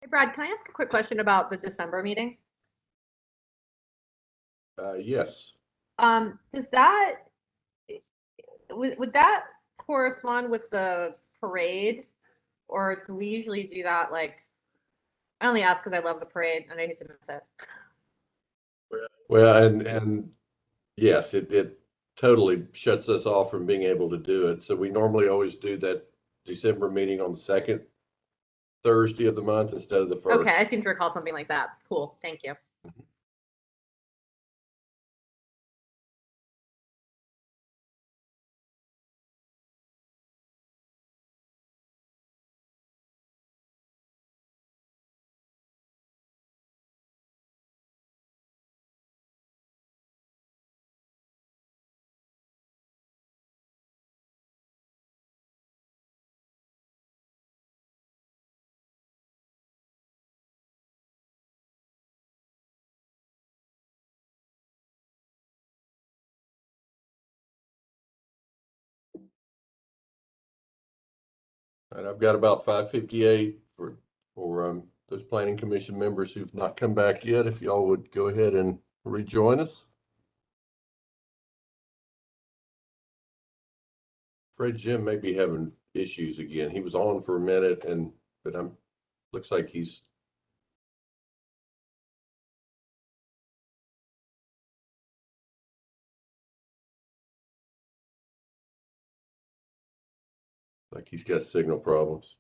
Hey, Brad, can I ask a quick question about the December meeting? Yes. Does that, would that correspond with the parade? Or do we usually do that like, I only ask because I love the parade and I hate to miss it. Well, and yes, it totally shuts us off from being able to do it. So we normally always do that December meeting on the second Thursday of the month instead of the first. Okay, I seem to recall something like that. Cool, thank you. And I've got about 5:58 for those planning commission members who've not come back yet. If y'all would go ahead and rejoin us. Afraid Jim may be having issues again. He was on for a minute but looks like he's got signal problems.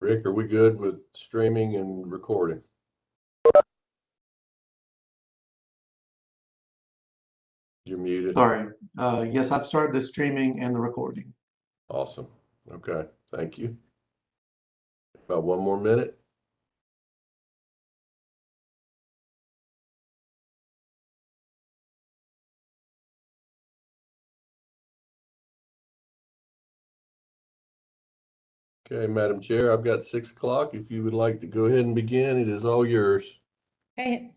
Rick, are we good with streaming and recording? You're muted. Sorry. Yes, I've started the streaming and the recording. Awesome. Okay, thank you. About one more minute. Okay, Madam Chair, I've got 6 o'clock. If you would like to go ahead and begin, it is all yours. Okay.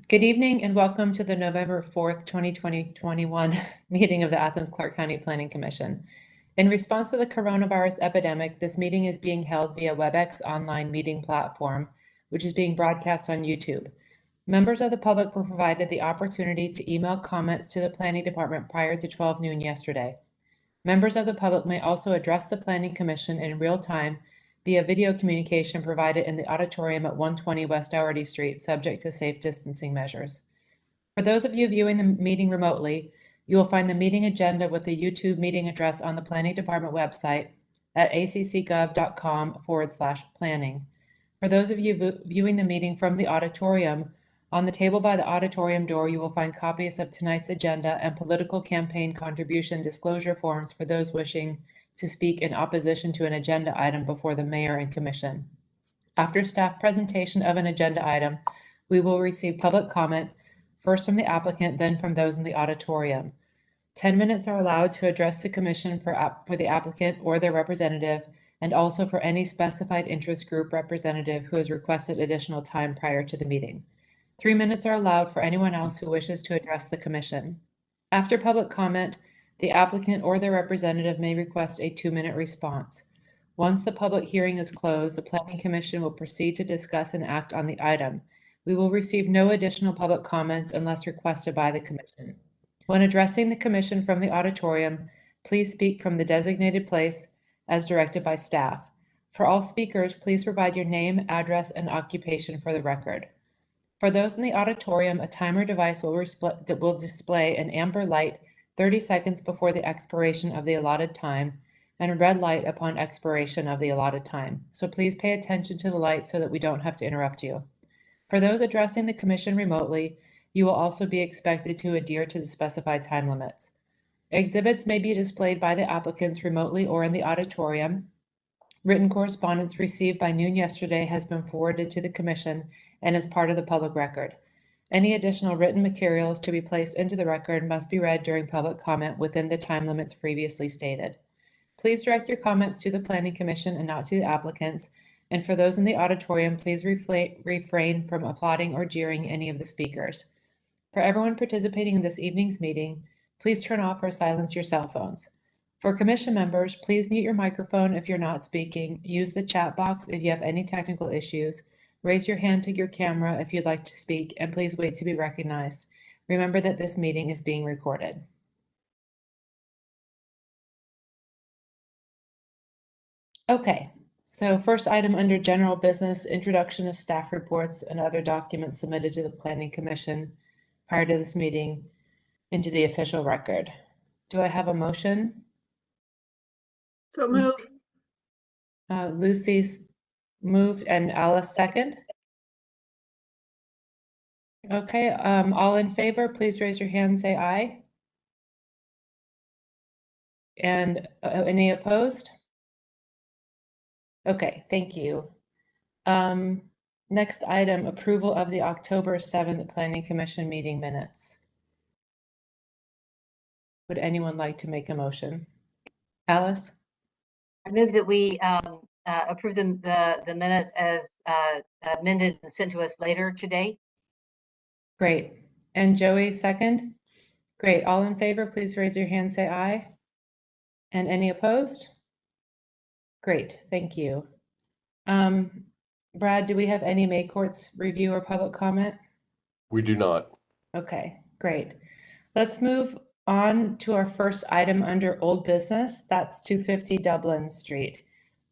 Good evening and welcome to the November 4th, 2021 meeting of the Athens-Clarke County Planning Commission. In response to the coronavirus epidemic, this meeting is being held via WebEx online meeting platform, which is being broadcast on YouTube. Members of the public were provided the opportunity to email comments to the Planning Department prior to 12 noon yesterday. Members of the public may also address the Planning Commission in real time via video communication provided in the auditorium at 120 West Dougherty Street, subject to safe distancing measures. For those of you viewing the meeting remotely, you will find the meeting agenda with the YouTube meeting address on the Planning Department website at accgov.com/planning. For those of you viewing the meeting from the auditorium, on the table by the auditorium door, you will find copies of tonight's agenda and political campaign contribution disclosure forms for those wishing to speak in opposition to an agenda item before the mayor and commission. After staff presentation of an agenda item, we will receive public comment, first from the applicant, then from those in the auditorium. 10 minutes are allowed to address the commission for the applicant or their representative, and also for any specified interest group representative who has requested additional time prior to the meeting. 3 minutes are allowed for anyone else who wishes to address the commission. After public comment, the applicant or their representative may request a 2-minute response. Once the public hearing is closed, the Planning Commission will proceed to discuss and act on the item. We will receive no additional public comments unless requested by the Commission. When addressing the Commission from the auditorium, please speak from the designated place as directed by staff. For all speakers, please provide your name, address, and occupation for the record. For those in the auditorium, a timer device will display an amber light 30 seconds before the expiration of the allotted time and a red light upon expiration of the allotted time. So please pay attention to the light so that we don't have to interrupt you. For those addressing the commission remotely, you will also be expected to adhere to the specified time limits. Exhibits may be displayed by the applicants remotely or in the auditorium. Written correspondence received by noon yesterday has been forwarded to the commission and is part of the public record. Any additional written materials to be placed into the record must be read during public comment within the time limits previously stated. Please direct your comments to the Planning Commission and not to the applicants. And for those in the auditorium, please refrain from applauding or jeering any of the speakers. For everyone participating in this evening's meeting, please turn off or silence your cell phones. For commission members, please mute your microphone if you're not speaking, use the chat box if you have any technical issues, raise your hand to your camera if you'd like to speak, and please wait to be recognized. Remember that this meeting is being recorded. Okay, so first item under general business, introduction of staff reports and other documents submitted to the Planning Commission prior to this meeting into the official record. Do I have a motion? So move. Lucy's moved and Alice second. Okay, all in favor, please raise your hand and say aye. And any opposed? Okay, thank you. Next item, approval of the October 7th Planning Commission meeting minutes. Would anyone like to make a motion? Alice? I move that we approve the minutes as amended and sent to us later today. Great. And Joey, second? Great. All in favor, please raise your hand, say aye. And any opposed? Great, thank you. Brad, do we have any May courts review or public comment? We do not. Okay, great. Let's move on to our first item under old business. That's 250 Dublin Street.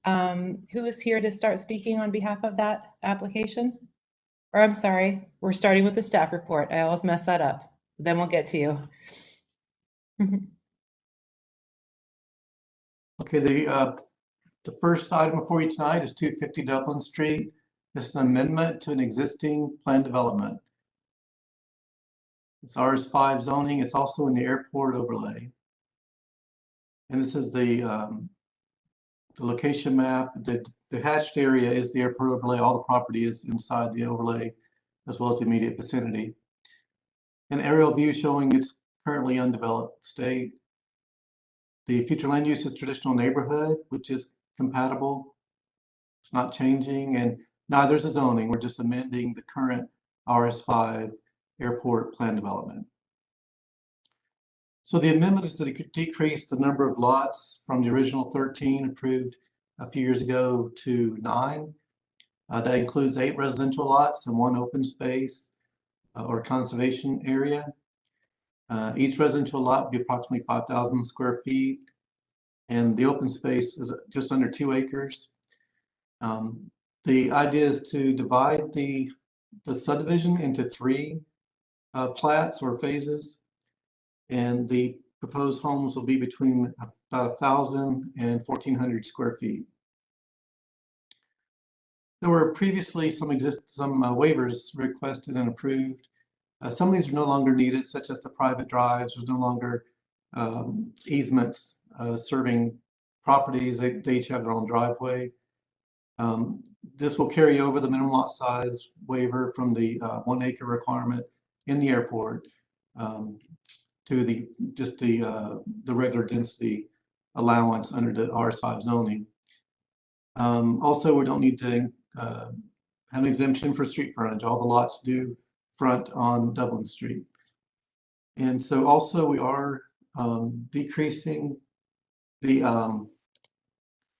Who is here to start speaking on behalf of that application? Or I'm sorry, we're starting with the staff report. I always mess that up. Then we'll get to you. Okay, the first item before you tonight is 250 Dublin Street. This is an amendment to an existing planned development. It's RS5 zoning. It's also in the airport overlay. And this is the location map. The hatched area is the airport overlay. All the property is inside the overlay, as well as the immediate vicinity. An aerial view showing it's currently undeveloped state. The future land use is traditional neighborhood, which is compatible. It's not changing, and neither is the zoning. We're just amending the current RS5 airport plan development. So the amendment is to decrease the number of lots from the original 13 approved a few years ago to 9. That includes 8 residential lots and 1 open space or conservation area. Each residential lot would be approximately 5,000 square feet, and the open space is just under 2 acres. The idea is to divide the subdivision into 3 plats or phases, and the proposed homes will be between about 1,000 and 1,400 square feet. There were previously some waivers requested and approved. Some of these are no longer needed, such as the private drives. There's no longer easements serving properties. They each have their own driveway. This will carry over the minimum lot size waiver from the 1 acre requirement in the airport to the regular density allowance under the RS5 zoning. Also, we don't need to have an exemption for street frontage. All the lots do front on Dublin Street. And so also we are decreasing the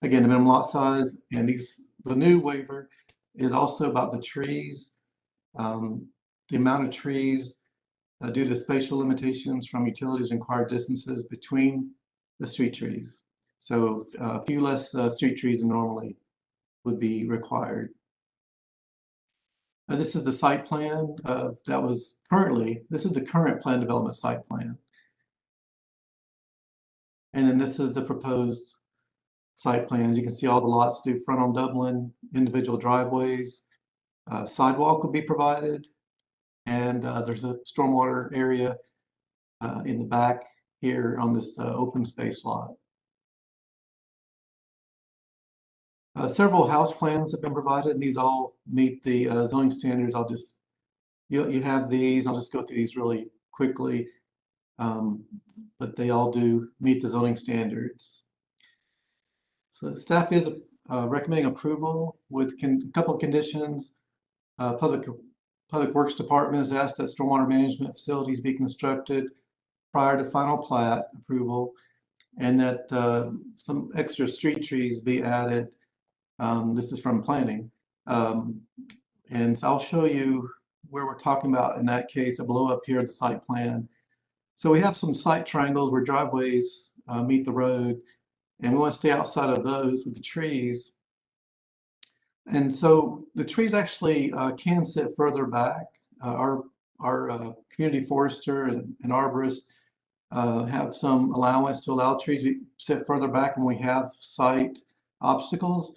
again, the minimum lot size, and the new waiver is also about the trees. The amount of trees due to spatial limitations from utilities required distances between the street trees. So a few less street trees than normally would be required. This is the site plan this is the current plan development site plan. And then this is the proposed site plan. As you can see, all the lots do front on Dublin, individual driveways, sidewalk will be provided, and there's a stormwater area in the back here on this open space lot. Several house plans have been provided, and these all meet the zoning standards. You have these, I'll just go through these really quickly, but they all do meet the zoning standards. So the staff is recommending approval with a couple of conditions. Public Works Department has asked that stormwater management facilities be constructed prior to final plat approval, and that some extra street trees be added. This is from planning. And I'll show you where we're talking about in that case, below up here, the site plan. So we have some site triangles where driveways meet the road, and we want to stay outside of those with the trees. And so the trees actually can sit further back. Our community forester and arborist have some allowance to allow trees to sit further back when we have site obstacles.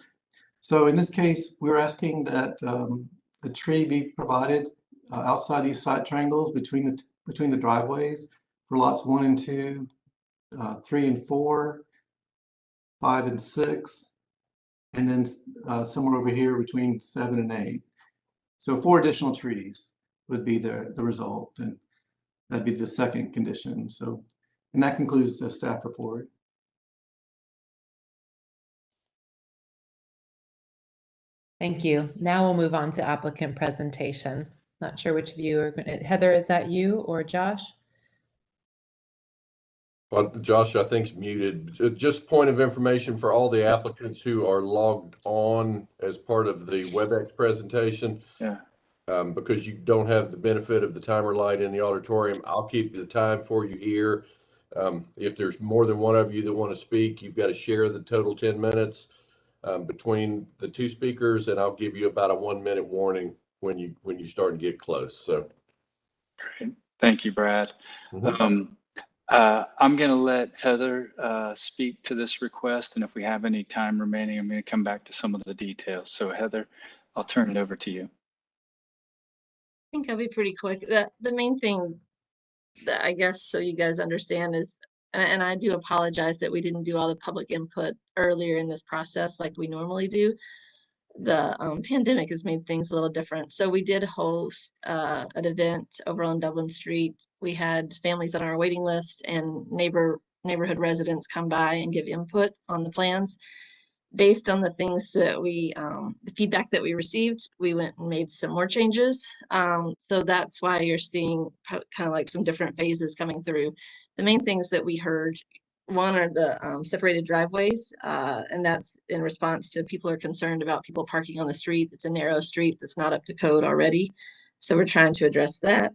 So in this case, we're asking that a tree be provided outside these site triangles between the driveways for lots 1 and 2, 3 and 4, 5 and 6, and then somewhere over here between 7 and 8. So 4 additional trees would be the result, and that'd be the second condition. So, and that concludes the staff report. Thank you. Now we'll move on to applicant presentation. Not sure which of you are going to, Heather, is that you or Josh? Well, Josh, I think, is muted. Just point of information for all the applicants who are logged on as part of the WebEx presentation. Yeah. Because you don't have the benefit of the timer light in the auditorium, I'll keep the time for you here. If there's more than one of you that want to speak, you've got to share the total 10 minutes between the 2 speakers, and I'll give you about a 1-minute warning when you start to get close. So, Great. Thank you, Brad. Mhm. I'm going to let Heather speak to this request, and if we have any time remaining, I'm going to come back to some of the details. So Heather, I'll turn it over to you. I think I'll be pretty quick. The main thing that I guess, so you guys understand, is, and I do apologize that we didn't do all the public input earlier in this process like we normally do. The pandemic has made things a little different. So we did host an event over on Dublin Street. We had families on our waiting list and neighborhood residents come by and give input on the plans. Based on the things that the feedback that we received, we went and made some more changes. So that's why you're seeing kind of like some different phases coming through. The main things that we heard, one are the separated driveways, and that's in response to people are concerned about people parking on the street. It's a narrow street that's not up to code already. So we're trying to address that.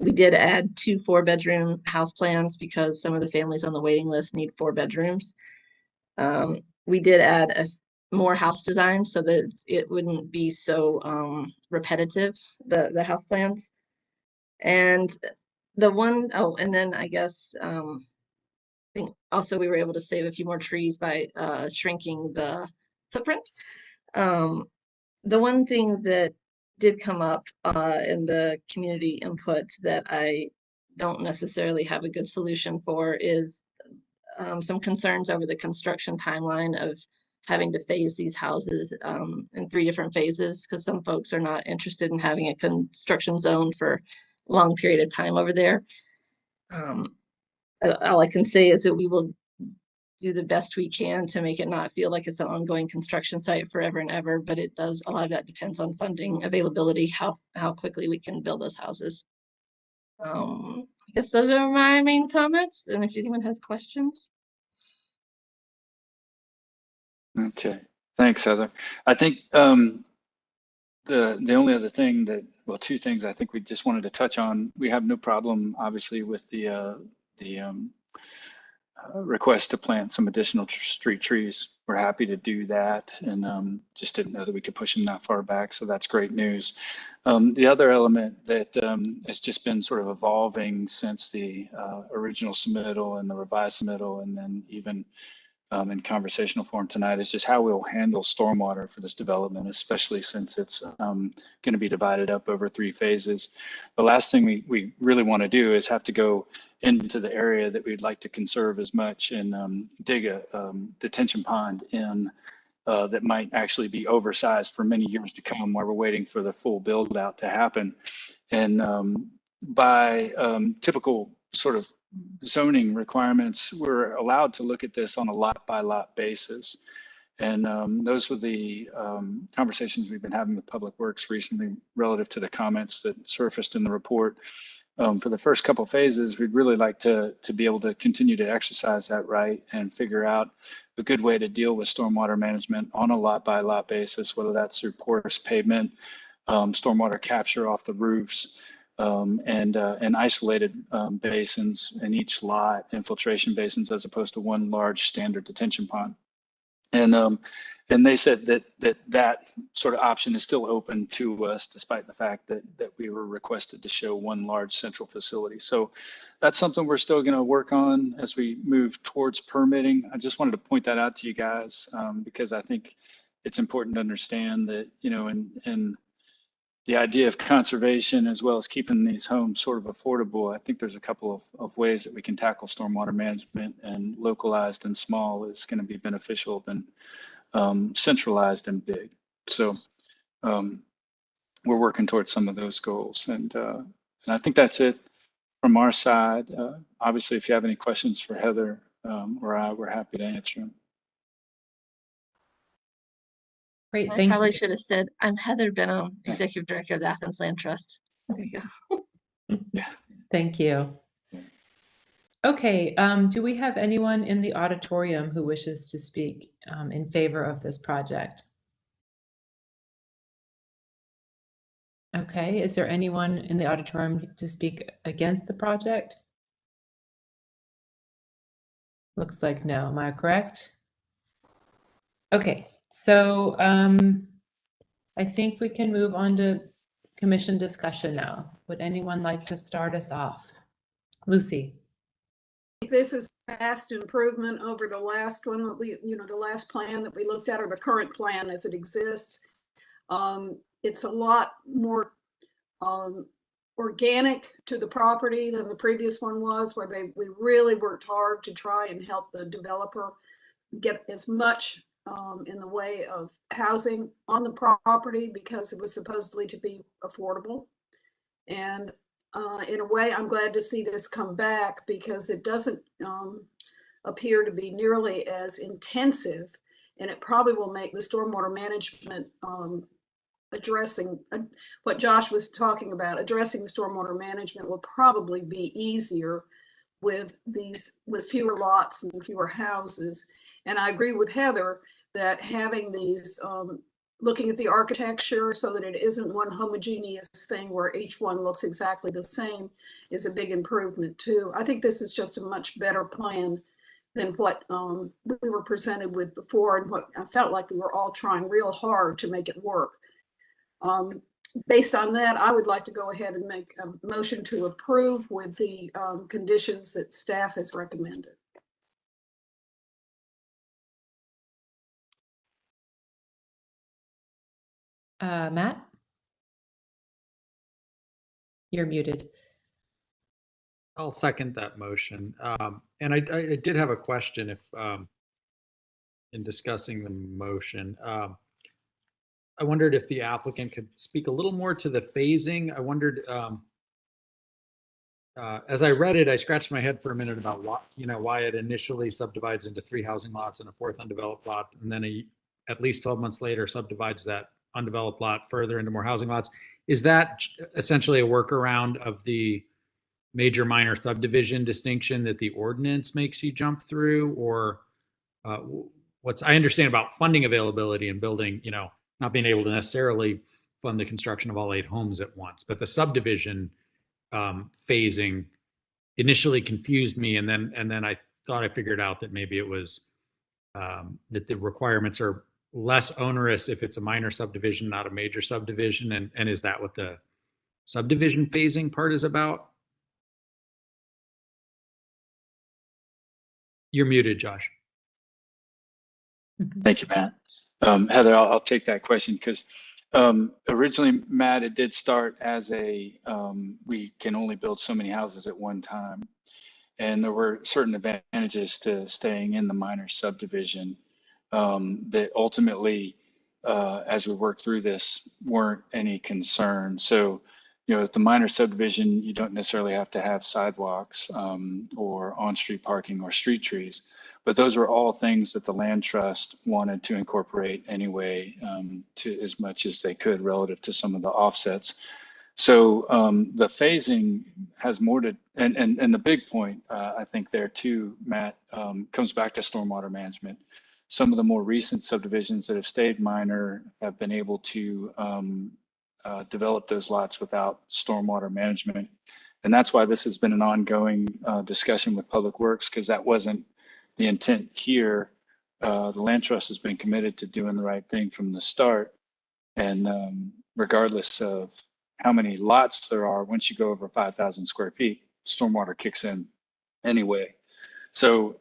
We did add 2 4-bedroom house plans because some of the families on the waiting list need 4 bedrooms. We did add more house design so that it wouldn't be so repetitive, the house plans. And and then I guess I think also we were able to save a few more trees by shrinking the footprint. The one thing that did come up in the community input that I don't necessarily have a good solution for is some concerns over the construction timeline of having to phase these houses in 3 different phases, because some folks are not interested in having a construction zone for a long period of time over there. All I can say is that we will do the best we can to make it not feel like it's an ongoing construction site forever and ever, but a lot of that depends on funding availability, how quickly we can build those houses. I guess those are my main comments, and if anyone has questions. Okay, thanks, Heather. I think the only other thing that, well, 2 things I think we just wanted to touch on. We have no problem, obviously, with the request to plant some additional street trees. We're happy to do that, and just didn't know that we could push them that far back. So that's great news. The other element that has just been sort of evolving since the original submittal and the revised submittal, and then even in conversational form tonight, is just how we'll handle stormwater for this development, especially since it's going to be divided up over 3 phases. The last thing we really want to do is have to go into the area that we'd like to conserve as much and dig a detention pond in that might actually be oversized for many years to come while we're waiting for the full build out to happen. And by typical sort of zoning requirements, we're allowed to look at this on a lot by lot basis. And those were the conversations we've been having with Public Works recently relative to the comments that surfaced in the report. For the first couple phases, we'd really like to be able to continue to exercise that right and figure out a good way to deal with stormwater management on a lot by lot basis, whether that's through porous pavement, stormwater capture off the roofs, and isolated basins in each lot, infiltration basins, as opposed to one large standard detention pond. And they said that sort of option is still open to us, despite the fact that we were requested to show one large central facility. So that's something we're still going to work on as we move towards permitting. I just wanted to point that out to you guys because I think it's important to understand that, you know, in the idea of conservation as well as keeping these homes sort of affordable, I think there's a couple of ways that we can tackle stormwater management, and localized and small is going to be beneficial than centralized and big. So we're working towards some of those goals, and I think that's it from our side. Obviously, if you have any questions for Heather or I, we're happy to answer them. Great, I thank probably you. should have said, I'm Heather Benham, Yeah. Executive Director of the Athens Land Trust. There you go. Yeah. Thank you. Okay, do we have anyone in the auditorium who wishes to speak in favor of this project? Okay, is there anyone in the auditorium to speak against the project? Looks like no, am I correct? Okay, so I think we can move on to commission discussion now. Would anyone like to start us off? Lucy. This is vast improvement over the last one that the last plan that we looked at, or the current plan as it exists. It's a lot more organic to the property than the previous one was, where we really worked hard to try and help the developer get as much in the way of housing on the property, because it was supposedly to be affordable. And in a way, I'm glad to see this come back, because it doesn't appear to be nearly as intensive, and it probably will make the stormwater management addressing what Josh was talking about. Addressing the stormwater management will probably be easier with fewer lots and fewer houses. And I agree with Heather that having these looking at the architecture so that it isn't one homogeneous thing where each one looks exactly the same is a big improvement too. I think this is just a much better plan than what we were presented with before, and what I felt like we were all trying real hard to make it work. Based on that, I would like to go ahead and make a motion to approve with the conditions that staff has recommended. Matt? You're muted. I'll second that motion. And I did have a question if in discussing the motion. I wondered if the applicant could speak a little more to the phasing. I wondered, as I read it, I scratched my head for a minute about why it initially subdivides into 3 housing lots and a 4th undeveloped lot, and then at least 12 months later subdivides that undeveloped lot further into more housing lots. Is that essentially a workaround of the major minor subdivision distinction that the ordinance makes you jump through, or I understand about funding availability and building, not being able to necessarily fund the construction of all 8 homes at once, but the subdivision phasing initially confused me, and then I thought I figured out that maybe it was that the requirements are less onerous if it's a minor subdivision, not a major subdivision. And is that what the subdivision phasing part is about? You're muted, Josh. Thank you, Matt. Heather, I'll take that question because originally, Matt, it did start as a we can only build so many houses at one time. And there were certain advantages to staying in the minor subdivision that ultimately, as we worked through this, weren't any concern. So, at the minor subdivision, you don't necessarily have to have sidewalks or on-street parking or street trees. But those were all things that the land trust wanted to incorporate anyway, to as much as they could relative to some of the offsets. So the phasing has more to, and the big point I think there too, Matt, comes back to stormwater management. Some of the more recent subdivisions that have stayed minor have been able to develop those lots without stormwater management. And that's why this has been an ongoing discussion with Public Works, because that wasn't the intent here. The land trust has been committed to doing the right thing from the start. And regardless of how many lots there are, once you go over 5,000 square feet, stormwater kicks in anyway. So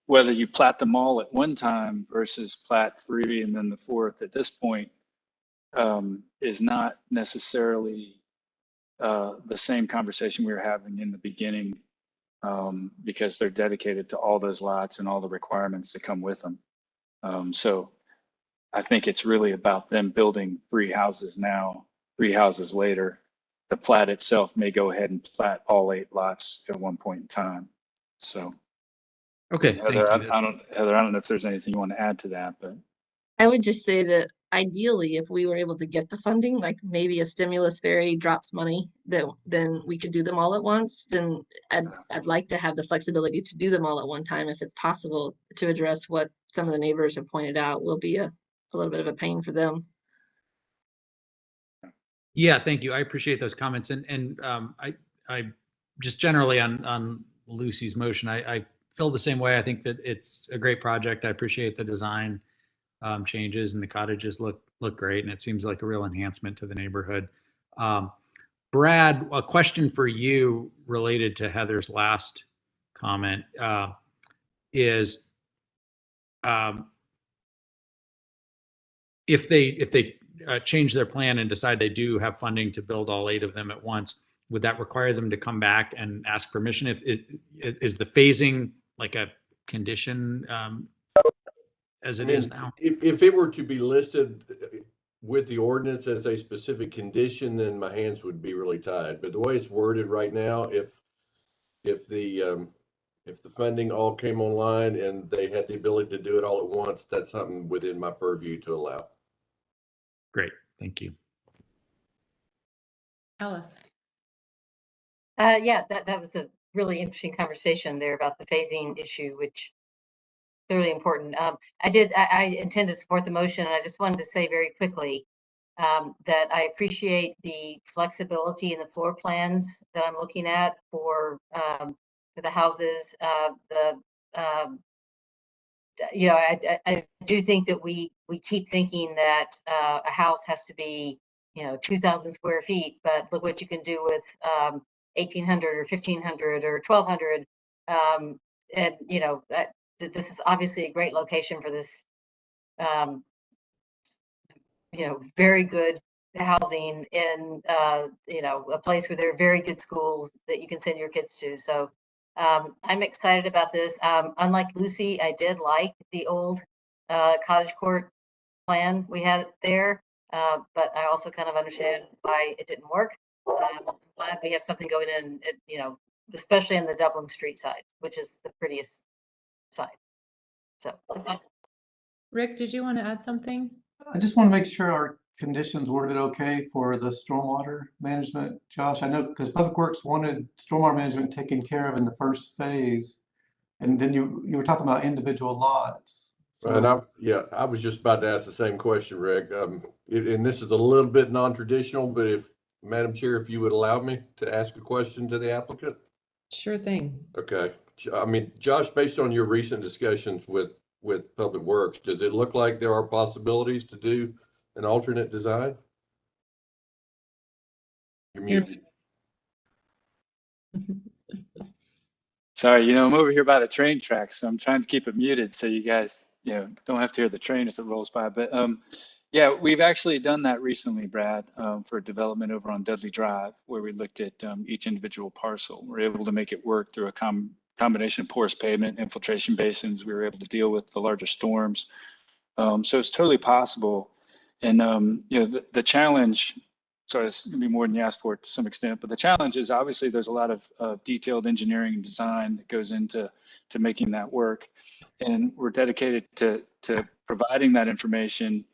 whether you plat them all at one time versus plat 3 and then the 4th at this point is not necessarily the same conversation we were having in the beginning, because they're dedicated to all those lots and all the requirements that come with them. So I think it's really about them building 3 houses now, 3 houses later. The plat itself may go ahead and plat all 8 lots at one point in time. So, Okay. Heather, I don't know if there's anything you want to add to that, but I would just say that ideally, if we were able to get the funding, like maybe a stimulus fairy drops money, then we could do them all at once. Then I'd like to have the flexibility to do them all at one time if it's possible, to address what some of the neighbors have pointed out will be a little bit of a pain for them. Yeah, thank you. I appreciate those comments. And I just generally on Lucy's motion, I feel the same way. I think that it's a great project. I appreciate the design changes, and the cottages look great, and it seems like a real enhancement to the neighborhood. Brad, a question for you related to Heather's last comment is if they change their plan and decide they do have funding to build all 8 of them at once, would that require them to come back and ask permission? Is the phasing like a condition as it is now? If it were to be listed with the ordinance as a specific condition, then my hands would be really tied. But the way it's worded right now, if the funding all came online and they had the ability to do it all at once, that's something within my purview to allow. Great, thank you. Alice. Yeah, that was a really interesting conversation there about the phasing issue, which clearly important. I intend to support the motion, and I just wanted to say very quickly that I appreciate the flexibility in the floor plans that I'm looking at for the houses. I do think that we keep thinking that a house has to be 2,000 square feet, but look what you can do with 1,800 or 1,500 or 1,200, and this is obviously a great location for this, very good housing in, a place where there are very good schools that you can send your kids to. So I'm excited about this. Unlike Lucy, I did like the old cottage court plan we had there, but I also kind of understand why it didn't work. I'm glad we have something going in, especially on the Dublin Street side, which is the prettiest side. So that's all. Rick, did you want to add something? I just want to make sure our conditions worded okay for the stormwater management, Josh. I know because Public Works wanted stormwater management taken care of in the first phase, and then you were talking about individual lots. So, And I was just about to ask the same question, Rick. And this is a little bit non-traditional, but if Madam Chair, if you would allow me to ask a question to the applicant. Sure thing. Okay. I mean, Josh, based on your recent discussions with Public Works, does it look like there are possibilities to do an alternate design? You're muted. Sorry, you know, I'm over here by the train tracks, so I'm trying to keep it muted so you guys, you know, don't have to hear the train if it rolls by. But yeah, we've actually done that recently, Brad, for development over on Dudley Drive, where we looked at each individual parcel. We're able to make it work through a combination of porous pavement, infiltration basins. We were able to deal with the larger storms. So it's totally possible. And, you know, the challenge, so it's gonna be more than you asked for to some extent, but the challenge is obviously there's a lot of detailed engineering and design that goes into making that work. And we're dedicated to providing that information.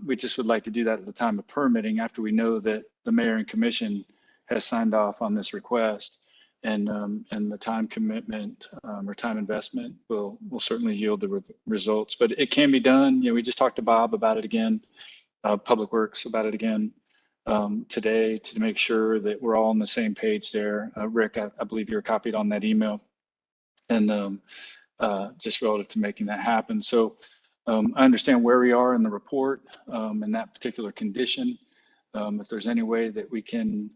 We just would like to do that at the time of permitting after we know that the mayor and commission has signed off on this request. And the time commitment or time investment will certainly yield the results. But it can be done. You know, we just talked to Bob about it again, Public Works about it again today to make sure that we're all on the same page there. Rick, I believe you're copied on that email, and just relative to making that happen. So I understand where we are in the report in that particular condition. If there's any way that we can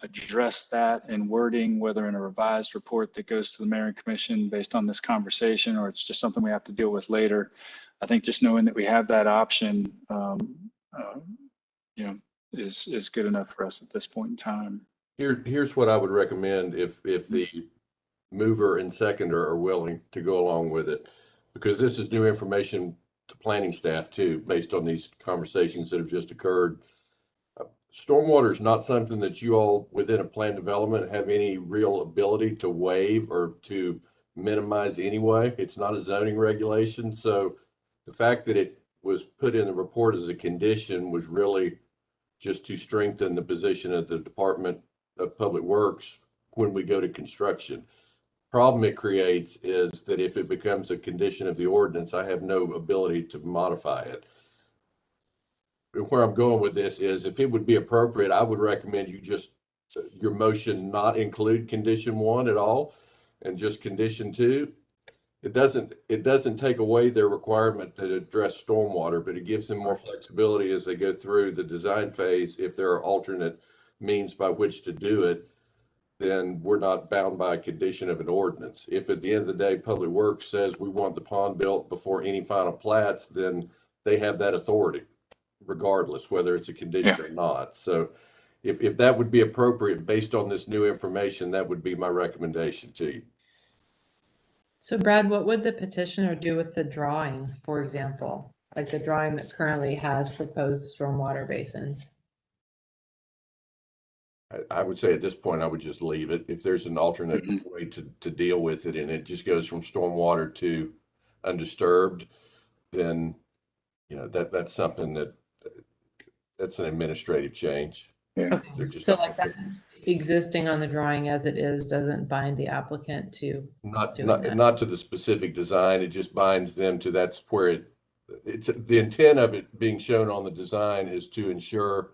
address that in wording, whether in a revised report that goes to the mayor and commission based on this conversation, or it's just something we have to deal with later, I think just knowing that we have that option, you know, is good enough for us at this point in time. Here's what I would recommend if the mover and seconder are willing to go along with it, because this is new information to planning staff too, based on these conversations that have just occurred. Stormwater is not something that you all within a plan development have any real ability to waive or to minimize anyway. It's not a zoning regulation. So the fact that it was put in the report as a condition was really just to strengthen the position of the Department of Public Works when we go to construction. Problem it creates is that if it becomes a condition of the ordinance, I have no ability to modify it. Where I'm going with this is if it would be appropriate, I would recommend you just, your motion not include condition 1 at all and just condition 2. It doesn't take away their requirement to address stormwater, but it gives them more flexibility as they go through the design phase. If there are alternate means by which to do it, then we're not bound by a condition of an ordinance. If at the end of the day, Public Works says we want the pond built before any final plats, then they have that authority, regardless whether it's a condition or not. So if that would be appropriate based on this new information, that would be my recommendation to you. So Brad, what would the petitioner do with the drawing, for example, like the drawing that currently has proposed stormwater basins? I would say at this point, I would just leave it. If there's an alternate way to deal with it and it just goes from stormwater to undisturbed, then, you know, that's something that's an administrative change. Yeah. Okay, so like that existing on the drawing as it is doesn't bind the applicant to not to the specific design. It just binds them to, that's where it's the intent of it being shown on the design is to ensure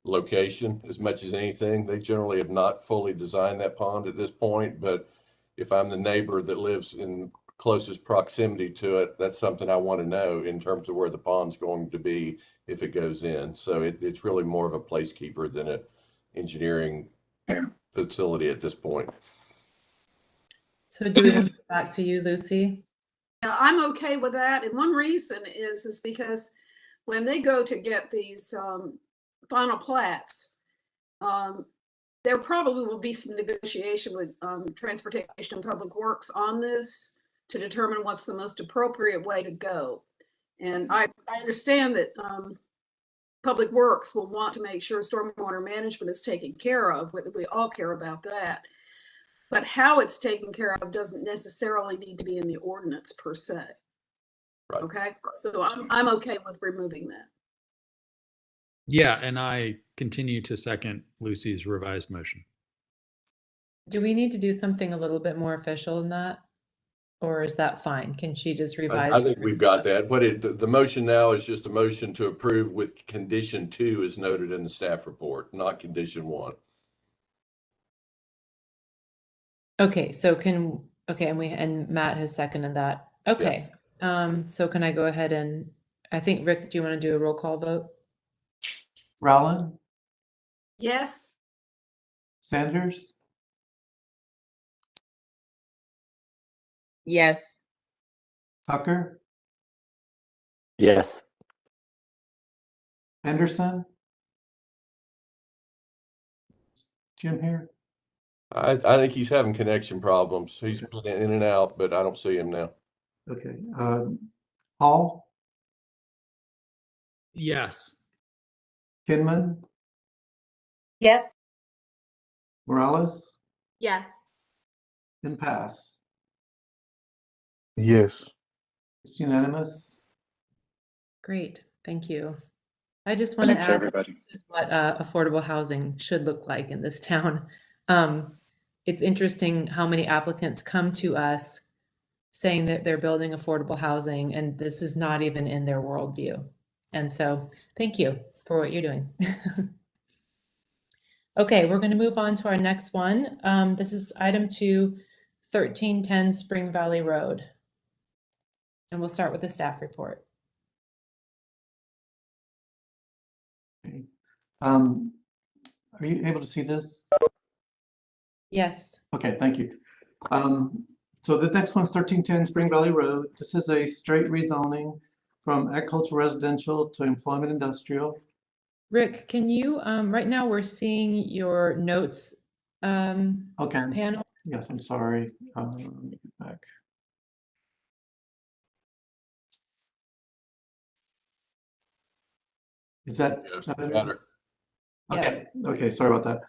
location as much as anything. They generally have not fully designed that pond at this point, but if I'm the neighbor that lives in closest proximity to it, that's something I want to know in terms of where the pond's going to be if it goes in. So it's really more of a placekeeper than an engineering facility at this point. So do we want to go back to you, Lucy? Yeah, I'm okay with that. And one reason is because when they go to get these final plats, there probably will be some negotiation with Transportation and Public Works on this to determine what's the most appropriate way to go. And I understand that Public Works will want to make sure stormwater management is taken care of. We all care about that. But how it's taken care of doesn't necessarily need to be in the ordinance per se. Right. Okay, so I'm okay with removing that. Yeah, and I continue to second Lucy's revised motion. Do we need to do something a little bit more official than that? Or is that fine? Can she just revise? I think we've got that. But the motion now is just a motion to approve with condition 2 as noted in the staff report, not condition 1. Okay, so can Okay, and Matt has seconded that. Okay. So can I go ahead and, I think, Rick, do you want to do a roll call vote? Rowland, Yes, Sanders, Yes. Tucker, Yes. Anderson? Jim here? I think he's having connection problems. He's been in and out, but I don't see him now. Okay. Hall, Yes. Kinman, Yes, Morales, Yes. and Pass. Yes. It's unanimous. Great, thank you. I just want to Thanks, add that everybody. this is what affordable housing should look like in this town. It's interesting how many applicants come to us saying that they're building affordable housing, and this is not even in their worldview. And so, thank you for what you're doing. Okay, we're going to move on to our next one. This is item 2, 1310 Spring Valley Road. And we'll start with the staff report. Okay. Are you able to see this? Yes. Okay, thank you. So the next one's 1310 Spring Valley Road. This is a straight rezoning from agricultural residential to employment industrial. Rick, can you, right now we're seeing your notes Okay, panel. yes, I'm sorry. Let me get back. Is that better? Better. Okay, okay, sorry about that.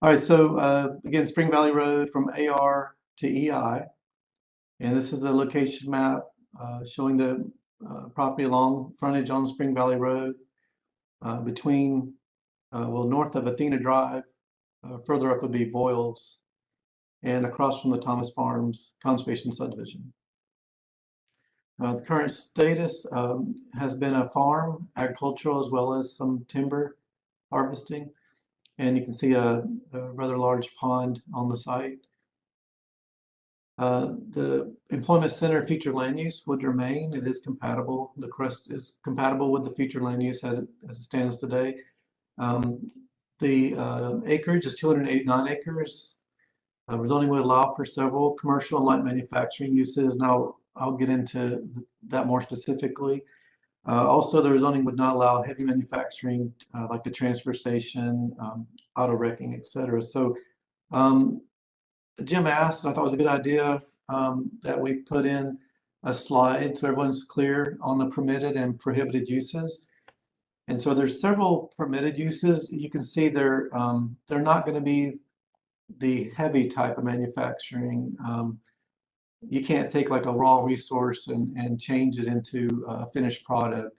All right, so again, Spring Valley Road from AR to EI. And this is a location map showing the property along frontage on Spring Valley Road between, well, north of Athena Drive, further up would be Voiles, and across from the Thomas Farms Conservation Subdivision. The current status has been a farm, agricultural, as well as some timber harvesting. And you can see a rather large pond on the site. The employment center future land use would remain. It is compatible. The crest is compatible with the future land use as it stands today. The acreage is 289 acres. Rezoning would allow for several commercial and light manufacturing uses. Now, I'll get into that more specifically. Also, the rezoning would not allow heavy manufacturing like the transfer station, auto wrecking, etc. So Jim asked, and I thought it was a good idea that we put in a slide so everyone's clear on the permitted and prohibited uses. And so there's several permitted uses. You can see they're not going to be the heavy type of manufacturing. You can't take like a raw resource and change it into a finished product.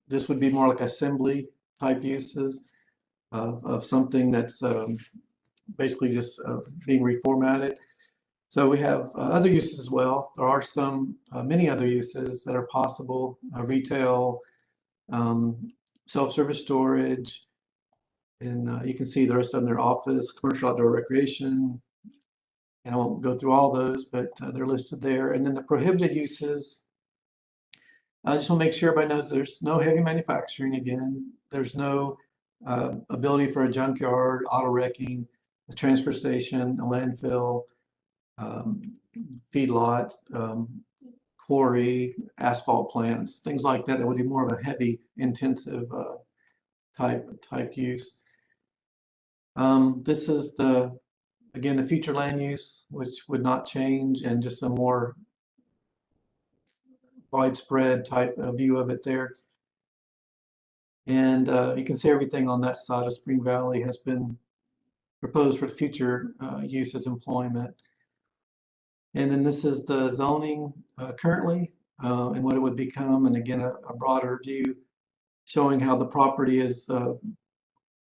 This would be more like assembly type uses of something that's basically just being reformatted. So we have other uses as well. There are some many other uses that are possible: retail, self-service storage, and you can see the rest of them. Their office, commercial outdoor recreation. And I won't go through all those, but they're listed there. And then the prohibited uses. I just want to make sure everybody knows there's no heavy manufacturing. Again, there's no ability for a junkyard, auto wrecking, a transfer station, a landfill, feedlot, quarry, asphalt plants, things like that. That would be more of a heavy, intensive type use. This is again the future land use, which would not change, and just a more widespread type of view of it there. And you can see everything on that side of Spring Valley has been proposed for future use as employment. And then this is the zoning currently and what it would become. And again, a broader view showing how the property is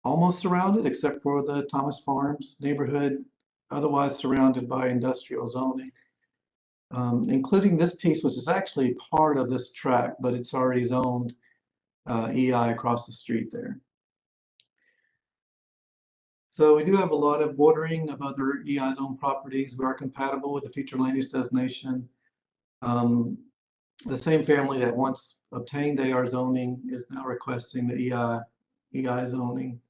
almost surrounded except for the Thomas Farms neighborhood, otherwise surrounded by industrial zoning, including this piece, which is actually part of this tract, but it's already zoned EI across the street there. So we do have a lot of bordering of other EI zone properties. We are compatible with the future land use designation. The same family that once obtained AR zoning is now requesting the EI zoning.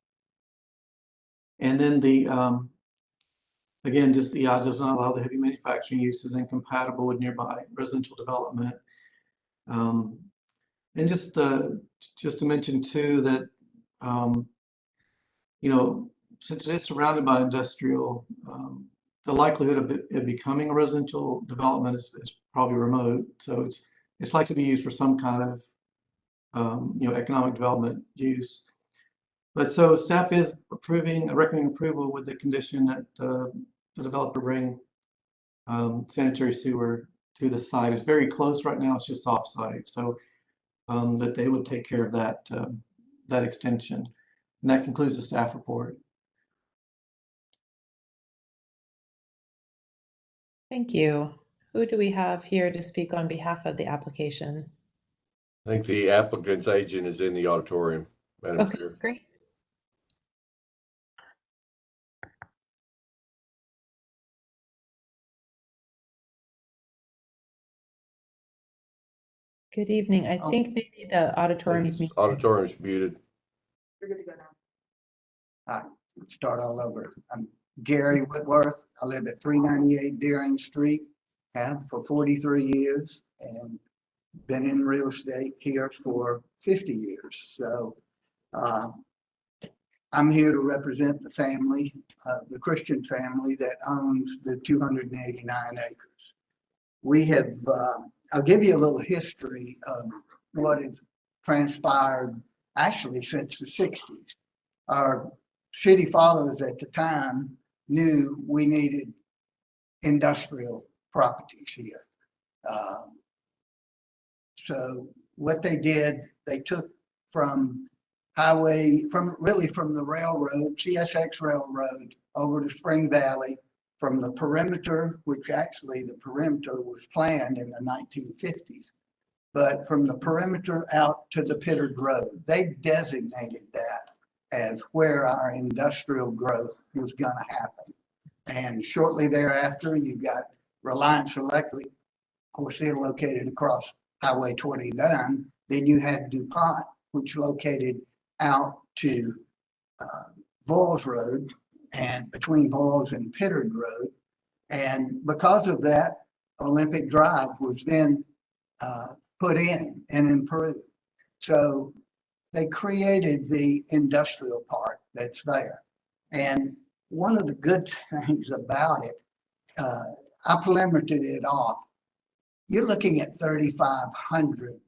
And then the, again, just EI does not allow the heavy manufacturing uses incompatible with nearby residential development. And just to mention too that, since it is surrounded by industrial, the likelihood of it becoming a residential development is probably remote. So it's likely to be used for some kind of, economic development use. But so staff is recommending approval with the condition that the developer bring sanitary sewer to the site. It's very close right now. It's just off-site. So that they would take care of that extension. And that concludes the staff report. Thank you. Who do we have here to speak on behalf of the application? I think the applicant's agent is in the auditorium, Madam Okay, Chair. great. Good evening. I think maybe the auditorium is muted. Auditorium's muted. You're good to go now. Start all over. I'm Gary Whitworth. I live at 398 Deering Street, have for 43 years and been in real estate here for 50 years. So I'm here to represent the family, the Christian family that owns the 289 acres. We have, I'll give you a little history of what has transpired actually since the 60s. Our city fathers at the time knew we needed industrial properties here. So what they did, they took from the railroad, CSX Railroad, over to Spring Valley, from the perimeter, which actually the perimeter was planned in the 1950s, but from the perimeter out to the Pittard Road. They designated that as where our industrial growth was going to happen. And shortly thereafter, you got Reliance Electric, of course, they're located across Highway 29. Then you had DuPont, which located out to Voyles Road and between Voyles and Pittard Road. And because of that, Olympic Drive was then put in and improved. So they created the industrial park that's there. And one of the good things about it, I perimetered it off. You're looking at 3,500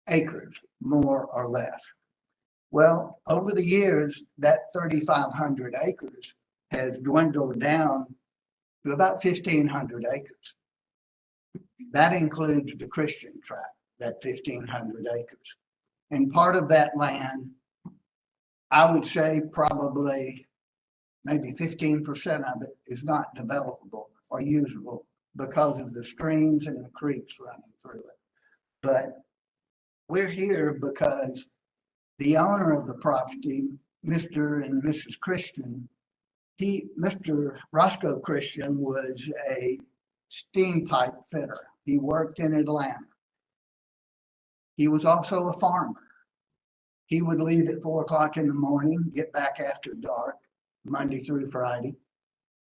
acres, more or less. Well, over the years, that 3,500 acres has dwindled down to about 1,500 acres. That includes the Christian tract, that 1,500 acres. And part of that land, I would say probably maybe 15% of it is not developable or usable because of the streams and the creeks running through it. But we're here because the owner of the property, Mr. and Mrs. Christian, Mr. Roscoe Christian was a steam pipe fitter. He worked in Atlanta. He was also a farmer. He would leave at 4 o'clock in the morning, get back after dark, Monday through Friday.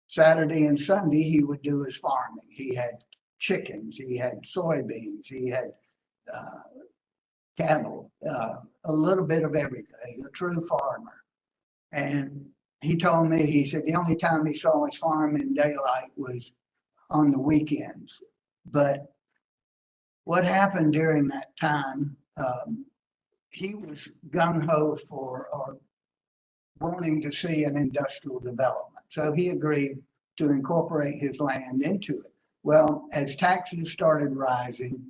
Saturday and Sunday, he would do his farming. He had chickens, he had soybeans, he had cattle, a little bit of everything, a true farmer. And he told me, he said the only time he saw his farm in daylight was on the weekends. But what happened during that time, he was gung-ho for or wanting to see an industrial development. So he agreed to incorporate his land into it. Well, as taxes started rising,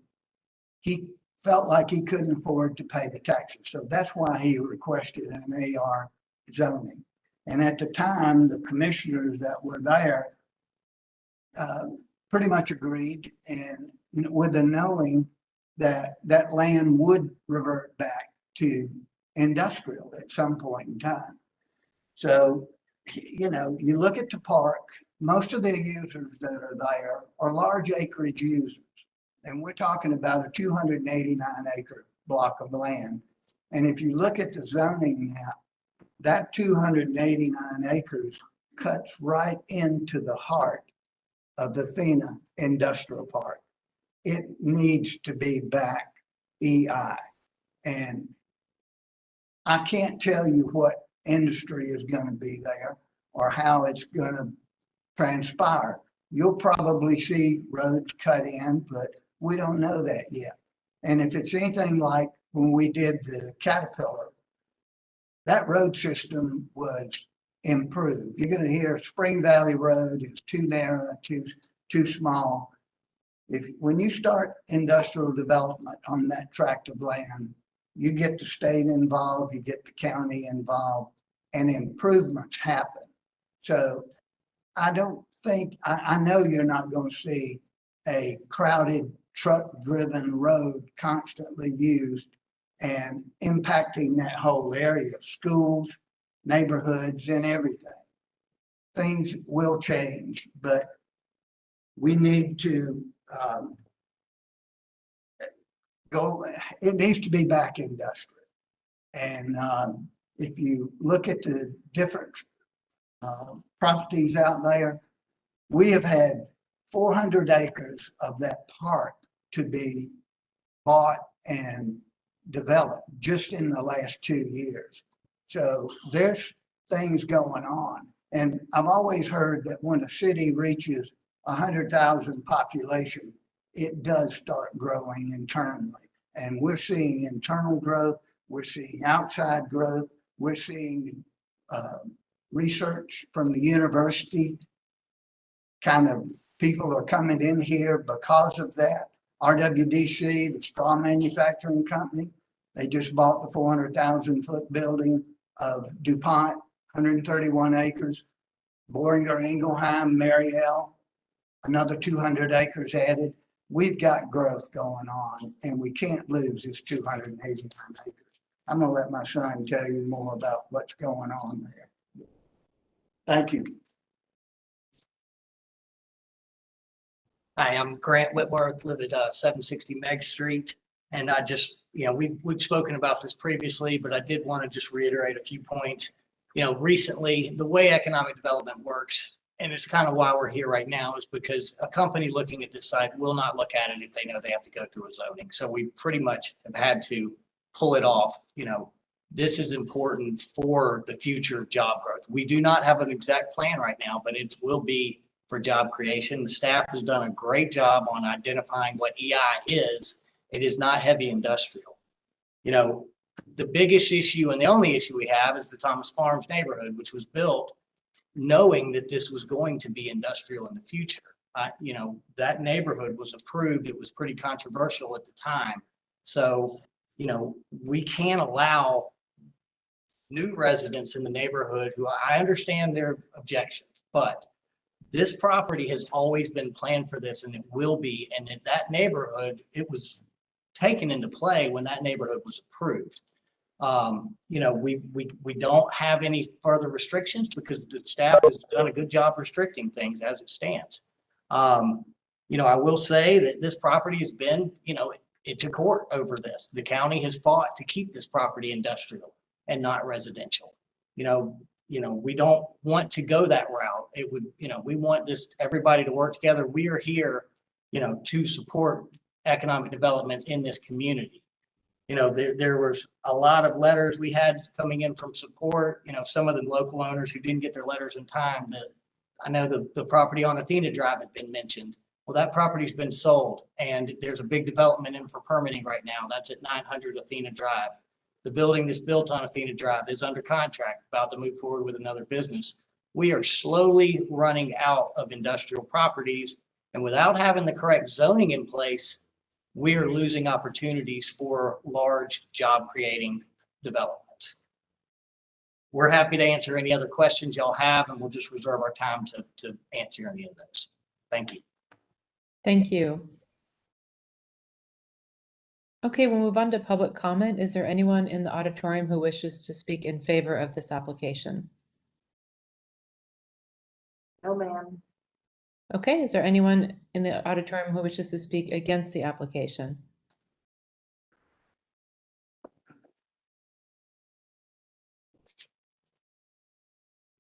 he felt like he couldn't afford to pay the taxes. So that's why he requested an AR zoning. And at the time, the commissioners that were there pretty much agreed, and with the knowing that that land would revert back to industrial at some point in time. So you know, you look at the park, most of the users that are there are large acreage users. And we're talking about a 289 acre block of land. And if you look at the zoning map, that 289 acres cuts right into the heart of the Athena Industrial Park. It needs to be back EI. And I can't tell you what industry is going to be there or how it's going to transpire. You'll probably see roads cut in, but we don't know that yet. And if it's anything like when we did the Caterpillar, that road system was improved. You're going to hear Spring Valley Road is too narrow, too small. When you start industrial development on that tract of land, you get the state involved, you get the county involved, and improvements happen. So I don't think, I know you're not going to see a crowded truck-driven road constantly used and impacting that whole area, schools, neighborhoods, and everything. Things will change, but we need to it needs to be back industrial. And if you look at the different properties out there, we have had 400 acres of that park to be bought and developed just in the last 2 years. So there's things going on. And I've always heard that when a city reaches 100,000 population, it does start growing internally. And we're seeing internal growth, we're seeing outside growth, we're seeing research from the university. Kind of people are coming in here because of that. RWDC, the straw manufacturing company, they just bought the 400,000 foot building of DuPont, 131 acres. Boehringer Ingelheim, Mariel, another 200 acres added. We've got growth going on, and we can't lose this 289 acres. I'm going to let my son tell you more about what's going on there. Thank you. Hi, I'm Grant Whitworth, live at 760 Meg Street. And I just, we've spoken about this previously, but I did want to just reiterate a few points. Recently, the way economic development works, and it's kind of why we're here right now, is because a company looking at this site will not look at it if they know they have to go through a zoning. So we pretty much have had to pull it off. This is important for the future job growth. We do not have an exact plan right now, but it will be for job creation. The staff has done a great job on identifying what EI is. It is not heavy industrial. The biggest issue and the only issue we have is the Thomas Farms neighborhood, which was built knowing that this was going to be industrial in the future. That neighborhood was approved. It was pretty controversial at the time. So, we can't allow new residents in the neighborhood who I understand their objections, but this property has always been planned for this, and it will be. And in that neighborhood, it was taken into play when that neighborhood was approved. We don't have any further restrictions because the staff has done a good job restricting things as it stands. I will say that this property has been, it's a court over this. The county has fought to keep this property industrial and not residential. We don't want to go that route. It would, we want everybody to work together. We are here, to support economic development in this community. There was a lot of letters we had coming in from support, some of the local owners who didn't get their letters in time. I know the property on Athena Drive had been mentioned. Well, that property's been sold, and there's a big development in for permitting right now. That's at 900 Athena Drive. The building that's built on Athena Drive is under contract, about to move forward with another business. We are slowly running out of industrial properties, and without having the correct zoning in place, we are losing opportunities for large job creating developments. We're happy to answer any other questions y'all have, and we'll just reserve our time to answer any of those. Thank you. Thank you. Okay, we'll move on to public comment. Is there anyone in the auditorium who wishes to speak in favor of this application? No, ma'am. Okay, is there anyone in the auditorium who wishes to speak against the application?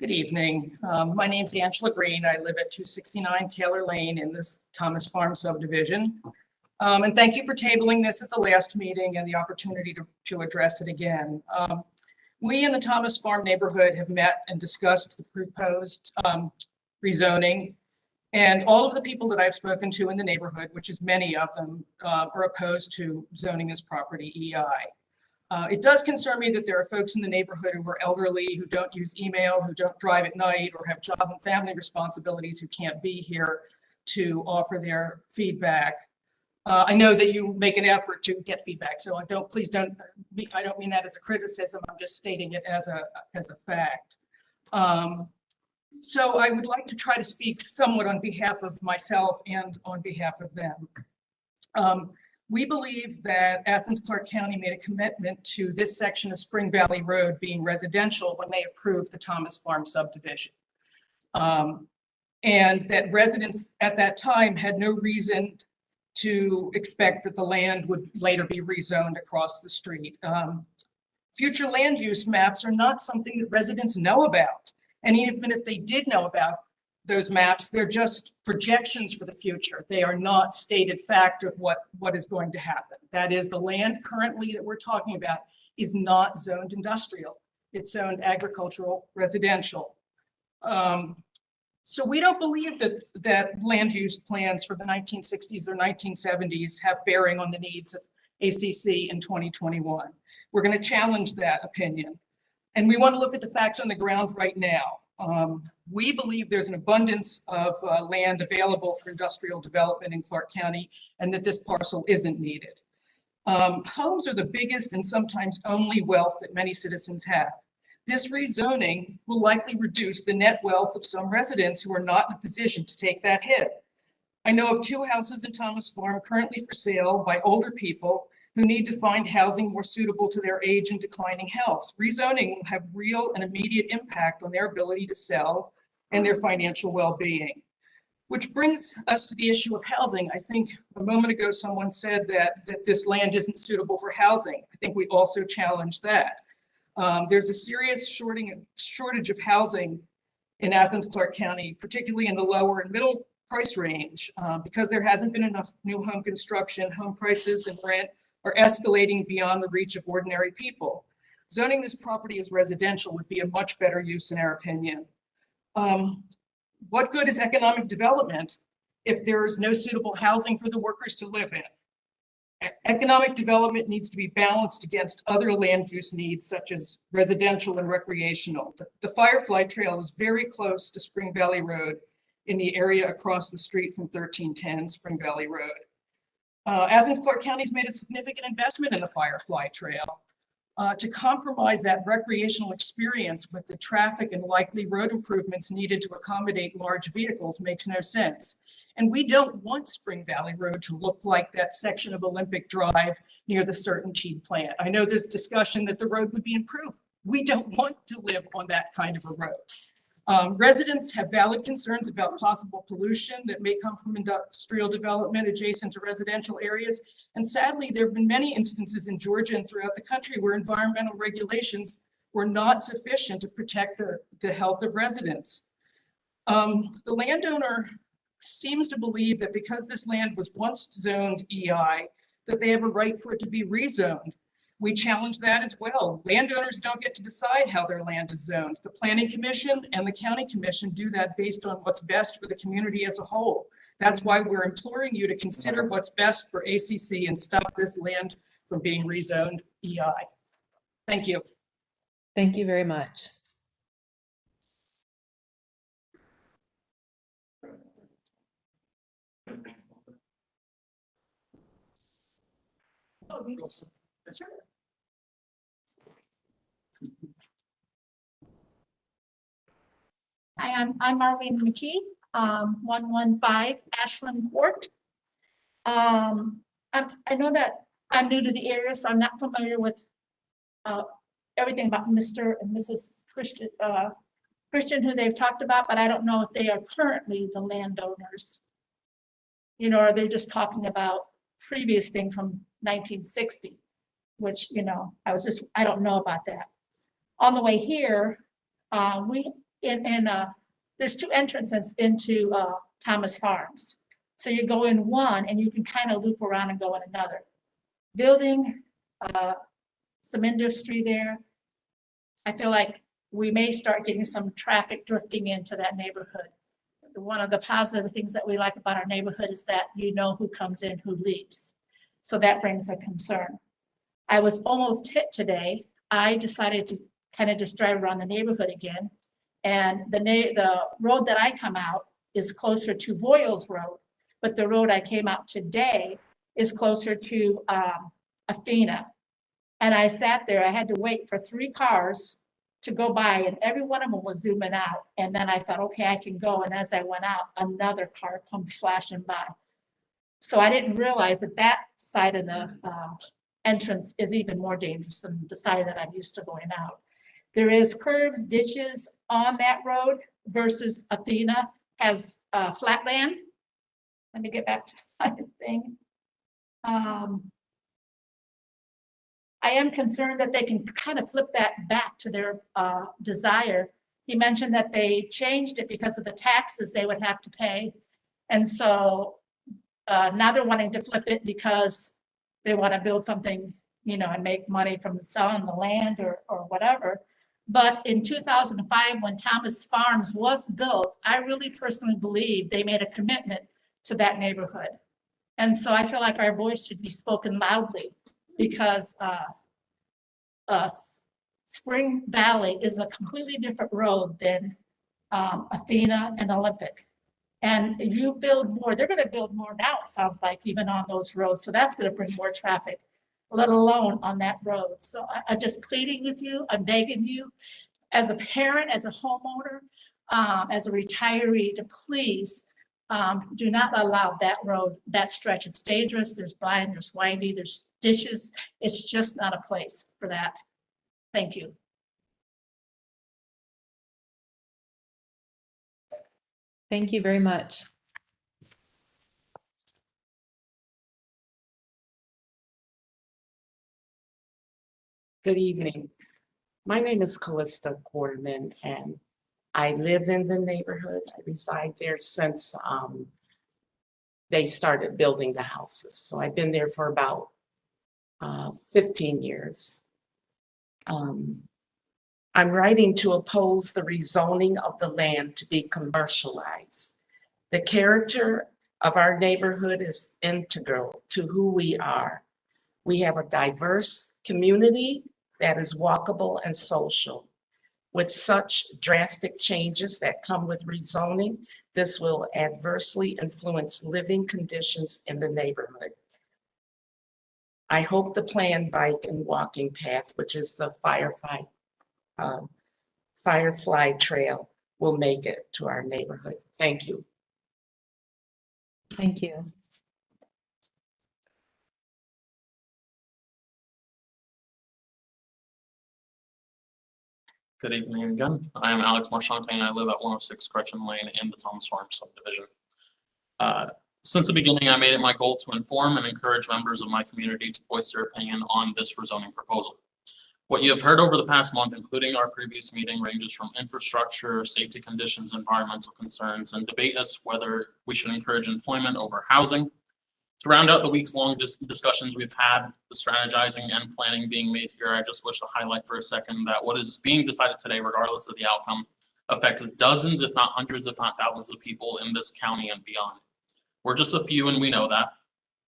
Good evening. My name's Angela Green. I live at 269 Taylor Lane in this Thomas Farm subdivision. And thank you for tabling this at the last meeting and the opportunity to address it again. We in the Thomas Farm neighborhood have met and discussed the proposed rezoning. And all of the people that I've spoken to in the neighborhood, which is many of them, are opposed to zoning this property EI. It does concern me that there are folks in the neighborhood who are elderly, who don't use email, who don't drive at night, or have job and family responsibilities, who can't be here to offer their feedback. I know that you make an effort to get feedback, so I don't mean that as a criticism. I'm just stating it as a fact. So I would like to try to speak somewhat on behalf of myself and on behalf of them. We believe that Athens-Clarke County made a commitment to this section of Spring Valley Road being residential when they approved the Thomas Farm subdivision. And that residents at that time had no reason to expect that the land would later be rezoned across the street. Future land use maps are not something that residents know about. And even if they did know about those maps, they're just projections for the future. They are not stated fact of what is going to happen. That is, the land currently that we're talking about is not zoned industrial. It's zoned agricultural residential. So we don't believe that land use plans for the 1960s or 1970s have bearing on the needs of ACC in 2021. We're going to challenge that opinion. And we want to look at the facts on the ground right now. We believe there's an abundance of land available for industrial development in Clarke County and that this parcel isn't needed. Homes are the biggest and sometimes only wealth that many citizens have. This rezoning will likely reduce the net wealth of some residents who are not in a position to take that hit. I know of 2 houses in Thomas Farm currently for sale by older people who need to find housing more suitable to their age and declining health. Rezoning will have real and immediate impact on their ability to sell and their financial well-being. Which brings us to the issue of housing. I think a moment ago someone said that this land isn't suitable for housing. I think we also challenge that. There's a serious shortage of housing in Athens-Clarke County, particularly in the lower and middle price range, because there hasn't been enough new home construction. Home prices and rent are escalating beyond the reach of ordinary people. Zoning this property as residential would be a much better use in our opinion. What good is economic development if there is no suitable housing for the workers to live in? Economic development needs to be balanced against other land use needs such as residential and recreational. The Firefly Trail is very close to Spring Valley Road in the area across the street from 1310 Spring Valley Road. Athens-Clarke County's made a significant investment in the Firefly Trail. To compromise that recreational experience with the traffic and likely road improvements needed to accommodate large vehicles makes no sense. And we don't want Spring Valley Road to look like that section of Olympic Drive near the CertainTeed plant. I know there's discussion that the road would be improved. We don't want to live on that kind of a road. Residents have valid concerns about possible pollution that may come from industrial development adjacent to residential areas. And sadly, there have been many instances in Georgia and throughout the country where environmental regulations were not sufficient to protect the health of residents. The landowner seems to believe that because this land was once zoned EI, that they have a right for it to be rezoned. We challenge that as well. Landowners don't get to decide how their land is zoned. The Planning Commission and the County Commission do that based on what's best for the community as a whole. That's why we're imploring you to consider what's best for ACC and stop this land from being rezoned EI. Thank you. Thank you very much. Hi, I'm Marlene McKee, 115 Ashland Court. I know that I'm new to the area, so I'm not familiar with everything about Mr. and Mrs. Christian who they've talked about, but I don't know if they are currently the landowners. You know, or they're just talking about previous thing from 1960, which, you know, I don't know about that. On the way here, there's two entrances into Thomas Farms. So you go in one and you can kind of loop around and go in another. Building some industry there. I feel like we may start getting some traffic drifting into that neighborhood. One of the positive things that we like about our neighborhood is that you know who comes in, who leaves. So that brings a concern. I was almost hit today. I decided to kind of just drive around the neighborhood again. And the road that I come out is closer to Voiles Road, but the road I came out today is closer to Athena. And I sat there, I had to wait for 3 cars to go by and every one of them was zooming out. And then I thought, okay, I can go. And as I went out, another car come flashing by. So I didn't realize that that side of the entrance is even more dangerous than the side that I'm used to going out. There is curbs, ditches on that road versus Athena has flat land. Let me get back to my thing. I am concerned that they can kind of flip that back to their desire. He mentioned that they changed it because of the taxes they would have to pay. And so now they're wanting to flip it because they want to build something, you know, and make money from selling the land or whatever. But in 2005, when Thomas Farms was built, I really personally believe they made a commitment to that neighborhood. And so I feel like our voice should be spoken loudly because Spring Valley is a completely different road than Athena and Olympic. And you build more, they're going to build more now, it sounds like, even on those roads. So that's going to bring more traffic, let alone on that road. So I'm just pleading with you, I'm begging you, as a parent, as a homeowner, as a retiree, to please do not allow that road, that stretch. It's dangerous, there's blind, there's windy, there's ditches. It's just not a place for that. Thank you. Thank you very much. Good evening. My name is Callista Quarterman, and I live in the neighborhood. I reside there since they started building the houses. So I've been there for about 15 years. I'm writing to oppose the rezoning of the land to be commercialized. The character of our neighborhood is integral to who we are. We have a diverse community that is walkable and social. With such drastic changes that come with rezoning, this will adversely influence living conditions in the neighborhood. I hope the planned bike and walking path, which is the Firefly Trail, will make it to our neighborhood. Thank you. Thank you. Good evening again. I am Alex Marchante and I live at 106 Gretchen Lane in the Thomas Farms subdivision. Since the beginning, I made it my goal to inform and encourage members of my community to voice their opinion on this rezoning proposal. What you have heard over the past month, including our previous meeting, ranges from infrastructure, safety conditions, environmental concerns, and debate as to whether we should encourage employment over housing. To round out the weeks-long discussions we've had, the strategizing and planning being made here, I just wish to highlight for a second that what is being decided today, regardless of the outcome, affects dozens, if not hundreds, if not thousands of people in this county and beyond. We're just a few, and we know that.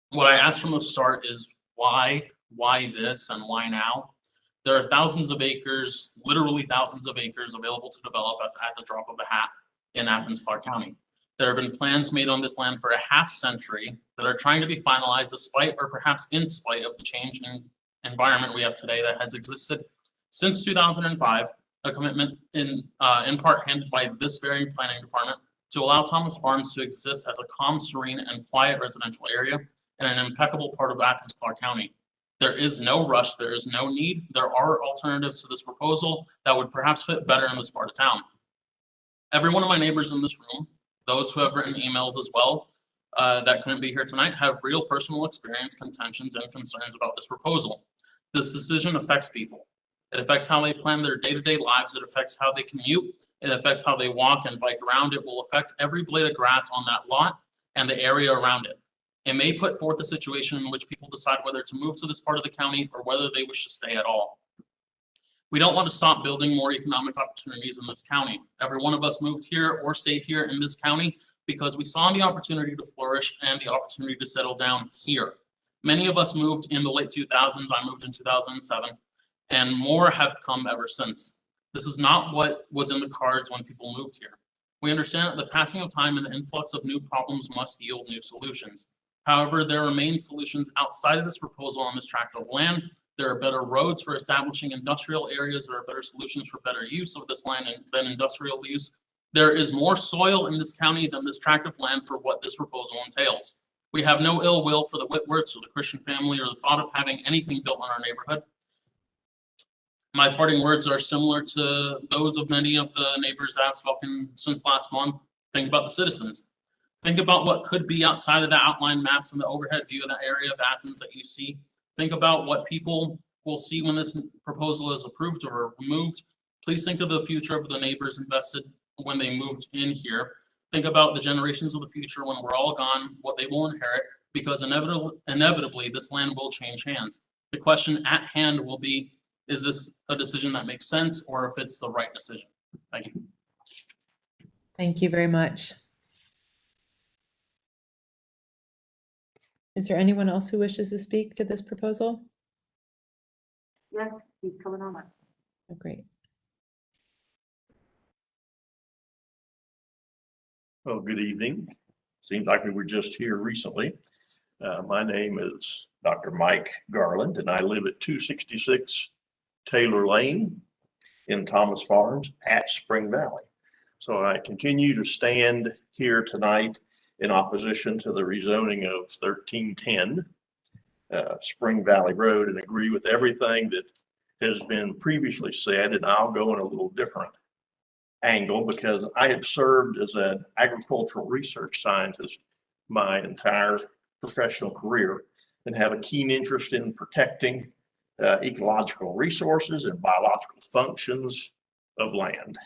What I asked from the start is why this and why now? There are thousands of acres, literally thousands of acres available to develop at the drop of a hat in Athens-Clarke County. There have been plans made on this land for a half century that are trying to be finalized despite or perhaps in spite of the change in environment we have today that has existed since 2005, a commitment in part handed by this very planning department to allow Thomas Farms to exist as a calm, serene, and quiet residential area in an impeccable part of Athens-Clarke County. There is no rush, there is no need. There are alternatives to this proposal that would perhaps fit better in this part of town. Every one of my neighbors in this room, those who have written emails as well, that couldn't be here tonight, have real personal experience, contentions, and concerns about this proposal. This decision affects people. It affects how they plan their day-to-day lives. It affects how they commute. It affects how they walk and bike around. It will affect every blade of grass on that lot and the area around it. It may put forth a situation in which people decide whether to move to this part of the county or whether they wish to stay at all. We don't want to stop building more economic opportunities in this county. Every one of us moved here or stayed here in this county because we saw the opportunity to flourish and the opportunity to settle down here. Many of us moved in the late 2000s. I moved in 2007, and more have come ever since. This is not what was in the cards when people moved here. We understand that the passing of time and the influx of new problems must yield new solutions. However, there remain solutions outside of this proposal on this tract of land. There are better roads for establishing industrial areas. There are better solutions for better use of this land than industrial use. There is more soil in this county than this tract of land for what this proposal entails. We have no ill will for the Whitworths or the Christian family or the thought of having anything built in our neighborhood. My parting words are similar to those of many of the neighbors that I've spoken since last month. Think about the citizens. Think about what could be outside of the outline maps and the overhead view of that area of Athens that you see. Think about what people will see when this proposal is approved or removed. Please think of the future of the neighbors invested when they moved in here. Think about the generations of the future when we're all gone, what they will inherit, because inevitably this land will change hands. The question at hand will be, is this a decision that makes sense or if it's the right decision? Thank you. Thank you very much. Is there anyone else who wishes to speak to this proposal? Yes, he's coming on up. Oh, great. Well, good evening. Seems like we were just here recently. My name is Dr. Mike Garland, and I live at 266 Taylor Lane in Thomas Farms at Spring Valley. So I continue to stand here tonight in opposition to the rezoning of 1310 Spring Valley Road and agree with everything that has been previously said, and I'll go in a little different angle because I have served as an agricultural research scientist my entire professional career and have a keen interest in protecting ecological resources and biological functions of land.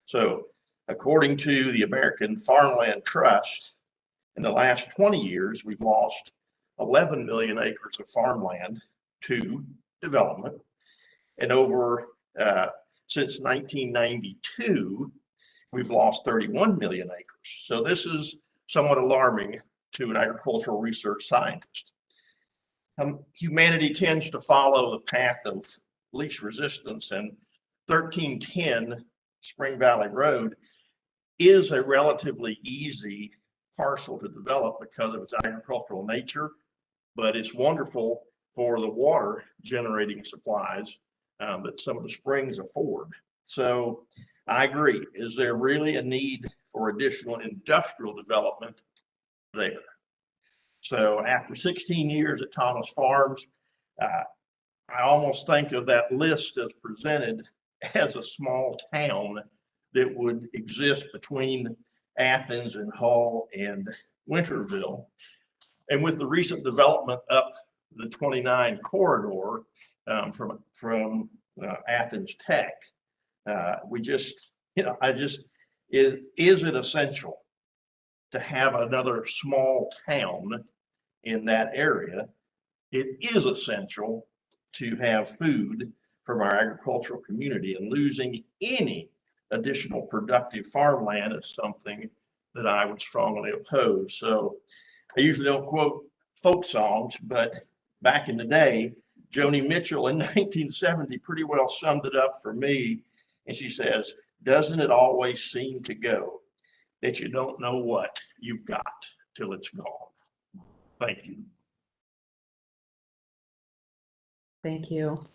So according to the American Farmland Trust, in the last 20 years, we've lost 11 million acres of farmland to development. And over since 1992, we've lost 31 million acres. So this is somewhat alarming to an agricultural research scientist. Humanity tends to follow the path of least resistance, and 1310 Spring Valley Road is a relatively easy parcel to develop because of its agricultural nature, but it's wonderful for the water generating supplies that some of the springs afford. So I agree. Is there really a need for additional industrial development there? So after 16 years at Thomas Farms, I almost think of that list as presented as a small town that would exist between Athens and Hull and Winterville. And with the recent development up the 29 corridor from Athens Tech, we just, is it essential to have another small town in that area? It is essential to have food from our agricultural community, and losing any additional productive farmland is something that I would strongly oppose. So I usually don't quote folk songs, but back in the day, Joni Mitchell in 1970 pretty well summed it up for me. And she says, "Doesn't it always seem to go that you don't know what you've got till it's gone?" Thank you. Thank you.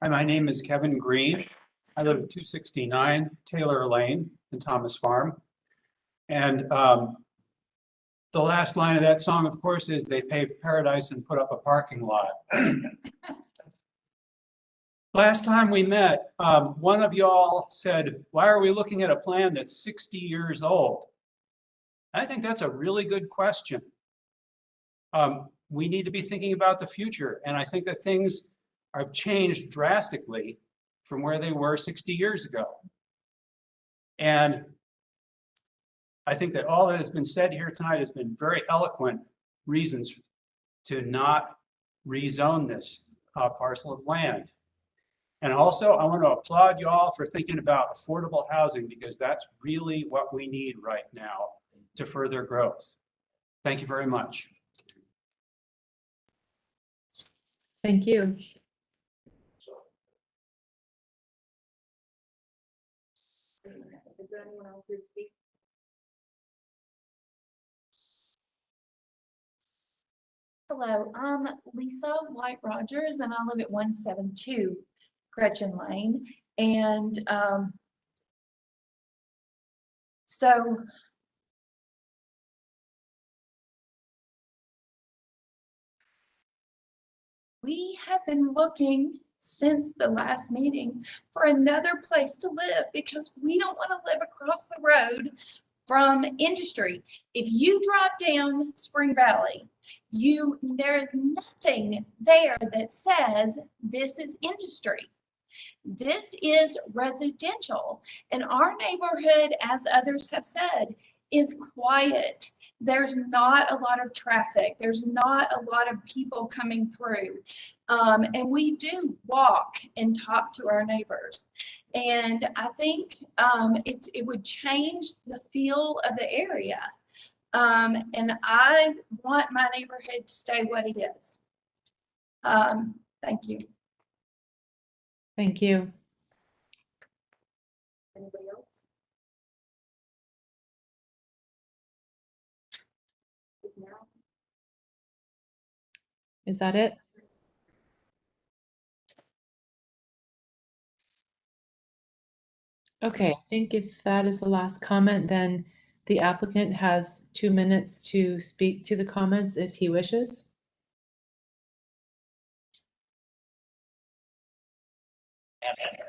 Hi, my name is Kevin Green. I live at 269 Taylor Lane. and Thomas Farm. And the last line of that song, of course, is they paved paradise and put up a parking lot. Last time we met, one of y'all said, why are we looking at a plan that's 60 years old? I think that's a really good question. We need to be thinking about the future. And I think that things have changed drastically from where they were 60 years ago. And I think that all that has been said here tonight has been very eloquent reasons to not rezone this parcel of land. And also, I want to applaud you all for thinking about affordable housing, because that's really what we need right now to further growth. Thank you very much. Thank you. Is there anyone else who would speak? Hello, I'm Lisa White Rogers, and I live at 172 Gretchen Lane. And so we have been looking since the last meeting for another place to live, because we don't want to live across the road from industry. If you drive down Spring Valley, there is nothing there that says this is industry. This is residential, and our neighborhood, as others have said, is quiet. There's not a lot of traffic. There's not a lot of people coming through. And we do walk and talk to our neighbors. And I think it would change the feel of the area. And I want my neighborhood to stay what it is. Thank you. Thank you. Anybody else? Now? Is that it? Okay, I think if that is the last comment, then the applicant has 2 minutes to speak to the comments if he wishes.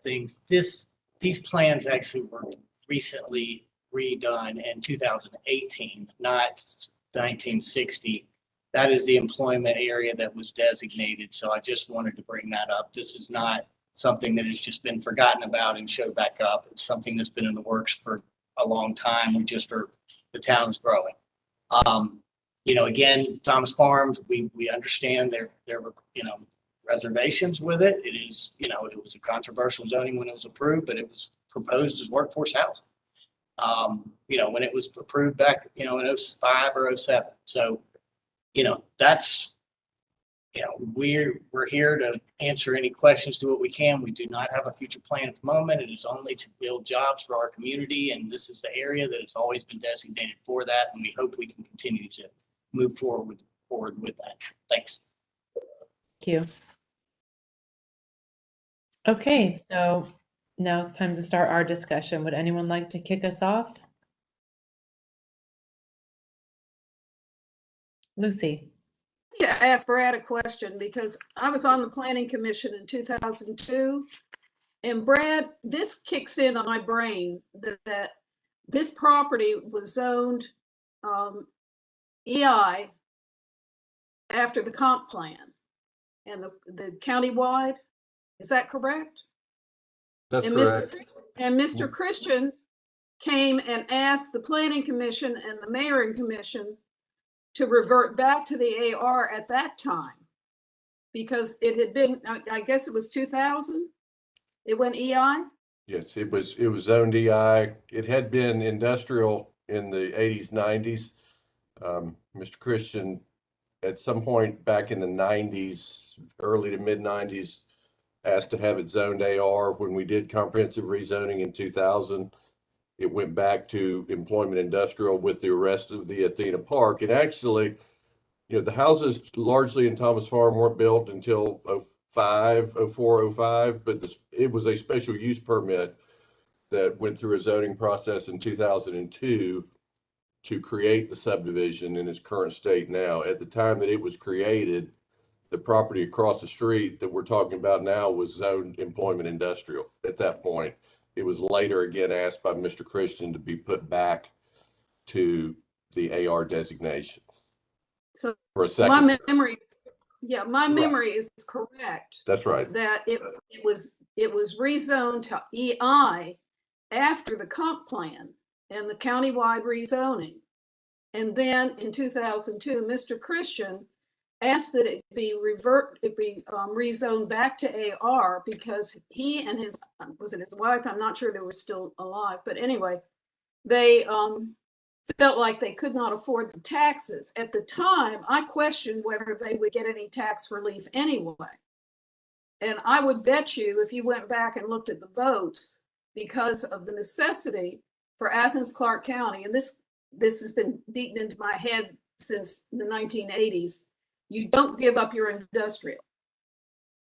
Things, these plans actually were recently redone in 2018, not 1960. That is the employment area that was designated. So I just wanted to bring that up. This is not something that has just been forgotten about and showed back up. It's something that's been in the works for a long time. The town is growing. Again, Thomas Farms, we understand there were, reservations with it. It is, it was a controversial zoning when it was approved, but it was proposed as workforce housing. When it was approved back, in 05 or 07. So, that's, we're here to answer any questions, do what we can. We do not have a future plan at the moment. It is only to build jobs for our community. And this is the area that has always been designated for that. And we hope we can continue to move forward with that. Thanks. Thank you. Okay, so now it's time to start our discussion. Would anyone like to kick us off? Lucy. Yeah, ask Brad a question, because I was on the planning commission in 2002. And Brad, this kicks in on my brain that this property was zoned EI after the comp plan and the countywide. Is that correct? That's correct. Mr. Christian came and asked the planning commission and the mayor and commission to revert back to the AR at that time, because it had been, I guess it was 2000. It went EI. Yes, it was zoned EI. It had been industrial in the 80s, 90s. Mr. Christian, at some point back in the 90s, early to mid 90s, asked to have it zoned AR. When we did comprehensive rezoning in 2000, it went back to employment industrial with the rest of the Athena Park. And actually, the houses largely in Thomas Farm weren't built until 04, 05, but it was a special use permit that went through a zoning process in 2002 to create the subdivision in its current state now. At the time that it was created, the property across the street that we're talking about now was zoned employment industrial at that point. It was later again asked by Mr. Christian to be put back to the AR designation. So for a second. my memory, yeah, my memory is correct. That's right. That it was rezoned to EI after the comp plan and the countywide rezoning. And then in 2002, Mr. Christian asked that it be rezoned back to AR because he and his, was it his wife? I'm not sure they were still alive, but anyway, they felt like they could not afford the taxes. At the time, I questioned whether they would get any tax relief anyway. And I would bet you if you went back and looked at the votes, because of the necessity for Athens-Clarke County, and this has been beaten into my head since the 1980s, you don't give up your industrial.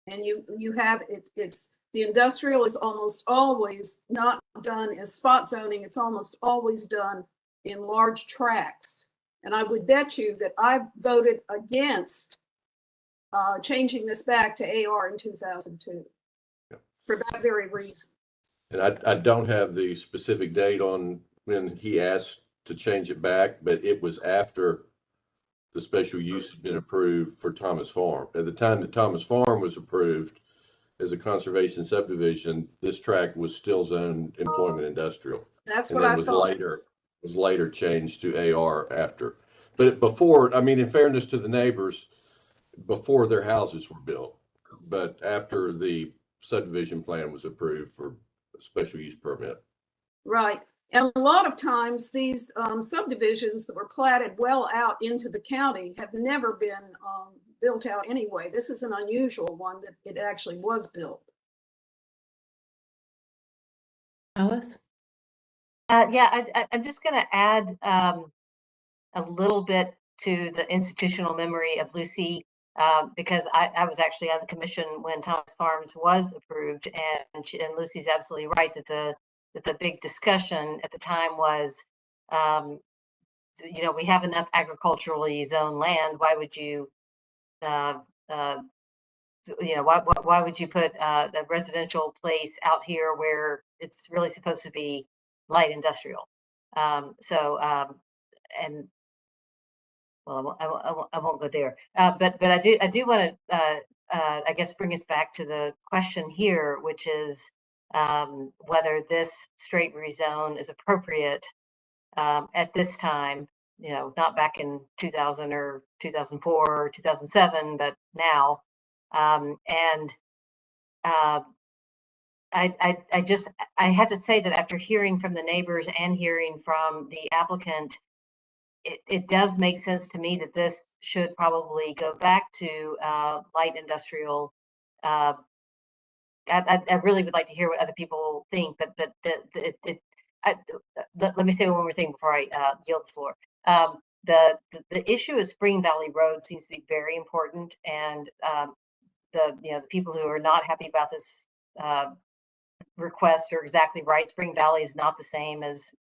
And you have it's the industrial is almost always not done as spot zoning. It's almost always done in large tracts. And I would bet you that I voted against changing this back to AR in 2002 for that very reason. And I don't have the specific date on when he asked to change it back, but it was after the special use had been approved for Thomas Farm. At the time that Thomas Farm was approved as a conservation subdivision, this tract was still zoned employment industrial. That's and what I was thought. Was later changed to AR after. But before, I mean, in fairness to the neighbors, before their houses were built, but after the subdivision plan was approved for a special use permit. Right. And a lot of times these subdivisions that were platted well out into the county have never been built out anyway. This is an unusual one that it actually was built. Alice? Yeah, I'm just going to add a little bit to the institutional memory of Lucy, because I was actually on the commission when Thomas Farms was approved, and Lucy's absolutely right that the big discussion at the time was, you know, we have enough agriculturally zoned land. Why would you, you know, why would you put a residential place out here where it's really supposed to be light industrial? And well, I won't go there. But I do want to I guess bring us back to the question here, which is whether this straight rezone is appropriate at this time. You know, not back in 2000 or 2004 or 2007, but now. I have to say that after hearing from the neighbors and hearing from the applicant, it does make sense to me that this should probably go back to light industrial. I really would like to hear what other people think, but let me say one more thing before I yield the floor. The issue of Spring Valley Road seems to be very important, and the people who are not happy about this request are exactly right. Spring Valley is not the same as,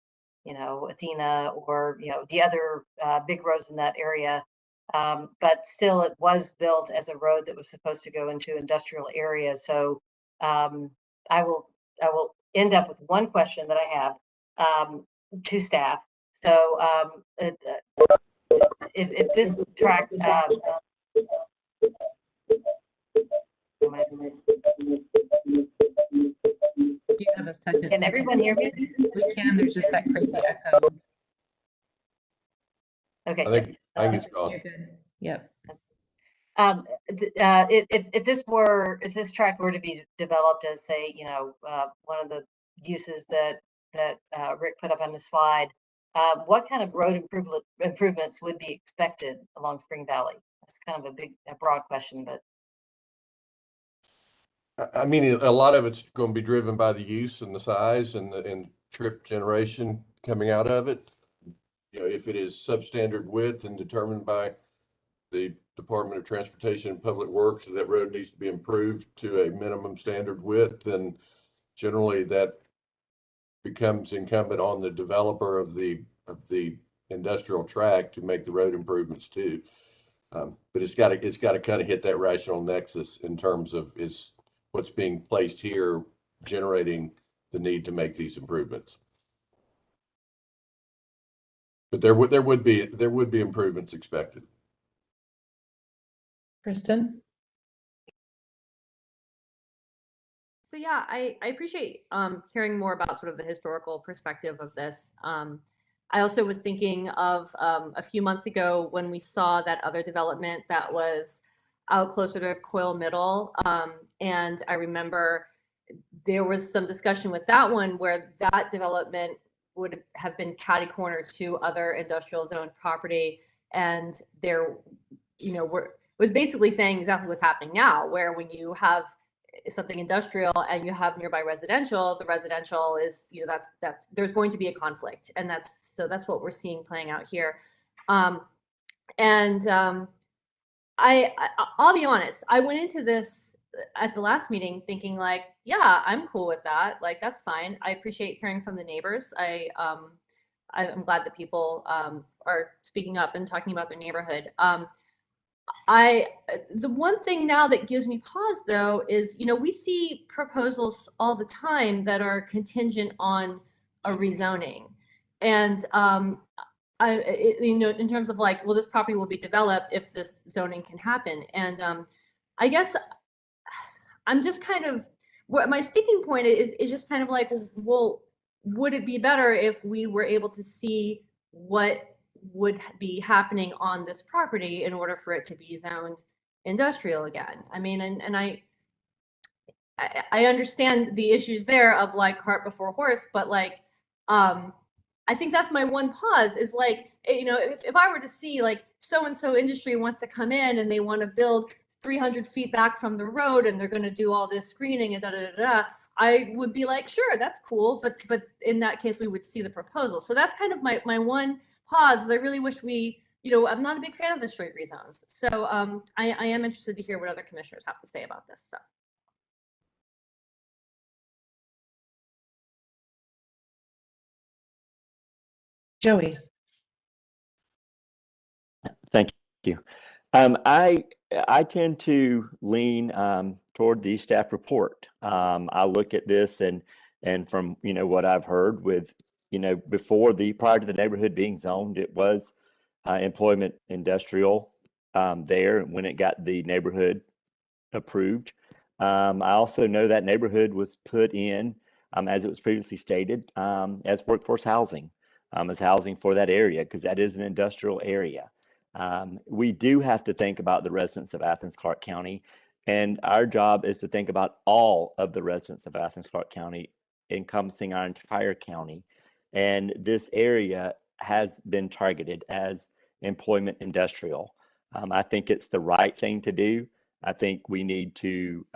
you know, Athena or, you know, the other big roads in that area. But still, it was built as a road that was supposed to go into industrial areas. So I will end up with one question that I have to staff. So if this track Do you have a second? Can everyone hear me? We can. There's just that crazy echo. Okay. I think it's gone. You're good. Yep. If this tract were to be developed as, say, you know, one of the uses that Rick put up on the slide, what kind of road improvements would be expected along Spring Valley? That's kind of a broad question, but. I mean, a lot of it's going to be driven by the use and the size and trip generation coming out of it. You know, if it is substandard width and determined by the Department of Transportation and Public Works, that road needs to be improved to a minimum standard width, then generally that becomes incumbent on the developer of the industrial tract to make the road improvements too. But it's got to kind of hit that rational nexus in terms of is what's being placed here generating the need to make these improvements. But there would be improvements expected. Kristen? So yeah, I appreciate hearing more about sort of the historical perspective of this. I also was thinking of a few months ago when we saw that other development that was out closer to Coyle Middle. And I remember there was some discussion with that one where that development would have been catty corner to other industrial zone property. And there, was basically saying exactly what's happening now, where when you have something industrial and you have nearby residential, the residential is, that's there's going to be a conflict, and that's what we're seeing playing out here. I'll be honest, I went into this at the last meeting thinking like, yeah, I'm cool with that, like that's fine. I appreciate hearing from the neighbors. I'm glad that people are speaking up and talking about their neighborhood. The one thing now that gives me pause though is, we see proposals all the time that are contingent on a rezoning. And in terms of like, well, this property will be developed if this zoning can happen. And I guess I'm just kind of, what my sticking point is just kind of like, well, would it be better if we were able to see what would be happening on this property in order for it to be zoned industrial again? I mean, and I understand the issues there of like cart before horse, but like, I think that's my one pause is like, if I were to see like so-and-so industry wants to come in and they want to build 300 feet back from the road and they're going to do all this screening and I would be like, sure, that's cool. But in that case, we would see the proposal. So that's kind of my one pause is I really wish I'm not a big fan of the straight rezones. So I am interested to hear what other commissioners have to say about this. So. Joey. Thank you. I tend to lean toward the staff report. I look at this and from what I've heard with prior to the neighborhood being zoned, it was employment industrial there when it got the neighborhood approved. I also know that neighborhood was put in, as it was previously stated, as workforce housing, as housing for that area, because that is an industrial area. We do have to think about the residents of Athens-Clarke County, and our job is to think about all of the residents of Athens-Clarke County, encompassing our entire county. And this area has been targeted as employment industrial. I think it's the right thing to do. I think we need to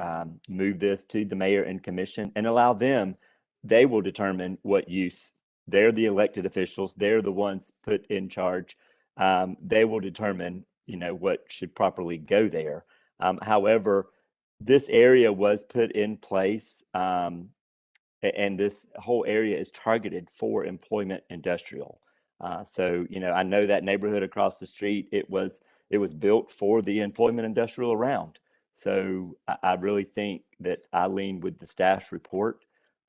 move this to the mayor and commission and allow them. They will determine what use. They're the elected officials. They're the ones put in charge. They will determine, what should properly go there. However, this area was put in place, and this whole area is targeted for employment industrial. So, I know that neighborhood across the street, it was built for the employment industrial around. So I really think that I lean with the staff's report,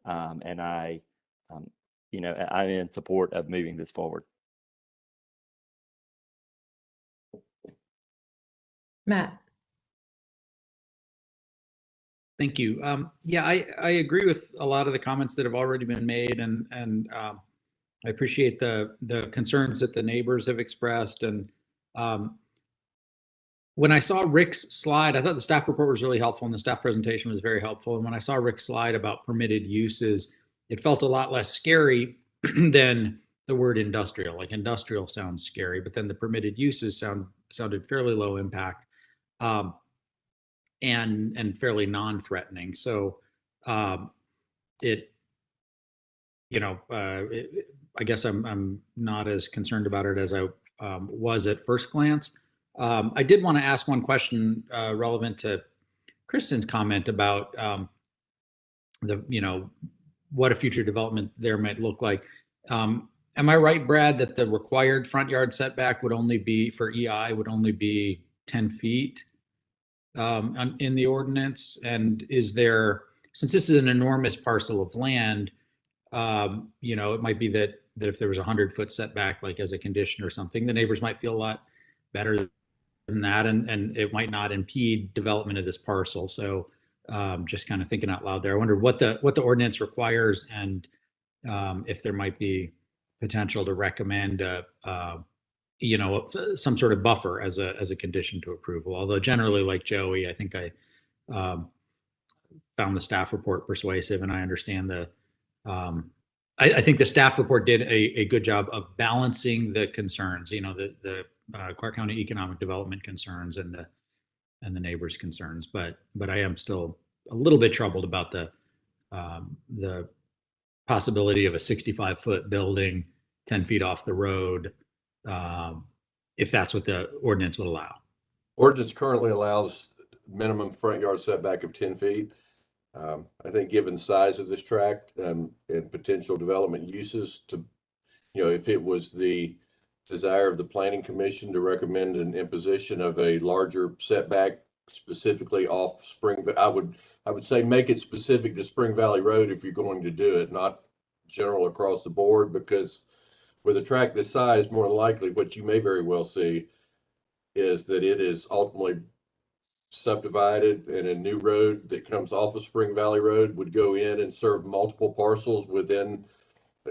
and I'm in support of moving this forward. Matt. Thank you. Yeah, I agree with a lot of the comments that have already been made, and I appreciate the concerns that the neighbors have expressed. And when I saw Rick's slide, I thought the staff report was really helpful and the staff presentation was very helpful. And when I saw Rick's slide about permitted uses, it felt a lot less scary than the word industrial. Like industrial sounds scary, but then the permitted uses sounded fairly low impact. And fairly non-threatening. So I guess I'm not as concerned about it as I was at first glance. I did want to ask one question relevant to Kristen's comment about what a future development there might look like. Am I right, Brad, that the required front yard setback would only be for EI would only be 10 feet in the ordinance? And is there, since this is an enormous parcel of land, you know, it might be that if there was a 100-foot setback, like as a condition or something, the neighbors might feel a lot better than that, and it might not impede development of this parcel. So just kind of thinking out loud there, I wonder what the ordinance requires, and if there might be potential to recommend you know, some sort of buffer as a condition to approval. Although generally, like Joey, I think I found the staff report persuasive, and I understand the I think the staff report did a good job of balancing the concerns, you know, the Clarke County economic development concerns and the neighbors' concerns. But I am still a little bit troubled about the possibility of a 65-foot building 10 feet off the road, if that's what the ordinance would allow. Ordinance currently allows minimum front yard setback of 10 feet. I think given the size of this tract and potential development uses, to, you know, if it was the desire of the Planning Commission to recommend an imposition of a larger setback specifically off Spring, I would say make it specific to Spring Valley Road if you're going to do it, not general across the board, because with a tract this size, more than likely what you may very well see is that it is ultimately subdivided, and a new road that comes off of Spring Valley Road would go in and serve multiple parcels within,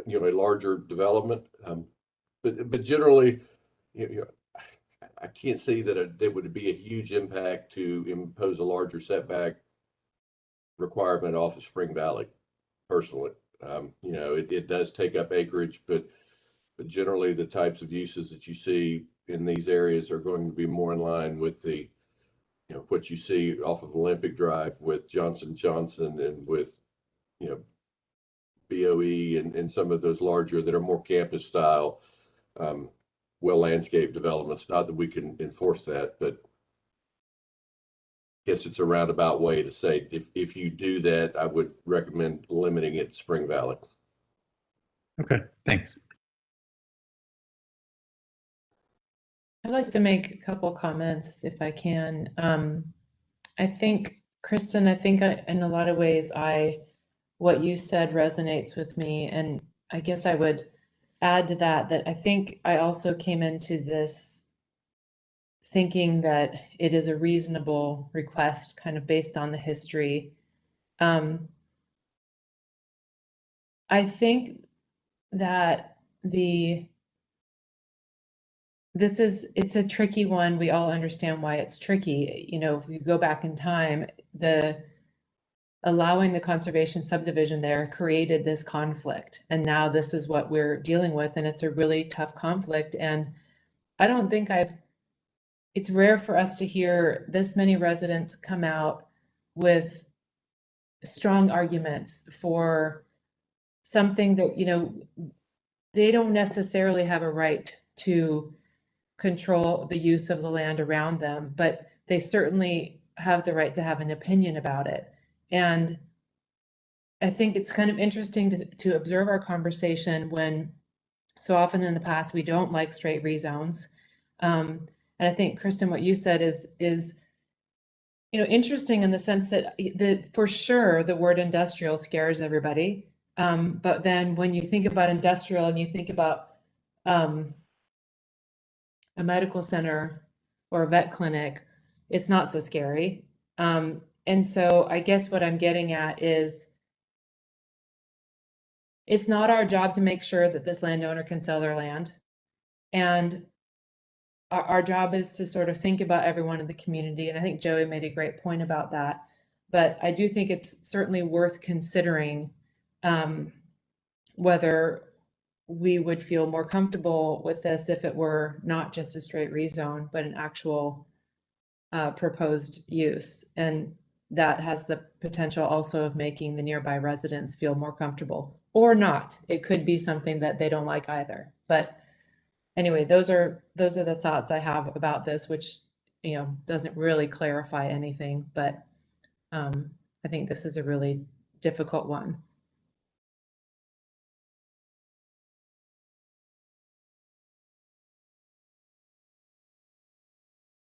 you know, a larger development. But generally, you know, I can't see that there would be a huge impact to impose a larger setback requirement off of Spring Valley. Personally, you know, it does take up acreage, but generally the types of uses that you see in these areas are going to be more in line with the, you know, what you see off of Olympic Drive with Johnson Johnson and with, you know, BOE and some of those larger that are more campus style, well landscaped developments. Not that we can enforce that, but I guess it's a roundabout way to say if you do that, I would recommend limiting it to Spring Valley. Okay, thanks. I'd like to make a couple comments if I can. I think, Kristen, in a lot of ways, what you said resonates with me. And I guess I would add to that I think I also came into this thinking that it is a reasonable request kind of based on the history. I think that it's a tricky one. We all understand why it's tricky. You know, if we go back in time, allowing the conservation subdivision there created this conflict. And now this is what we're dealing with. And it's a really tough conflict. And I don't think it's rare for us to hear this many residents come out with strong arguments for something that, you know, they don't necessarily have a right to control the use of the land around them, but they certainly have the right to have an opinion about it. And I think it's kind of interesting to observe our conversation when so often in the past we don't like straight rezones. And I think, Kristen, what you said is you know, interesting in the sense that for sure the word industrial scares everybody. But then when you think about industrial and you think about a medical center or a vet clinic, it's not so scary. And so I guess what I'm getting at is it's not our job to make sure that this landowner can sell their land. And our job is to sort of think about everyone in the community. And I think Joey made a great point about that. But I do think it's certainly worth considering whether we would feel more comfortable with this if it were not just a straight rezone, but an actual proposed use. And that has the potential also of making the nearby residents feel more comfortable, or not. It could be something that they don't like either. But anyway, those are the thoughts I have about this, which, you know, doesn't really clarify anything, but I think this is a really difficult one.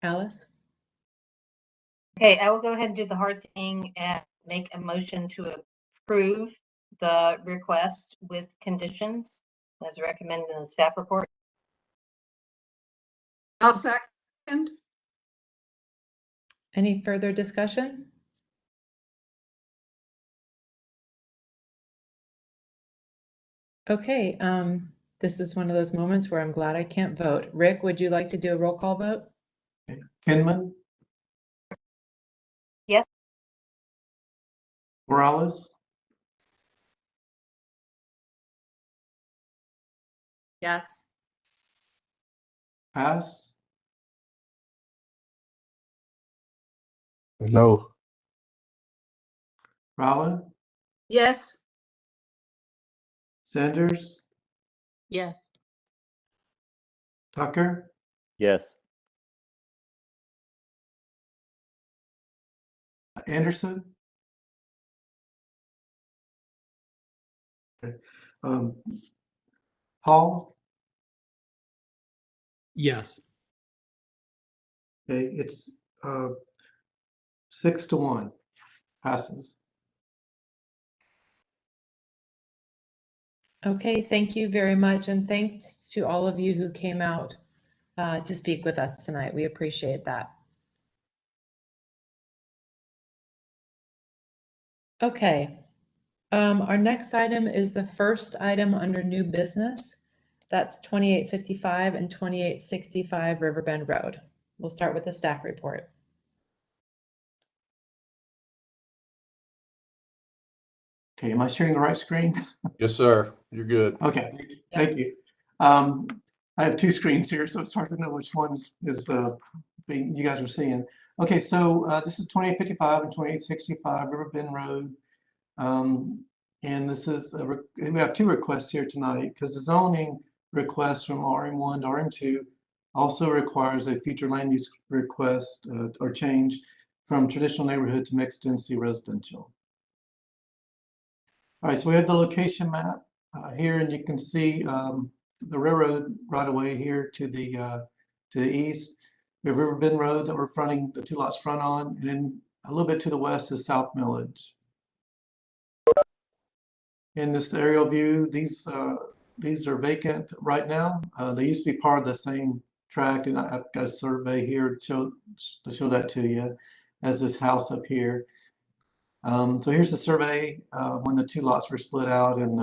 Alice? Okay, I will go ahead and do the hard thing and make a motion to approve the request with conditions as recommended in the staff report. I'll second. Any further discussion? Okay, this is one of those moments where I'm glad I can't vote. Rick, would you like to do a roll call vote? Kinman, Yes. Morales, Yes. Pass, No. Rowland, Yes. Sanders, Yes. Tucker, Yes. Anderson. Okay. Paul, Yes. okay, it's 6-1, passes. Okay, thank you very much. And thanks to all of you who came out to speak with us tonight. We appreciate that. Okay, our next item is the first item under new business. That's 2855 and 2865 Riverbend Road. We'll start with the staff report. Okay, am I sharing the right screen? Yes, sir. You're good. Okay, thank you. I have two screens here, so it's hard to know which one is being you guys are seeing. Okay, so this is 2855 and 2865 Riverbend Road. And this is, we have two requests here tonight because the zoning request from RM1 to RM2 also requires a future land use request or change from traditional neighborhood to mixed density residential. All right, so we have the location map here, and you can see the railroad right away here to the east. We have Riverbend Road that we're fronting, the two lots front on, and then a little bit to the west is South Millage. In this aerial view, these are vacant right now. They used to be part of the same tract, and I've got a survey here to show that to you as this house up here. So here's the survey when the two lots were split out in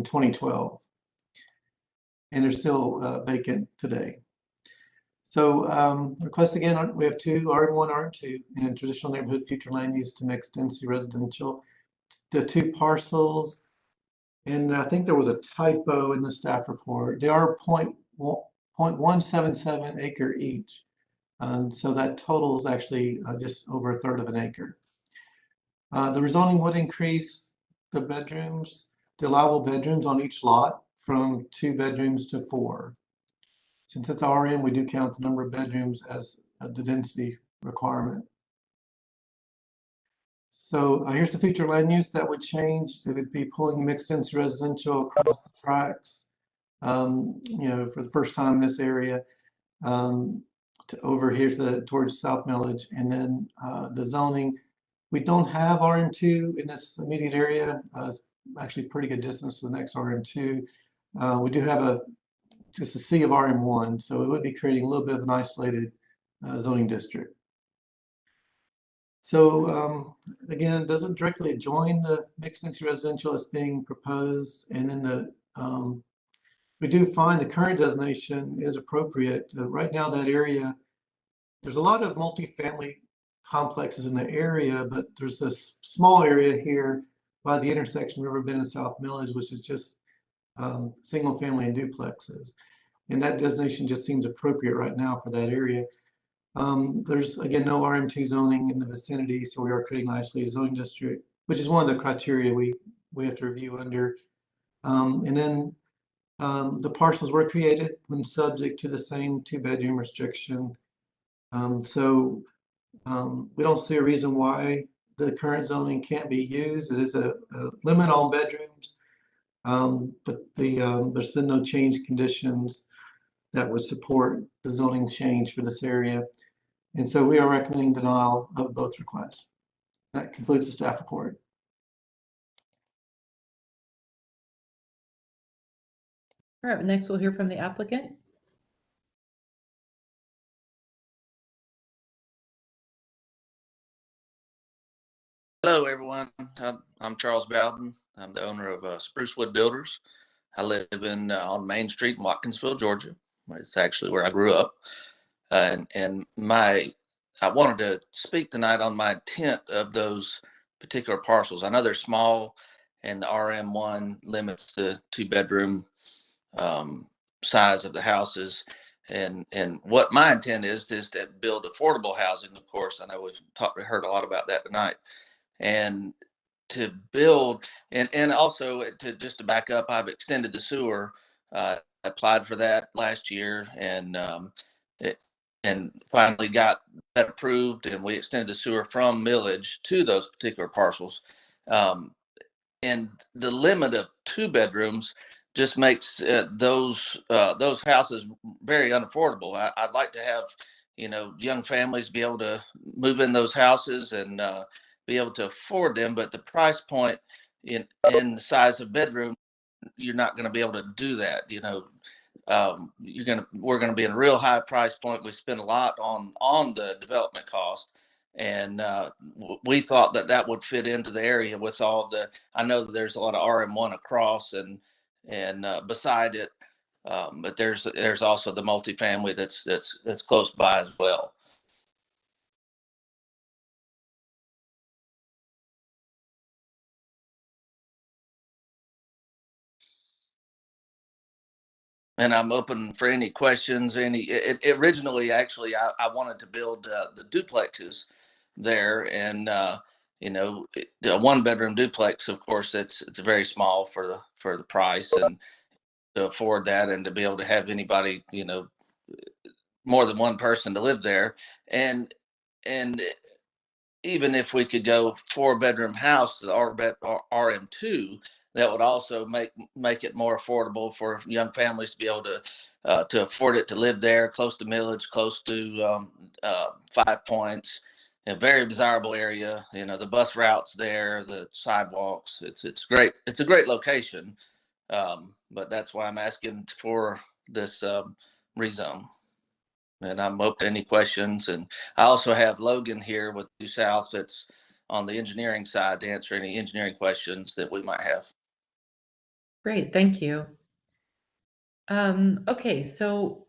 2012, and they're still vacant today. So request again, we have two, RM1, RM2, and traditional neighborhood future land use to mixed density residential. The two parcels, and I think there was a typo in the staff report. They are 0.177 acre each. So that total is actually just over a third of an acre. The rezoning would increase the bedrooms, the allowable bedrooms on each lot from 2 bedrooms to 4. Since it's RM, we do count the number of bedrooms as the density requirement. So here's the future land use that would change. It would be pulling mixed density residential across the tracks, you know, for the first time in this area, to over here towards South Millage, and then the zoning. We don't have RM2 in this immediate area. It's actually pretty good distance to the next RM2. We do have just a sea of RM1, so it would be creating a little bit of an isolated zoning district. So again, it doesn't directly join the mixed density residential that's being proposed, and then we do find the current designation is appropriate. Right now, that area, there's a lot of multifamily complexes in the area, but there's this small area here by the intersection Riverbend and South Millage, which is just single family and duplexes. And that designation just seems appropriate right now for that area. There's again no RM2 zoning in the vicinity, so we are creating an isolated zoning district, which is one of the criteria we have to review under. And then the parcels were created when subject to the same 2-bedroom restriction. So we don't see a reason why the current zoning can't be used. It is a limit on bedrooms, but there's been no change conditions that would support the zoning change for this area. And so we are recommending denial of both requests. That concludes the staff report. All right, next we'll hear from the applicant. Hello, everyone. I'm Charles Baldwin. I'm the owner of Sprucewood Builders. I live on Main Street in Watkinsville, Georgia. It's actually where I grew up. I wanted to speak tonight on my intent of those particular parcels. I know they're small, and the RM1 limits the 2-bedroom size of the houses. And what my intent is to build affordable housing. Of course, I know we've heard a lot about that tonight. And to build, and also to back up, I've extended the sewer. Applied for that last year, and finally got that approved, and we extended the sewer from millage to those particular parcels. And the limit of 2 bedrooms just makes those houses very unaffordable. I'd like to have, young families be able to move in those houses and be able to afford them, but the price point in the size of bedroom, you're not going to be able to do that. We're going to be in a real high price point. We spend a lot on the development cost, and we thought that would fit into the area with all the. I know that there's a lot of RM1 across and beside it, but there's also the multifamily that's close by as well. And I'm open for any questions. Originally, actually, I wanted to build the duplexes there, and the 1-bedroom duplex. Of course, it's very small for the price, and to afford that, and to be able to have anybody, more than one person to live there, and even if we could go 4-bedroom house to the RM2, that would also make it more affordable for young families to be able to afford it, to live there, close to millage, close to 5 Points, a very desirable area. The bus routes there, the sidewalks. It's great. It's a great location, but that's why I'm asking for this rezone. And I'm open to any questions. And I also have Logan here with Due South that's on the engineering side to answer any engineering questions that we might have. Great, thank you. Okay, so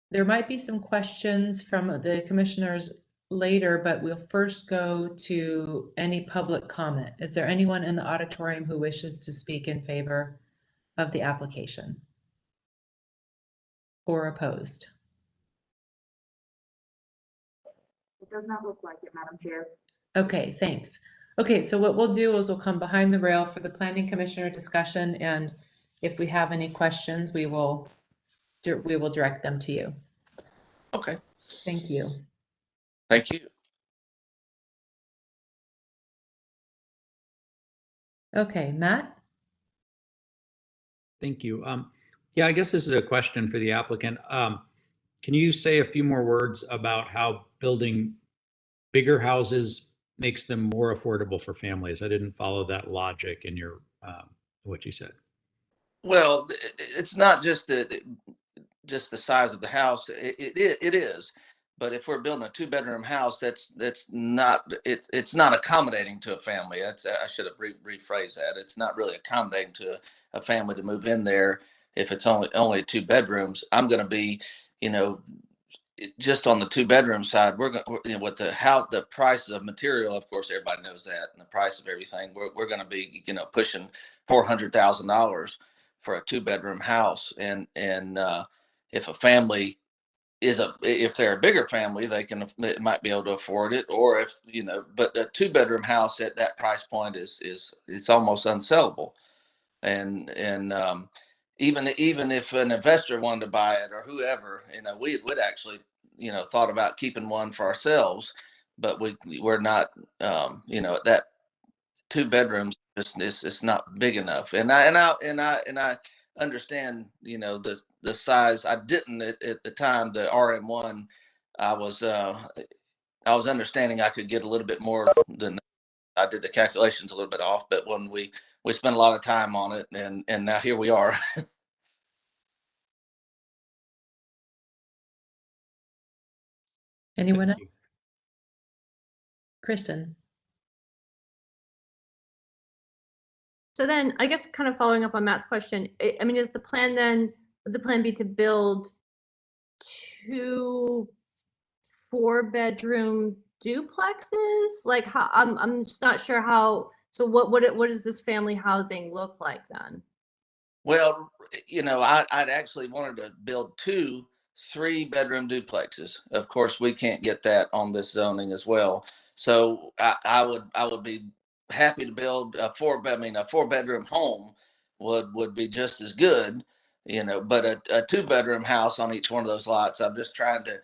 there might be some questions from the commissioners later, but we'll first go to any public comment. Is there anyone in the auditorium who wishes to speak in favor of the application or opposed? It does not look like it, Madam Chair. Okay, thanks. Okay, so what we'll do is we'll come behind the rail for the planning commissioner discussion, and if we have any questions, we will direct them to you. Okay. Thank you. Thank you. Okay, Matt? Thank you. Yeah, I guess this is a question for the applicant. Can you say a few more words about how building bigger houses makes them more affordable for families? I didn't follow that logic in your what you said. Well, it's not just the size of the house. It is, but if we're building a 2-bedroom house, it's not accommodating to a family. I should have rephrased that. It's not really accommodating to a family to move in there if it's only 2 bedrooms. I'm going to be, just on the 2-bedroom side, we're going with the house, the prices of material. Of course, everybody knows that, and the price of everything. We're going to be, pushing $400,000 for a 2-bedroom house, and if a family if they're a bigger family, it might be able to afford it, or if but a 2-bedroom house at that price point is almost unsellable, and even if an investor wanted to buy it or whoever, we would actually thought about keeping one for ourselves, but we're not that 2 bedrooms it's not big enough, and I understand the size. I didn't at the time the RM1 I was understanding I could get a little bit more than I did the calculations a little bit off, but when we spent a lot of time on it, and now here we are. Anyone else? Kristen? So then, I guess kind of following up on Matt's question, I mean, is the plan then, would the plan be to build 2 4-bedroom duplexes? Like, how, I'm just not sure how, so what does this family housing look like then? Well, I'd actually wanted to build 2 3-bedroom duplexes. Of course, we can't get that on this zoning as well. So I would be happy to build a 4-bedroom home would be just as good, but a 2-bedroom house on each one of those lots. I'm just trying to,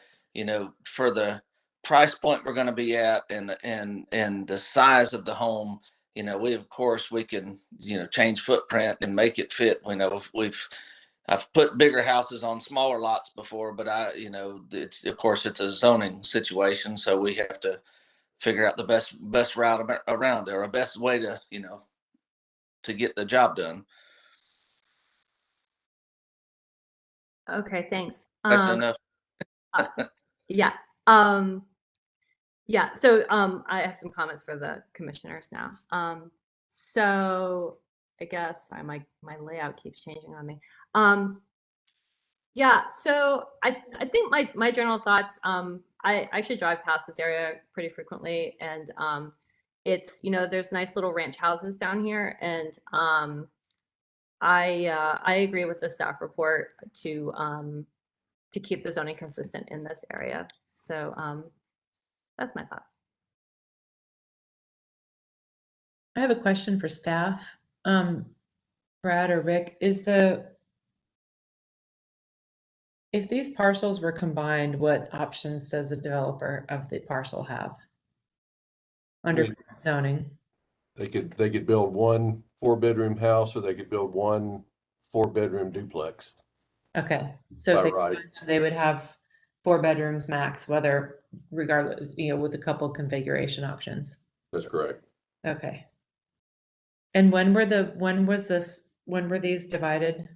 for the price point we're going to be at and the size of the home, we can, change footprint and make it fit. I've put bigger houses on smaller lots before, but it's a zoning situation. So we have to figure out the best route around it, or a best way to, to get the job done. Okay, thanks. That's enough. Yeah. Yeah. So I have some comments for the commissioners now. So I guess my layout keeps changing on me. Yeah. So I think my general thoughts. I actually drive past this area pretty frequently, and it's there's nice little ranch houses down here, and I agree with the staff report to keep the zoning consistent in this area. So that's my thoughts. I have a question for staff. Brad or Rick, if these parcels were combined, what options does the developer of the parcel have under zoning? They could build 1 4-bedroom house, or they could build 1 4-bedroom duplex. Okay, so Right. they would have 4 bedrooms max, regardless, with a couple configuration options. That's correct. Okay. And when were these divided?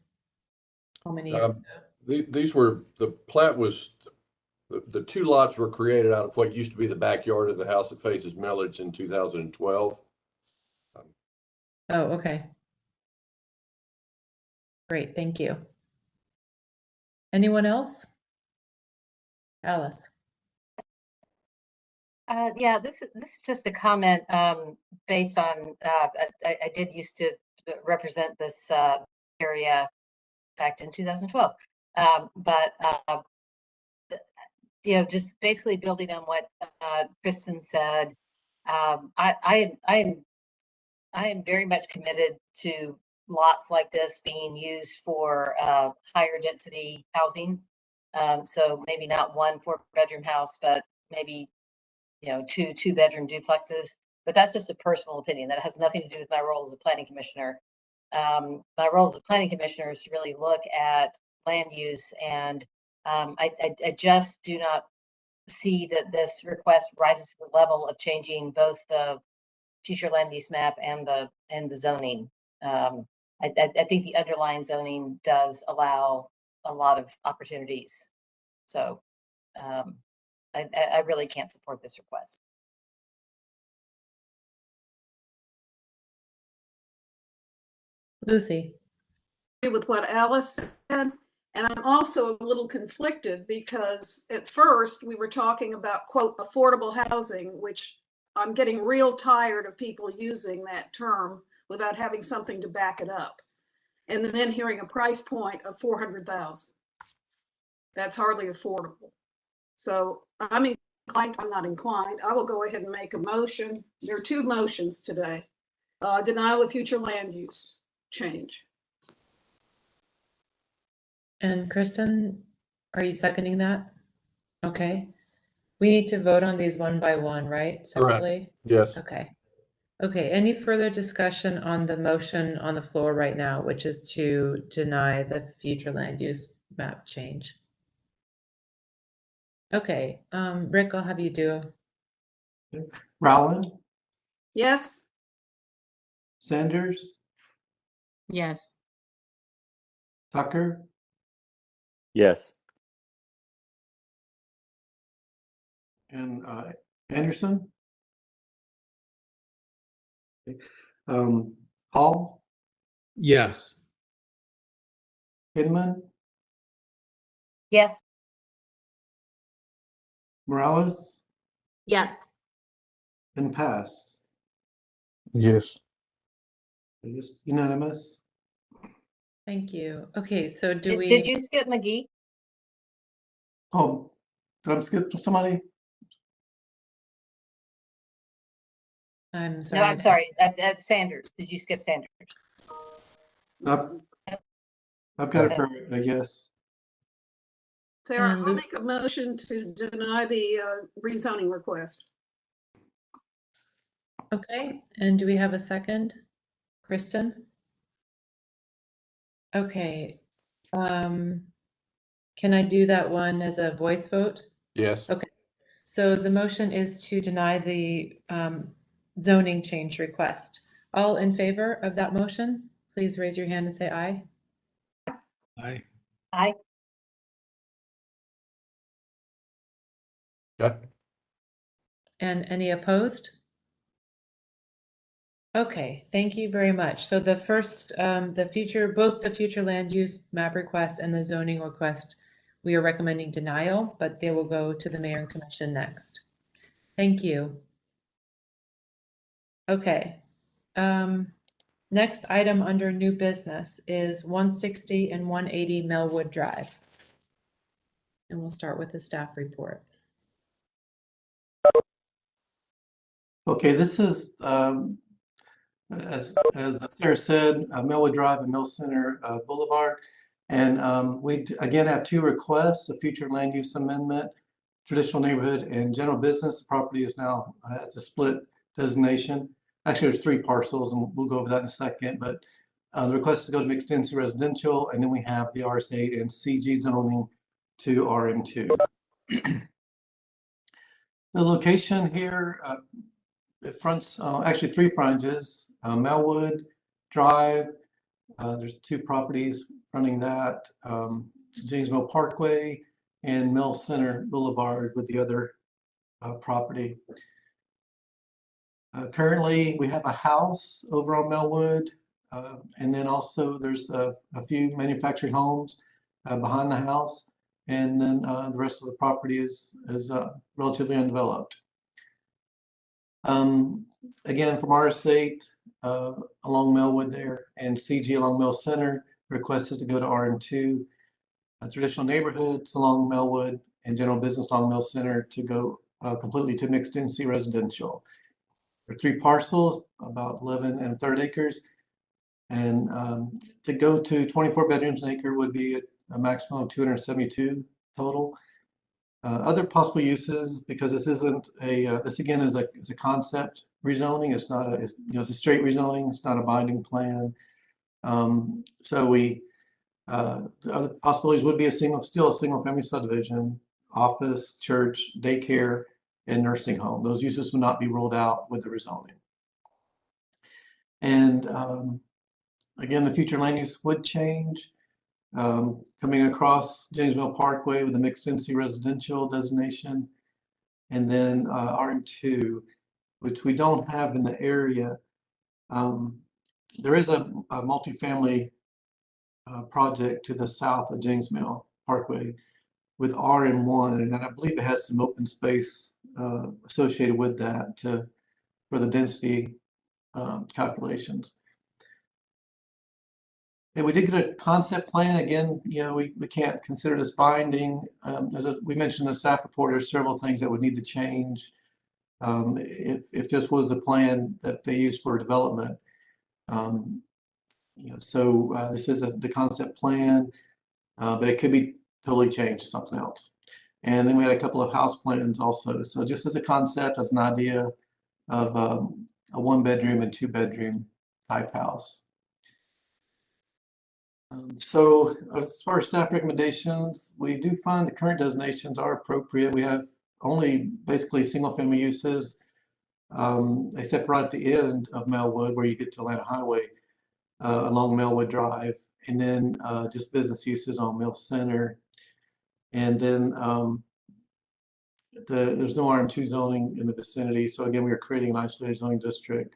How many years ago? These were, the plat was, the 2 lots were created out of what used to be the backyard of the house that faces Millage in 2012. Oh, okay. Great, thank you. Anyone else? Alice? Yeah, this is just a comment based on, I did used to represent this area back in 2012. But just basically building on what Kristen said, I am very much committed to lots like this being used for higher density housing. So maybe not 1 4-bedroom house, but maybe 2 2-bedroom duplexes. But that's just a personal opinion. That has nothing to do with my role as a planning commissioner. My role as a planning commissioner is to really look at land use, and I just do not see that this request rises to the level of changing both the future land use map and the zoning. I think the underlying zoning does allow a lot of opportunities. So I really can't support this request. Lucy? With what Alice said, and I'm also a little conflicted because at first we were talking about, quote, affordable housing, which I'm getting real tired of people using that term without having something to back it up. And then hearing a price point of $400,000. That's hardly affordable. So I'm not inclined. I will go ahead and make a motion. There are 2 motions today. Denial of future land use change. And Kristen, are you seconding that? Okay. We need to vote on these one by one, right? Separately? Yes. Okay. Okay, any further discussion on the motion on the floor right now, which is to deny the future land use map change? Okay, Rick, I'll have you do. Rowland, Yes, Sanders, Yes. Tucker, Yes. and Anderson. Hall, Yes. Hinman, Yes. Morales, Yes. and Pass. Yes. Just unanimous. Thank you. Okay, so do we? Did you skip McGee? Oh, did I skip somebody? I'm No, sorry. I'm sorry. That's Sanders. Did you skip Sanders? I've got it for a yes. Sarah, And I'll make a motion to deny the rezoning request. Okay, and do we have a second? Kristen? Okay, can I do that one as a voice vote? Yes. Okay, so the motion is to deny the zoning change request. All in favor of that motion, please raise your hand and say aye. Aye. Aye. Okay. And any opposed? Okay, thank you very much. So the first, both the future land use map request and the zoning request, we are recommending denial, but they will go to the mayor and commission next. Thank you. Okay. Next item under new business is 160 and 180 Millwood Drive. And we'll start with the staff report. Okay, this is, as Sarah said, Millwood Drive and Mill Center Boulevard. And we again have two requests: a future land use amendment, traditional neighborhood, and general business. The property is now it's a split designation. Actually, there's 3 parcels, and we'll go over that in a second. But the request is to go to mixed density residential, and then we have the RS8 and CG zoning to RM2. The location here, it fronts actually 3 frontages: Millwood Drive. There's 2 properties fronting that, James Mill Parkway and Mill Center Boulevard with the other property. Currently, we have a house over on Millwood, and then also there's a few manufactured homes behind the house, and then the rest of the property is relatively undeveloped. Again, from RS8 along Millwood there and CG along Mill Center, request is to go to RM2. Traditional neighborhoods along Millwood and general business along Mill Center to go completely to mixed density residential. There are 3 parcels, about 11 1/3 acres. And to go to 24 bedrooms an acre would be a maximum of 272 total. Other possible uses, because this isn't a, this again is a concept rezoning. It's not a, it's a straight rezoning. It's not a binding plan. So the other possibilities would be still a single family subdivision, office, church, daycare, and nursing home. Those uses would not be ruled out with the rezoning. And again, the future land use would change. Coming across James Mill Parkway with a mixed density residential designation, and then RM2, which we don't have in the area. There is a multifamily project to the south of James Mill Parkway with RM1, and I believe it has some open space associated with that for the density calculations. And we did get a concept plan. Again, we can't consider this binding. As we mentioned in the staff report, there's several things that would need to change if this was the plan that they use for development. So this is the concept plan, but it could be totally changed to something else. And then we had a couple of house plans also. So just as a concept, as an idea of a 1-bedroom and 2-bedroom type house. So as far as staff recommendations, we do find the current designations are appropriate. We have only basically single family uses, except right at the end of Millwood where you get to Atlanta Highway, along Millwood Drive, and then just business uses on Mill Center. And then there's no RM2 zoning in the vicinity. So again, we are creating an isolated zoning district.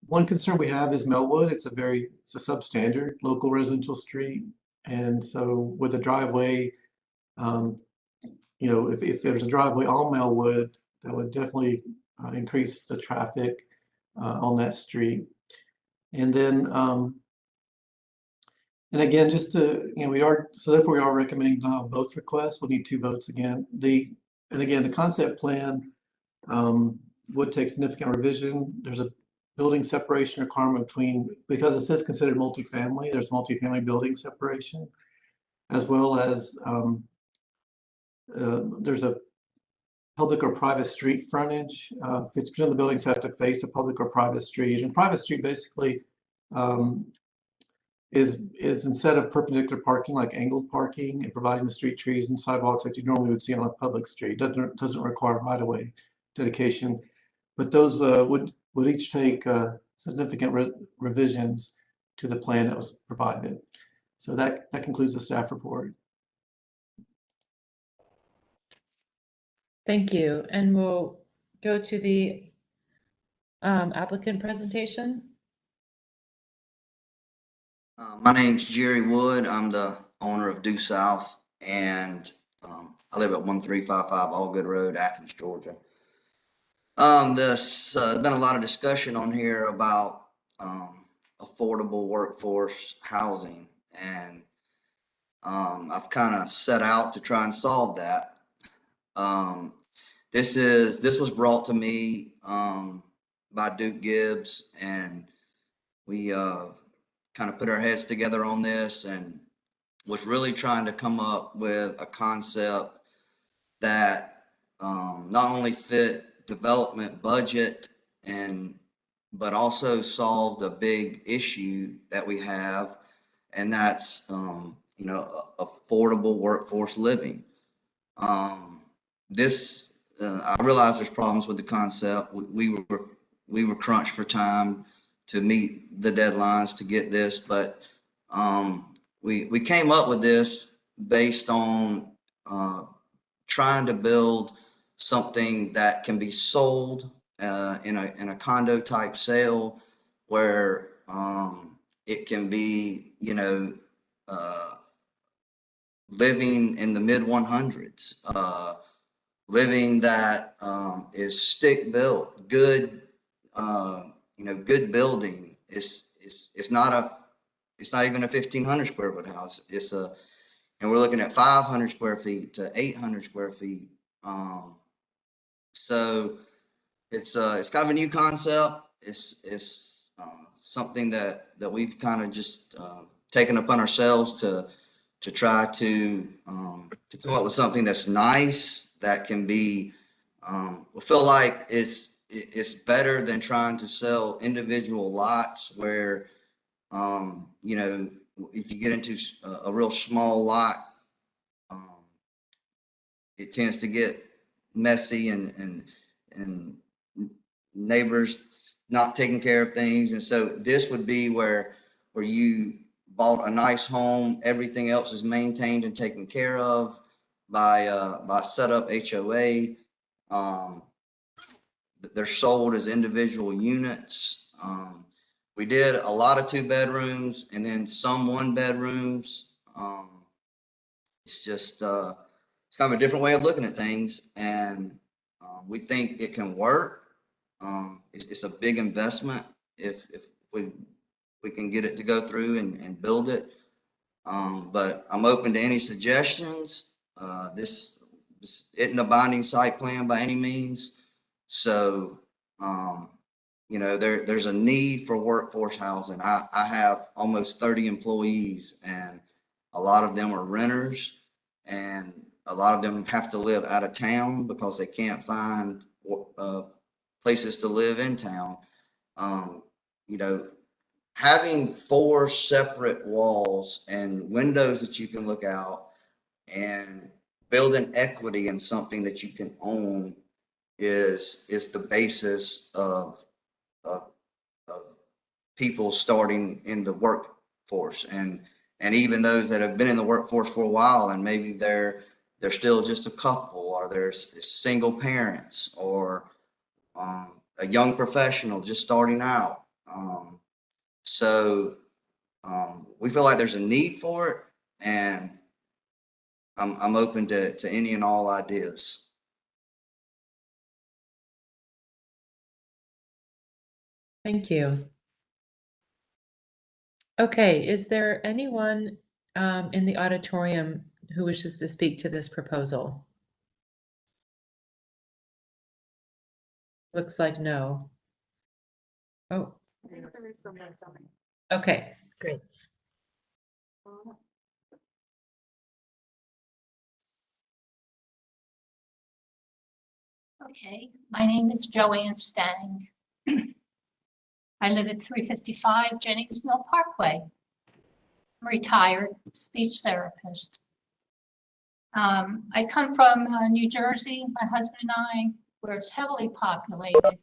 One concern we have is Millwood. It's a substandard local residential street. And so with a driveway, you know, if there's a driveway on Millwood, that would definitely increase the traffic on that street. And then, and again, just to, you know, therefore we are recommending both requests. We'll need 2 votes again. And again, the concept plan would take significant revision. There's a building separation requirement because this is considered multifamily, there's multifamily building separation, as well as there's a public or private street frontage. 50% of the buildings have to face a public or private street. And private street basically is instead of perpendicular parking, like angled parking, and providing the street trees and sidewalks that you normally would see on a public street. Doesn't require right-of-way dedication, but those would each take significant revisions to the plan that was provided. So that concludes the staff report. Thank you. And we'll go to the applicant presentation. My name's Jerry Wood. I'm the owner of Due South, and I live at 1355 Allgood Road, Athens, Georgia. There's been a lot of discussion on here about affordable workforce housing, and I've kind of set out to try and solve that. This was brought to me by Duke Gibbs, and we kind of put our heads together on this and was really trying to come up with a concept that not only fit development budget but also solved a big issue that we have, and that's you know, affordable workforce living. I realize there's problems with the concept. We were crunched for time to meet the deadlines to get this, but we came up with this based on trying to build something that can be sold in a condo type sale, where it can be, you know, living in the mid 100s, living that is stick built, good, you know, good building. It's not even a 1,500 square foot house. And we're looking at 500 square feet to 800 square feet. So it's kind of a new concept. It's something that we've kind of just taken upon ourselves to try to come up with something that's nice, that can be, we feel like it's better than trying to sell individual lots where, you know, if you get into a real small lot, it tends to get messy and neighbors not taking care of things. And so this would be where you bought a nice home, everything else is maintained and taken care of by set up HOA. They're sold as individual units. We did a lot of 2 bedrooms and then some 1 bedrooms. It's just it's kind of a different way of looking at things, and we think it can work. It's a big investment if we can get it to go through and build it. But I'm open to any suggestions. This isn't a binding site plan by any means. So, you know, there's a need for workforce housing. I have almost 30 employees, and a lot of them are renters, and a lot of them have to live out of town because they can't find places to live in town. You know, having 4 separate walls and windows that you can look out and building equity in something that you can own is the basis of people starting in the workforce, and even those that have been in the workforce for a while and maybe they're still just a couple, or there's single parents, or a young professional just starting out. So we feel like there's a need for it, and I'm open to any and all ideas. Thank you. Okay, is there anyone in the auditorium who wishes to speak to this proposal? Looks like no. Oh, I think there is someone coming. okay. Great. Okay, my name is Joanne Stang. I live at 355 Jennings Mill Parkway. I'm a retired speech therapist. I come from New Jersey, my husband and I, where it's heavily populated.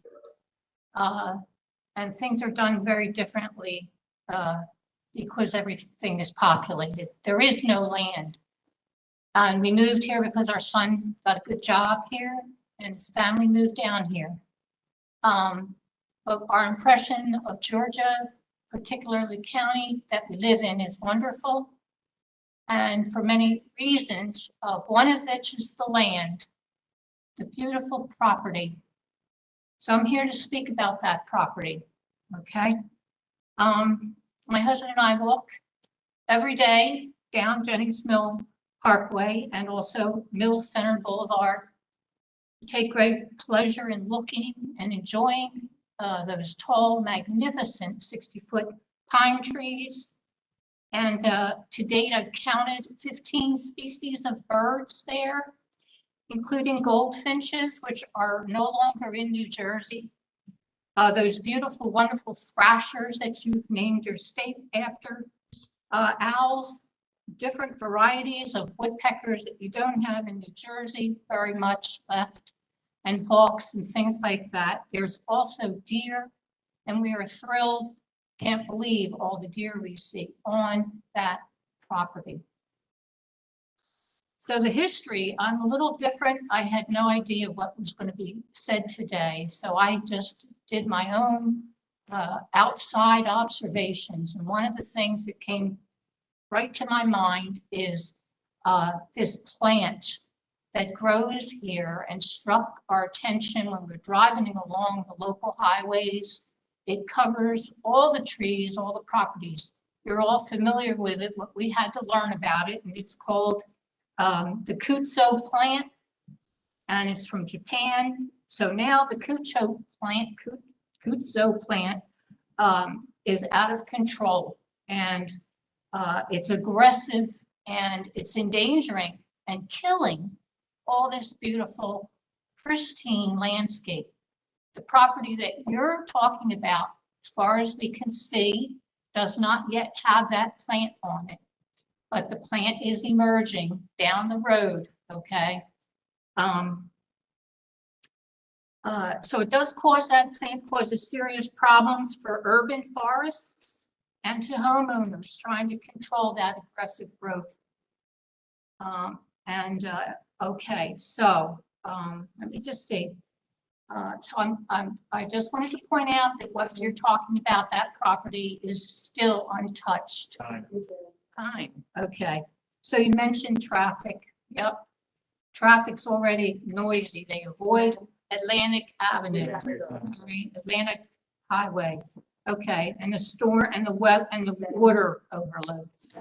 And things are done very differently because everything is populated. There is no land. And we moved here because our son got a good job here and his family moved down here. But our impression of Georgia, particularly the county that we live in, is wonderful. And for many reasons, one of which is the land, the beautiful property. So I'm here to speak about that property, okay? My husband and I walk every day down Jennings Mill Parkway and also Mill Center Boulevard. We take great pleasure in looking and enjoying those tall, magnificent 60-foot pine trees. And to date, I've counted 15 species of birds there, including goldfinches, which are no longer in New Jersey. Those beautiful, wonderful thrashers that you've named your state after, owls, different varieties of woodpeckers that you don't have in New Jersey very much left, and hawks and things like that. There's also deer, and we are thrilled, can't believe all the deer we see on that property. So the history, I'm a little different. I had no idea what was going to be said today. So I just did my own outside observations. And one of the things that came right to my mind is this plant that grows here and struck our attention when we're driving along the local highways. It covers all the trees, all the properties. You're all familiar with it, but we had to learn about it, and it's called the Kutso plant, and it's from Japan. So now the Kutso plant is out of control, and it's aggressive, and it's endangering and killing all this beautiful, pristine landscape. The property that you're talking about, as far as we can see, does not yet have that plant on it. But the plant is emerging down the road, okay? So it does cause, that plant causes serious problems for urban forests and to homeowners trying to control that aggressive growth. Okay, so let me just see. So I just wanted to point out that what you're talking about, that property is still untouched. Time. Okay. So you mentioned traffic. Yep. Traffic's already noisy. They avoid Atlantic Avenue, right? Atlantic Highway. Okay. And the storm and the web and the water overloads.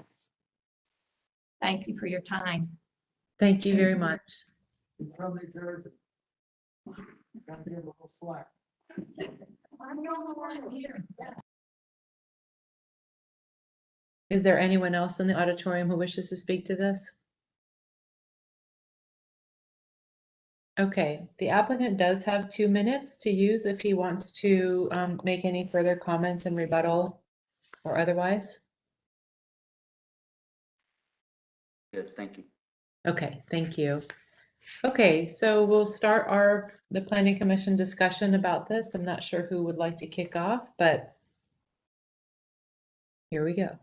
Thank you for your time. Thank you very much. Is there anyone else in the auditorium who wishes to speak to this? Okay, the applicant does have 2 minutes to use if he wants to make any further comments and rebuttal or otherwise? Good, thank you. Okay, thank you. Okay, so we'll start the planning commission discussion about this. I'm not sure who would like to kick off, but here we go.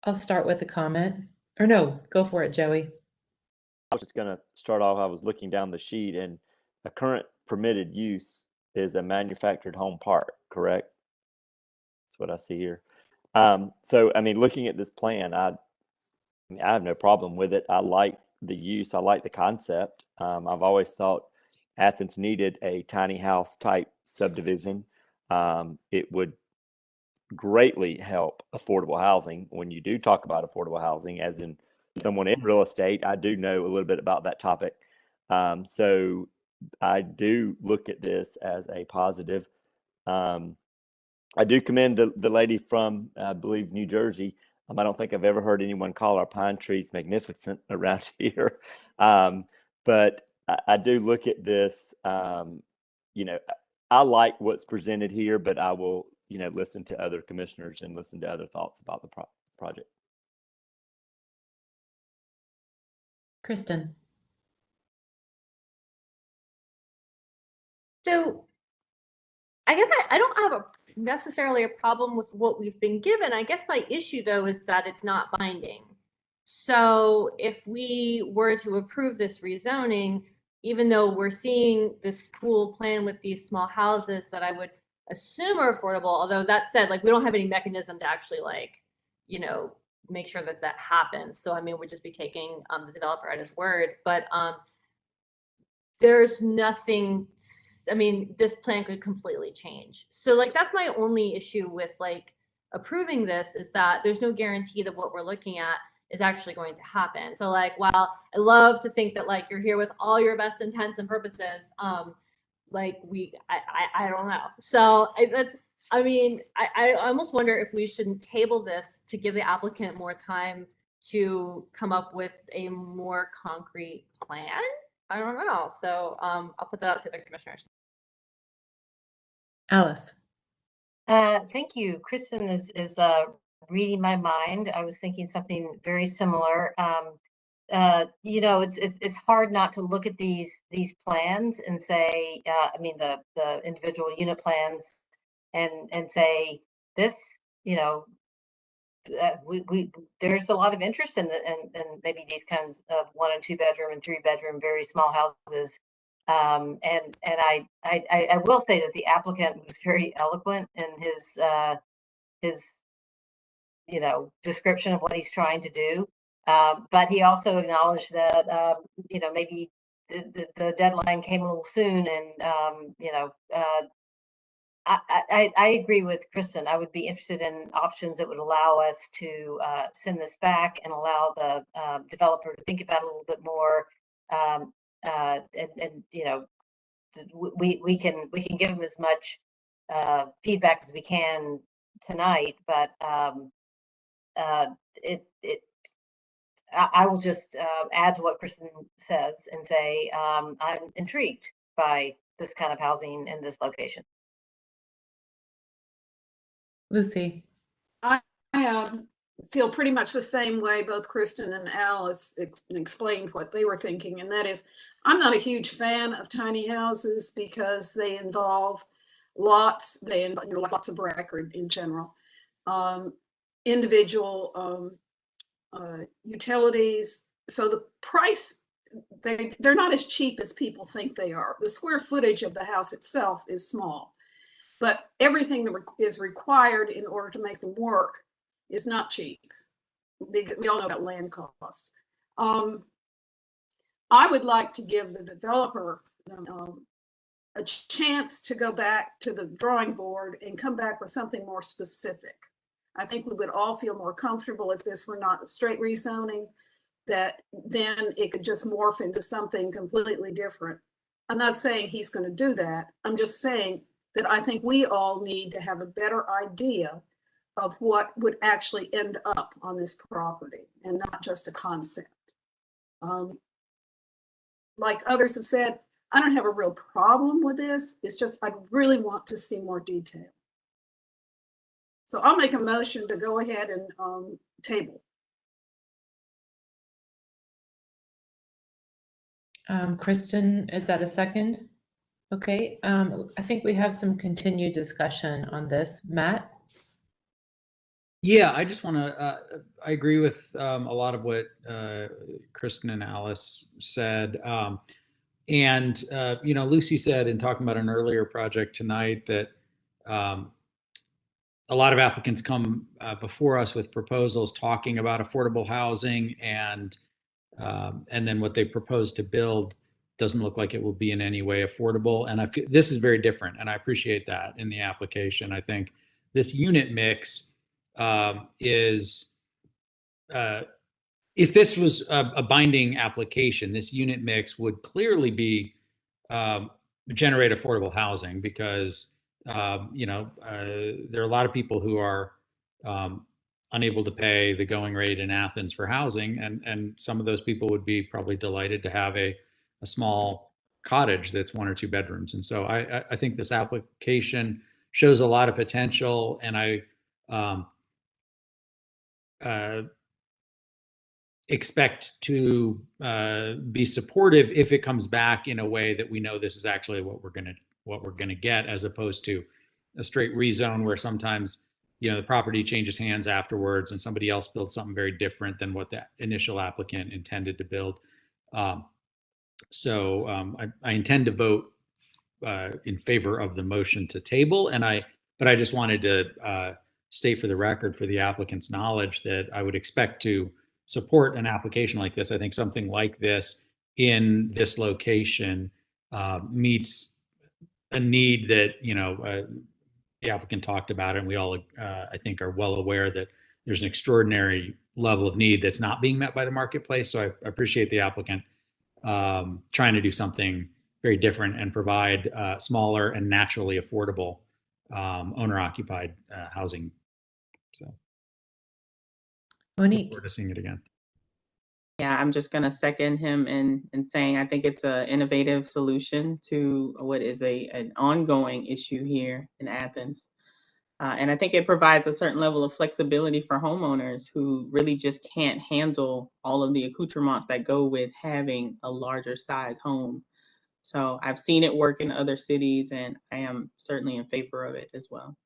I'll start with a comment. Or no, go for it, Joey. I was just going to start off. I was looking down the sheet, and a current permitted use is a manufactured home park, correct? That's what I see here. So, I mean, looking at this plan, I have no problem with it. I like the use. I like the concept. I've always thought Athens needed a tiny house type subdivision. It would greatly help affordable housing. When you do talk about affordable housing, as in someone in real estate, I do know a little bit about that topic. So I do look at this as a positive. I do commend the lady from, I believe, New Jersey. I don't think I've ever heard anyone call our pine trees magnificent around here. But I do look at this, you know, I like what's presented here, but I will, you know, listen to other commissioners and listen to other thoughts about the project. Kristen. So I guess I don't have necessarily a problem with what we've been given. I guess my issue though is that it's not binding. So if we were to approve this rezoning, even though we're seeing this cool plan with these small houses that I would assume are affordable, although that said, like, we don't have any mechanism to actually, like, you know, make sure that that happens. So I mean, we'd just be taking the developer at his word, but there's nothing, I mean, this plan could completely change. So like, that's my only issue with like approving this, is that there's no guarantee that what we're looking at is actually going to happen. So like, while I love to think that like you're here with all your best intents and purposes, like I don't know. So I mean, I almost wonder if we shouldn't table this to give the applicant more time to come up with a more concrete plan. I don't know. So I'll put that out to the commissioners. Alice. Thank you. Kristen is reading my mind. I was thinking something very similar. You know, it's hard not to look at these plans and say, I mean, the individual unit plans, and say this, you know, there's a lot of interest in maybe these kinds of 1 and 2 bedroom and 3 bedroom very small houses. And I will say that the applicant was very eloquent in his you know, description of what he's trying to do. But he also acknowledged that you know, maybe the deadline came a little soon, and you know, I agree with Kristen. I would be interested in options that would allow us to send this back and allow the developer to think about it a little bit more. And you know, we can give them as much feedback as we can tonight, but I will just add to what Kristen says and say I'm intrigued by this kind of housing in this location. Lucy. I feel pretty much the same way both Kristen and Alice explained what they were thinking, and that is, I'm not a huge fan of tiny houses because they involve lots, they involve, you know, lots of record in general, individual utilities. So the price, they're not as cheap as people think they are. The square footage of the house itself is small, but everything that is required in order to make them work is not cheap. We all know about land cost. I would like to give the developer a chance to go back to the drawing board and come back with something more specific. I think we would all feel more comfortable if this were not a straight rezoning, that then it could just morph into something completely different. I'm not saying he's going to do that. I'm just saying that I think we all need to have a better idea of what would actually end up on this property and not just a concept. like others have said, I don't have a real problem with this. It's just I really want to see more detail. So I'll make a motion to go ahead and table. Kristen, is that a second? Okay, I think we have some continued discussion on this. Matt? Yeah, I just want to, I agree with a lot of what Kristen and Alice said. And, you know, Lucy said in talking about an earlier project tonight that a lot of applicants come before us with proposals talking about affordable housing, and then what they propose to build doesn't look like it will be in any way affordable. And I feel this is very different, and I appreciate that in the application. I think this unit mix is, if this was a binding application, this unit mix would clearly be generate affordable housing, because you know, there are a lot of people who are unable to pay the going rate in Athens for housing, and some of those people would be probably delighted to have a small cottage that's 1 or 2 bedrooms. And so I think this application shows a lot of potential, and I expect to be supportive if it comes back in a way that we know this is actually what we're gonna get, as opposed to a straight rezone where sometimes, you know, the property changes hands afterwards and somebody else builds something very different than what the initial applicant intended to build. So I intend to vote in favor of the motion to table, but I just wanted to state for the record, for the applicant's knowledge, that I would expect to support an application like this. I think something like this in this location meets a need that, you know, the applicant talked about, and we all, I think, are well aware that there's an extraordinary level of need that's not being met by the marketplace. So I appreciate the applicant trying to do something very different and provide smaller and naturally affordable owner-occupied housing. So Monique. look forward to seeing it again. Yeah, I'm just going to second him in saying I think it's an innovative solution to what is an ongoing issue here in Athens. And I think it provides a certain level of flexibility for homeowners who really just can't handle all of the accoutrements that go with having a larger size home. So I've seen it work in other cities, and I am certainly in favor of it as well.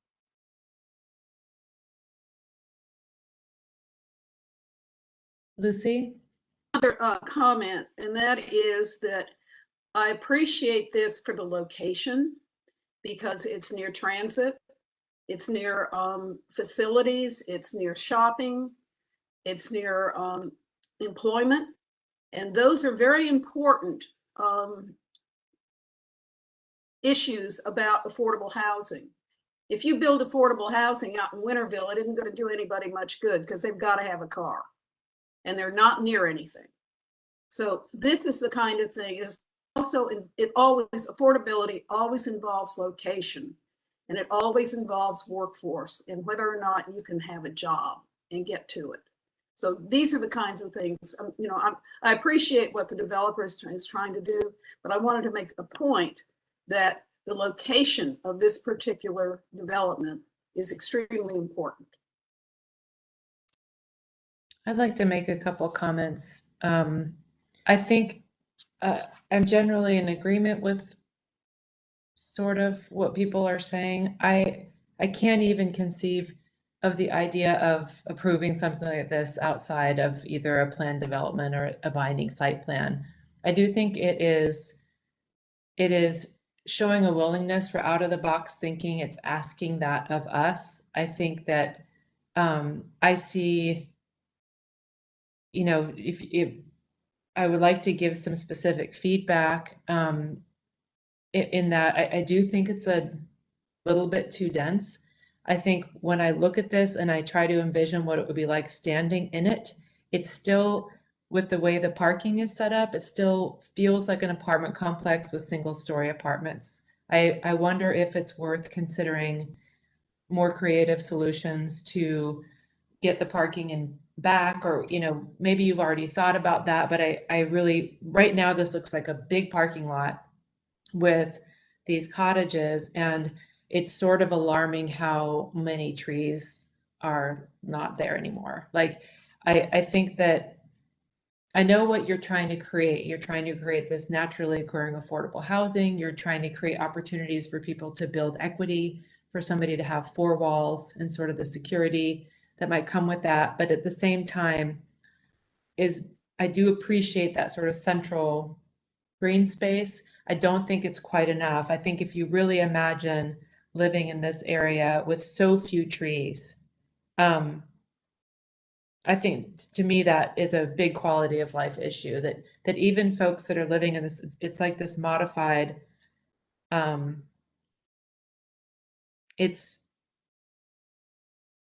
Lucy? Another comment, and that is that I appreciate this for the location because it's near transit, it's near facilities, it's near shopping, it's near employment, and those are very important issues about affordable housing. If you build affordable housing out in Winterville, it isn't going to do anybody much good because they've got to have a car and they're not near anything. So this is the kind of thing. Is also, affordability always involves location, and it always involves workforce and whether or not you can have a job and get to it. So these are the kinds of things, you know, I appreciate what the developer is trying to do, but I wanted to make a point that the location of this particular development is extremely important. I'd like to make a couple comments. I think I'm generally in agreement with sort of what people are saying. I can't even conceive of the idea of approving something like this outside of either a planned development or a binding site plan. I do think it is showing a willingness for out of the box thinking. It's asking that of us. I think that I see, you know, if I would like to give some specific feedback in that I do think it's a little bit too dense. I think when I look at this and I try to envision what it would be like standing in it, it's still, with the way the parking is set up, it still feels like an apartment complex with single-story apartments. I wonder if it's worth considering more creative solutions to get the parking in back, or, you know, maybe you've already thought about that, but I really, right now, this looks like a big parking lot with these cottages, and it's sort of alarming how many trees are not there anymore. Like, I think that I know what you're trying to create. You're trying to create this naturally occurring affordable housing. You're trying to create opportunities for people to build equity, for somebody to have four walls and sort of the security that might come with that. But at the same time, I do appreciate that sort of central green space. I don't think it's quite enough. I think if you really imagine living in this area with so few trees, I think to me that is a big quality of life issue, that even folks that are living in this, it's like this modified, it's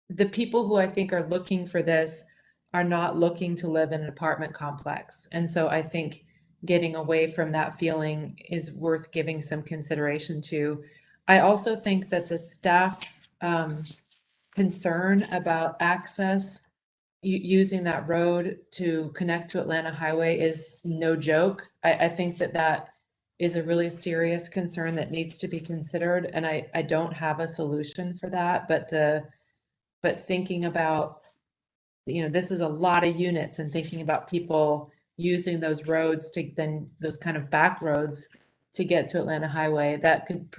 the people who I think are looking for this are not looking to live in an apartment complex. And so I think getting away from that feeling is worth giving some consideration to. I also think that the staff's concern about access using that road to connect to Atlanta Highway is no joke. I think that is a really serious concern that needs to be considered, and I don't have a solution for that, but thinking about, you know, this is a lot of units, and thinking about people using those roads to then, those kind of back roads to get to Atlanta Highway, that could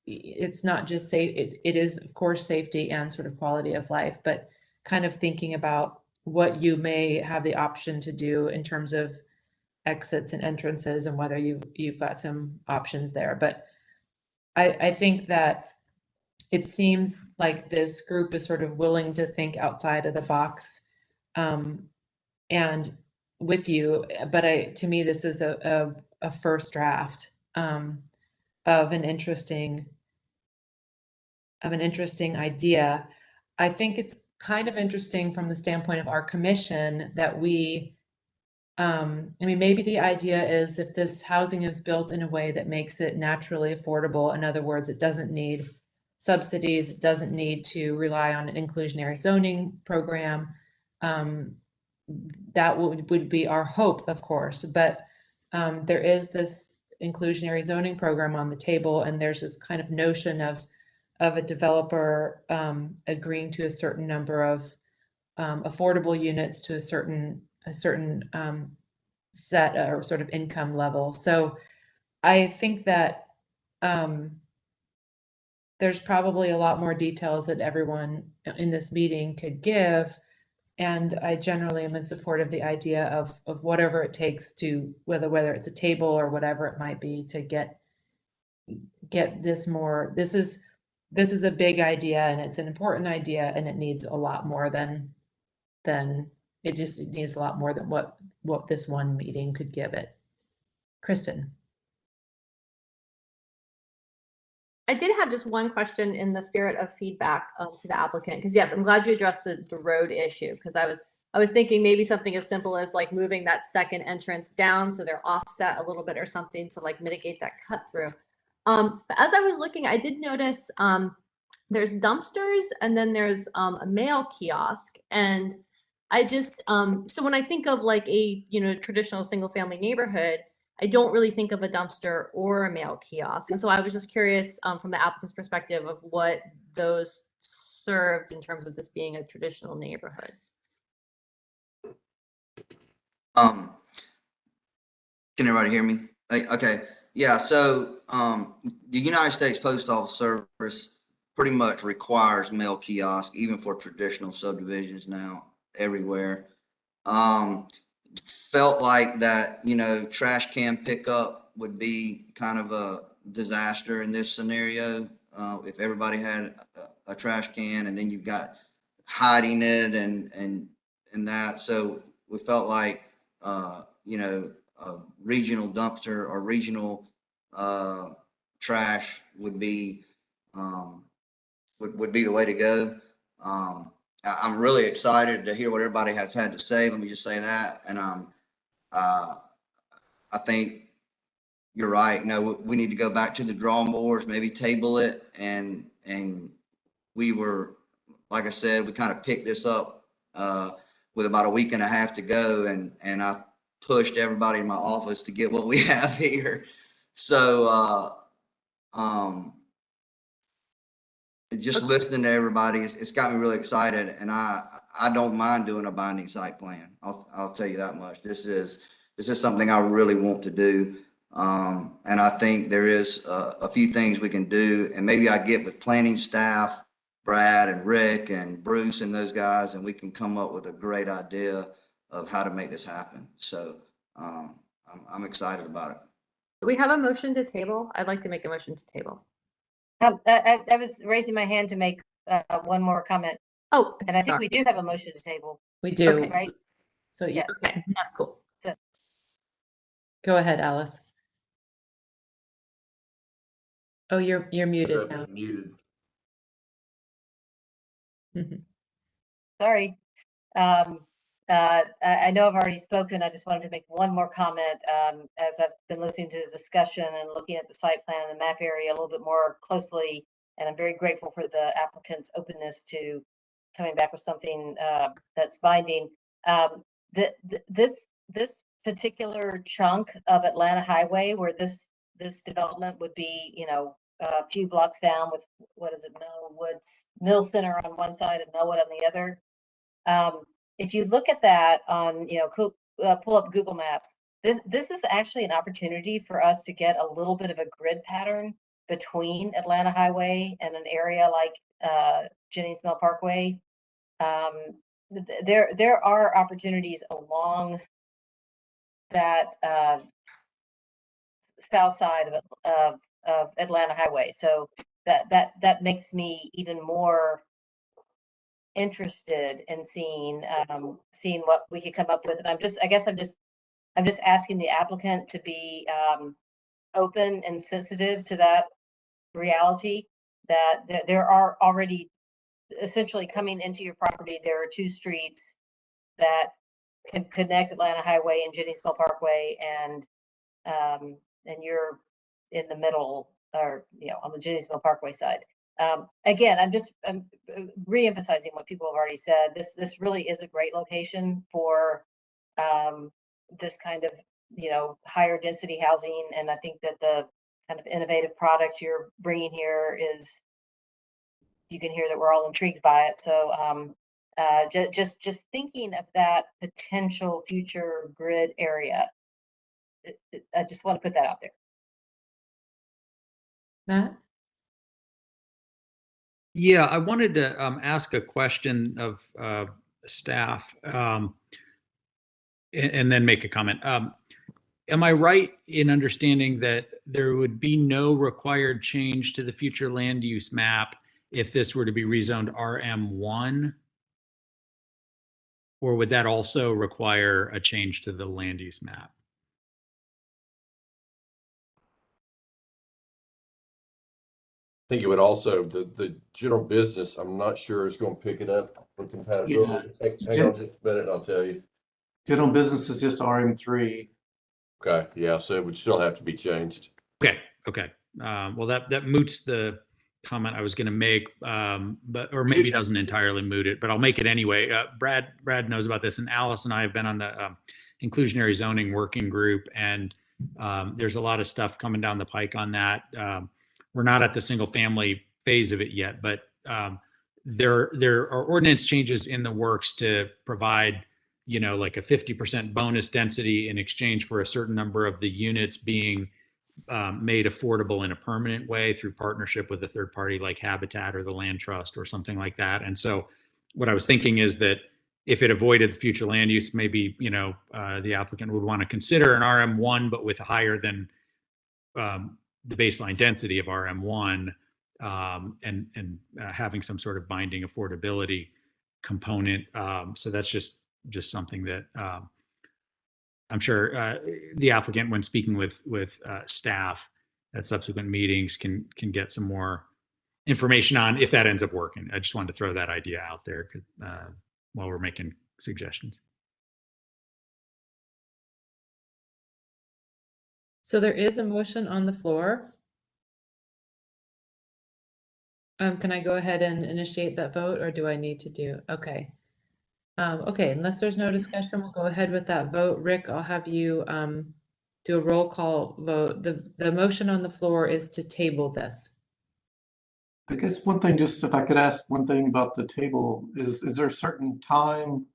it's not just safe, it is of course safety and sort of quality of life, but kind of thinking about what you may have the option to do in terms of exits and entrances, and whether you've got some options there. But I think that it seems like this group is sort of willing to think outside of the box, and with you, but to me, this is a first draft of an interesting idea. I think it's kind of interesting from the standpoint of our commission that I mean, maybe the idea is, if this housing is built in a way that makes it naturally affordable, in other words, it doesn't need subsidies, it doesn't need to rely on an inclusionary zoning program, that would be our hope, of course. But there is this inclusionary zoning program on the table, and there's this kind of notion of a developer agreeing to a certain number of affordable units to a certain set or sort of income level. So I think that there's probably a lot more details that everyone in this meeting could give. And I generally am in support of the idea of whatever it takes to, whether it's a table or whatever it might be, to get this more. This is a big idea, and it's an important idea, and it needs a lot more than it needs a lot more than what this one meeting could give it. Kristen. I did have just one question in the spirit of feedback to the applicant, because yes, I'm glad you addressed the road issue, because I was thinking maybe something as simple as like moving that second entrance down so they're offset a little bit or something to like mitigate that cut through. But as I was looking, I did notice there's dumpsters, and then there's a mail kiosk, and I just so when I think of like a traditional single family neighborhood, I don't really think of a dumpster or a mail kiosk. And so I was just curious from the applicant's perspective of what those served in terms of this being a traditional neighborhood. Can everybody hear me? Okay. Yeah. So the United States Post Office Service pretty much requires mail kiosk, even for traditional subdivisions now everywhere. Felt like that, trash can pickup would be kind of a disaster in this scenario. If everybody had a trash can, and then you've got hiding it and that. So we felt like, a regional dumpster or regional trash would be the way to go. I'm really excited to hear what everybody has had to say. Let me just say that. And I think you're right. We need to go back to the drawing boards, maybe table it. And we were, like I said, we kind of picked this up with about a week and a half to go, and I pushed everybody in my office to get what we have here. So, just listening to everybody, it's got me really excited, and I don't mind doing a binding site plan. I'll tell you that much. This is something I really want to do. And I think there is a few things we can do, and maybe I get with planning staff, Brad and Rick and Bruce and those guys, and we can come up with a great idea of how to make this happen. So I'm excited about it. Do we have a motion to table? I'd like to make a motion to table. I was raising my hand to make one more comment. Oh, and I think sorry. we do have a motion to table. We do. Okay, right? So yeah. Okay, that's cool. So, Go ahead, Alice. Oh, you're muted now. Muted. sorry. I know I've already spoken. I just wanted to make one more comment as I've been listening to the discussion and looking at the site plan and the map area a little bit more closely. And I'm very grateful for the applicant's openness to coming back with something that's binding. This particular chunk of Atlanta Highway where this development would be, you know, a few blocks down with, what is it, Mill Center on one side and Millwood on the other. If you look at that on, you know, pull up Google Maps, this is actually an opportunity for us to get a little bit of a grid pattern between Atlanta Highway and an area like Jennings Mill Parkway. There are opportunities along that south side of Atlanta Highway, so that makes me even more interested in seeing what we could come up with. And I'm just asking the applicant to be open and sensitive to that reality, that there are already essentially coming into your property. There are two streets that can connect Atlanta Highway and Jennings Mill Parkway, and you're in the middle, or, you know, on the Jennings Mill Parkway side. Again, I'm re-emphasizing what people have already said. This really is a great location for this kind of, you know, higher density housing. And I think that the kind of innovative product you're bringing here is, you can hear that we're all intrigued by it. So just thinking of that potential future grid area, I just want to put that out there. Matt? Yeah, I wanted to ask a question of staff and then make a comment. Am I right in understanding that there would be no required change to the future land use map if this were to be rezoned RM1? Or would that also require a change to the land use map? I think it would also, the general business, I'm not sure is going to pick it up for compatibility. Hang on just a minute and I'll tell you. General business is just RM3. Okay, yeah, so it would still have to be changed. Okay. Well, that moots the comment I was going to make, or maybe doesn't entirely moot it, but I'll make it anyway. Brad knows about this, and Alice and I have been on the inclusionary zoning working group, and there's a lot of stuff coming down the pike on that. We're not at the single family phase of it yet, but there are ordinance changes in the works to provide, you know, like a 50% bonus density in exchange for a certain number of the units being made affordable in a permanent way through partnership with a third party like Habitat or the Land Trust or something like that. And so what I was thinking is that if it avoided the future land use, maybe, you know, the applicant would want to consider an RM1, but with higher than the baseline density of RM1, and having some sort of binding affordability component. So that's just something that I'm sure the applicant, when speaking with staff at subsequent meetings, can get some more information on if that ends up working. I just wanted to throw that idea out there while we're making suggestions. So there is a motion on the floor. Can I go ahead and initiate that vote, or do I need to do? Okay. Okay, unless there's no discussion, we'll go ahead with that vote. Rick, I'll have you do a roll call vote. The motion on the floor is to table this. I guess one thing, just if I could ask one thing about the table, is there a certain time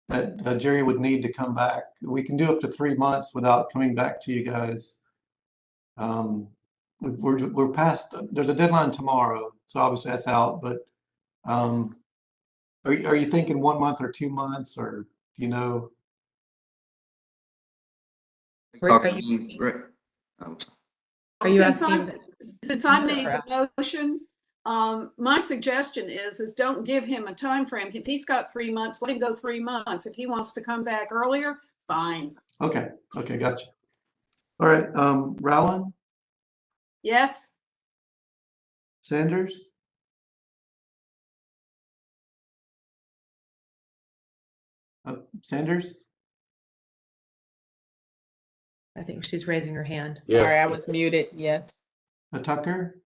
that Jerry would need to come back? We can do up to 3 months without coming back to you guys. We're past, there's a deadline tomorrow, so obviously that's out, but are you thinking 1 month or 2 months, or do you know? Rick, are you asking? Since I made the motion, my suggestion is don't give him a time frame. If he's got 3 months, let him go 3 months. If he wants to come back earlier, fine. Okay, gotcha. All right, Rowland, Yes, Sanders, Sanders, I think she's raising her hand. Yes. Sorry, I was muted. Yes. Tucker,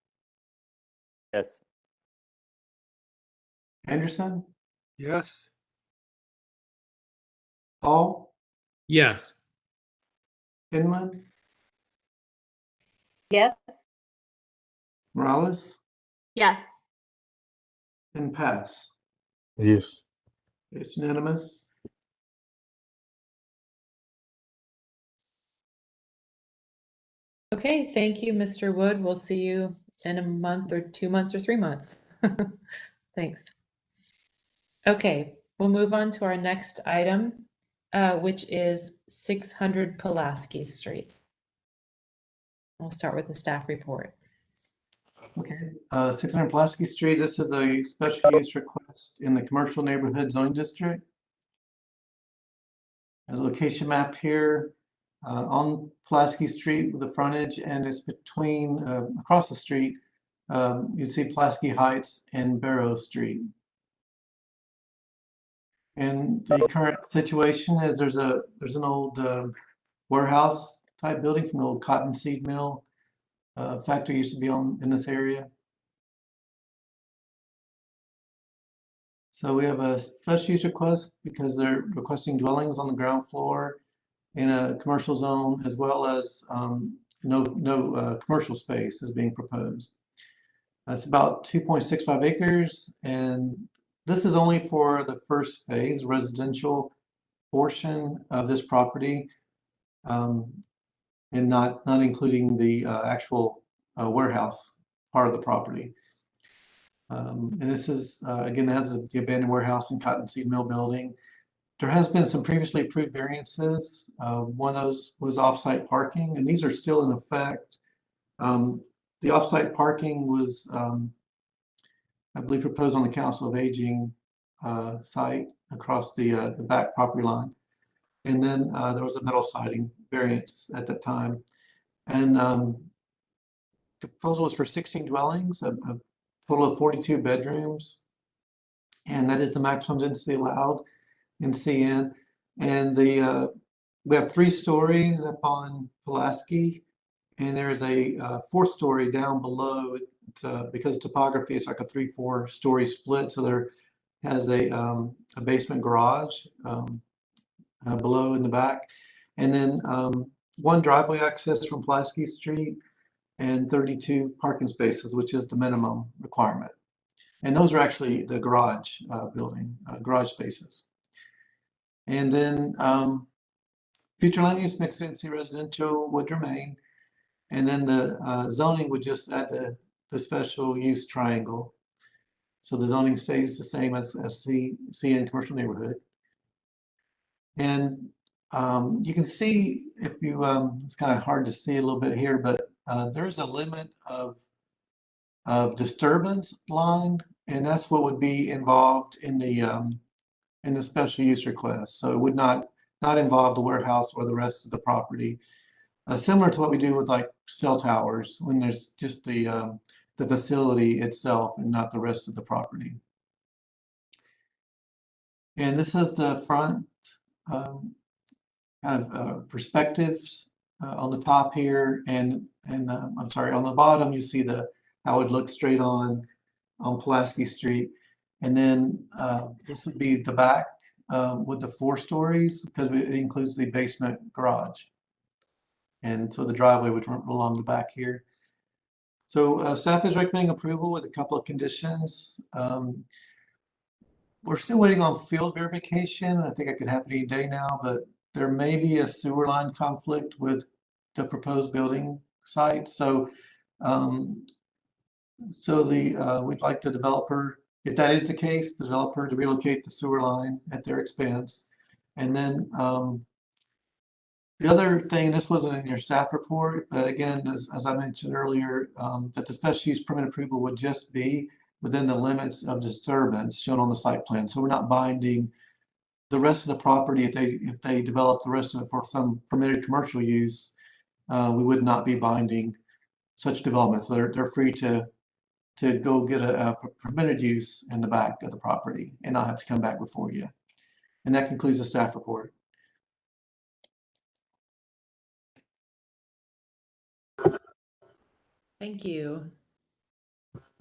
Yes. Anderson, Yes. Paul, Yes. Inman, Yes. Morales, Yes. and Pass. Yes. It's unanimous. Okay, thank you, Mr. Wood. We'll see you in a month or 2 months or 3 months. Thanks. Okay, we'll move on to our next item, which is 600 Pulaski Street. We'll start with the staff report. Okay, 600 Pulaski Street. This is a special use request in the commercial neighborhood zoning district. There's a location map here on Pulaski Street with the frontage, and it's between across the street. You'd see Pulaski Heights and Barrow Street. And the current situation is there's an old warehouse type building from the old cottonseed mill. Factory used to be in this area. So we have a special use request because they're requesting dwellings on the ground floor in a commercial zone, as well as no commercial space is being proposed. It's about 2.65 acres, and this is only for the first phase, residential portion of this property, and not including the actual warehouse part of the property. And this is, again, has the abandoned warehouse and cottonseed mill building. There has been some previously approved variances. One of those was off-site parking, and these are still in effect. The off-site parking was, I believe, proposed on the Council of Aging site across the back property line. And then there was a metal siding variance at that time. And the proposal was for 16 dwellings, a total of 42 bedrooms. And that is the maximum density allowed in CN. And we have 3 stories up on Pulaski, and there's a 4th story down below. Because topography is like a 3-4 story split, so there has a basement garage below in the back, and then 1 driveway access from Pulaski Street, and 32 parking spaces, which is the minimum requirement. And those are actually the garage garage spaces. And then future land use mixed density residential would remain, and then the zoning would just add the special use triangle. So the zoning stays the same as CN commercial neighborhood. And you can see, if you, it's kind of hard to see a little bit here, but there's a limit of disturbance line, and that's what would be involved in the special use request. So it would not involve the warehouse or the rest of the property. Similar to what we do with like cell towers, when there's just the facility itself and not the rest of the property. And this is the front kind of perspectives on the top here, and I'm sorry, on the bottom you see how it looks straight on Pulaski Street, and then this would be the back with the 4 stories because it includes the basement garage. And so the driveway would run along the back here. So staff is recommending approval with a couple of conditions. We're still waiting on field verification. I think it could happen any day now, but there may be a sewer line conflict with the proposed building site. So we'd like the developer, if that is the case, the developer to relocate the sewer line at their expense. And then the other thing, this wasn't in your staff report, but again, as I mentioned earlier, that the special use permit approval would just be within the limits of disturbance shown on the site plan. So we're not binding the rest of the property. If they develop the rest of it for some permitted commercial use, we would not be binding such developments. They're free to go get a permitted use in the back of the property and not have to come back before you. And that concludes the staff report. Thank you.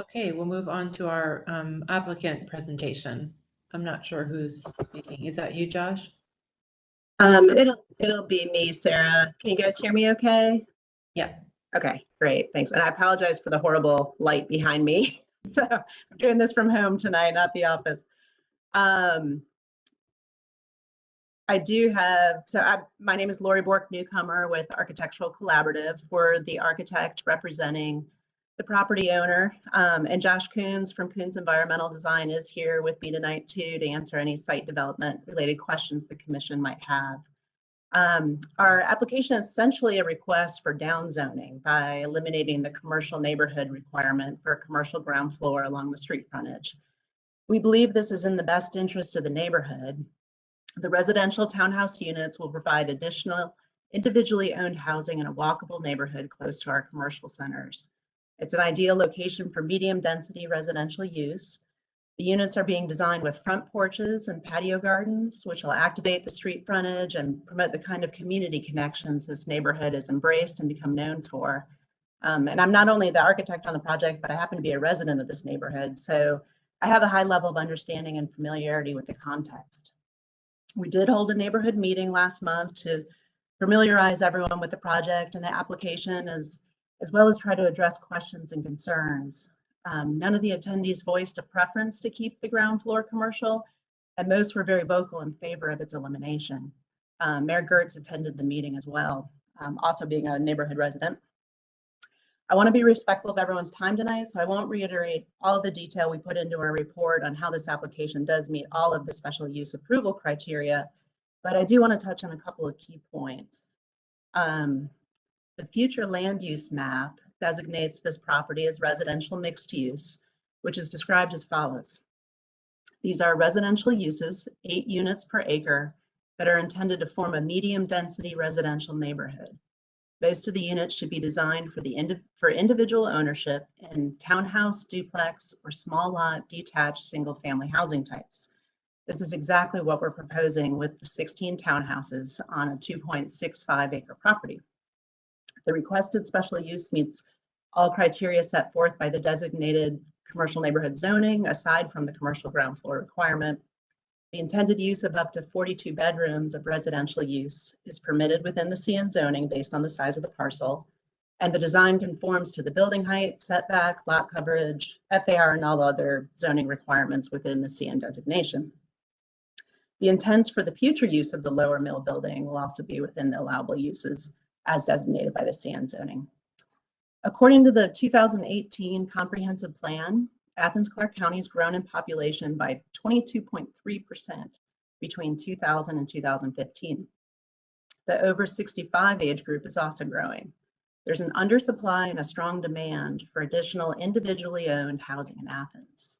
Okay, we'll move on to our applicant presentation. I'm not sure who's speaking. Is that you, Josh? It'll be me, Sarah. Can you guys hear me okay? Yeah. Okay, great, thanks. And I apologize for the horrible light behind me. So I'm doing this from home tonight, not the office. I do have, my name is Lori Bork Newcomer with Architectural Collaborative. We're the architect representing the property owner, and Josh Coons from Coons Environmental Design is here with me tonight too to answer any site development related questions the commission might have. Our application is essentially a request for downzoning by eliminating the commercial neighborhood requirement for a commercial ground floor along the street frontage. We believe this is in the best interest of the neighborhood. The residential townhouse units will provide additional individually owned housing in a walkable neighborhood close to our commercial centers. It's an ideal location for medium density residential use. The units are being designed with front porches and patio gardens, which will activate the street frontage and promote the kind of community connections this neighborhood has embraced and become known for. And I'm not only the architect on the project, but I happen to be a resident of this neighborhood. So I have a high level of understanding and familiarity with the context. We did hold a neighborhood meeting last month to familiarize everyone with the project and the application, as well as try to address questions and concerns. None of the attendees voiced a preference to keep the ground floor commercial, and most were very vocal in favor of its elimination. Mayor Gertz attended the meeting as well, also being a neighborhood resident. I want to be respectful of everyone's time tonight, so I won't reiterate all of the detail we put into our report on how this application does meet all of the special use approval criteria, but I do want to touch on a couple of key points. The future land use map designates this property as residential mixed use, which is described as follows. These are residential uses, 8 units per acre, that are intended to form a medium density residential neighborhood. Most of the units should be designed for individual ownership in townhouse, duplex, or small lot detached single family housing types. This is exactly what we're proposing with the 16 townhouses on a 2.65 acre property. The requested special use meets all criteria set forth by the designated commercial neighborhood zoning, aside from the commercial ground floor requirement. The intended use of up to 42 bedrooms of residential use is permitted within the CN zoning based on the size of the parcel, and the design conforms to the building height, setback, lot coverage, FAR, and all other zoning requirements within the CN designation. The intent for the future use of the lower mill building will also be within the allowable uses as designated by the CN zoning. According to the 2018 comprehensive plan, Athens-Clarke County has grown in population by 22.3% between 2000 and 2015. The over 65 age group is also growing. There's an undersupply and a strong demand for additional individually owned housing in Athens.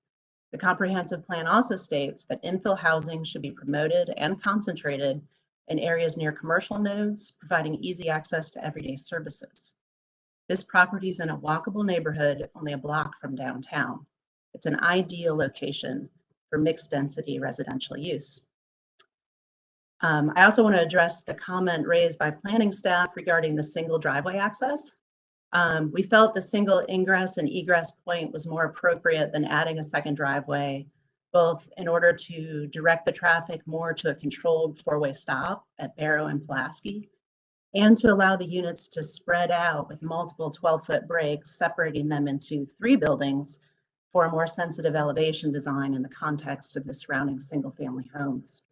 The comprehensive plan also states that infill housing should be promoted and concentrated in areas near commercial nodes, providing easy access to everyday services. This property is in a walkable neighborhood only a block from downtown. It's an ideal location for mixed density residential use. I also want to address the comment raised by planning staff regarding the single driveway access. We felt the single ingress and egress point was more appropriate than adding a second driveway both in order to direct the traffic more to a controlled four-way stop at Barrow and Pulaski, and to allow the units to spread out with multiple 12-foot breaks, separating them into 3 buildings for a more sensitive elevation design in the context of the surrounding single-family homes.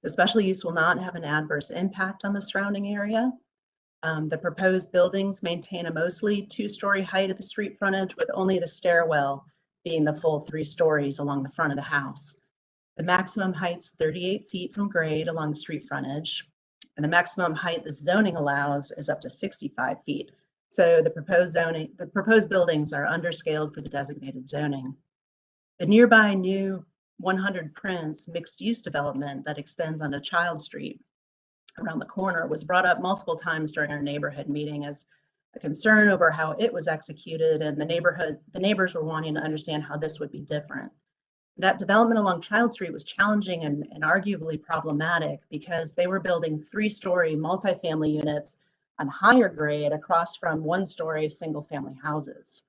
The special use will not have an adverse impact on the surrounding area. The proposed buildings maintain a mostly 2-story height at the street frontage, with only the stairwell being the full 3 stories along the front of the house. The maximum height's 38 feet from grade along street frontage, and the maximum height the zoning allows is up to 65 feet. So the proposed buildings are underscaled for the designated zoning. The nearby new 100 Prince mixed-use development that extends onto Child Street around the corner was brought up multiple times during our neighborhood meeting as a concern over how it was executed, and the neighbors were wanting to understand how this would be different. That development along Child Street was challenging and arguably problematic because they were building 3-story multifamily units on higher grade across from 1-story single-family houses.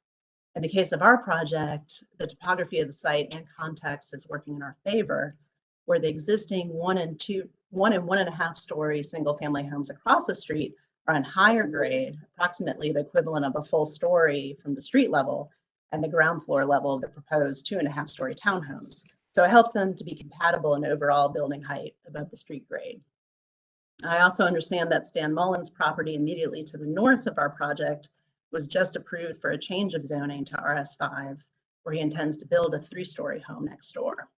In the case of our project, the topography of the site and context is working in our favor, where the existing 1 and 1.5 story single-family homes across the street are on higher grade, approximately the equivalent of a full story from the street level and the ground floor level of the proposed 2.5 story townhomes. So it helps them to be compatible in overall building height above the street grade. I also understand that Stan Mullen's property immediately to the north of our project was just approved for a change of zoning to RS5, where he intends to build a 3-story home next door.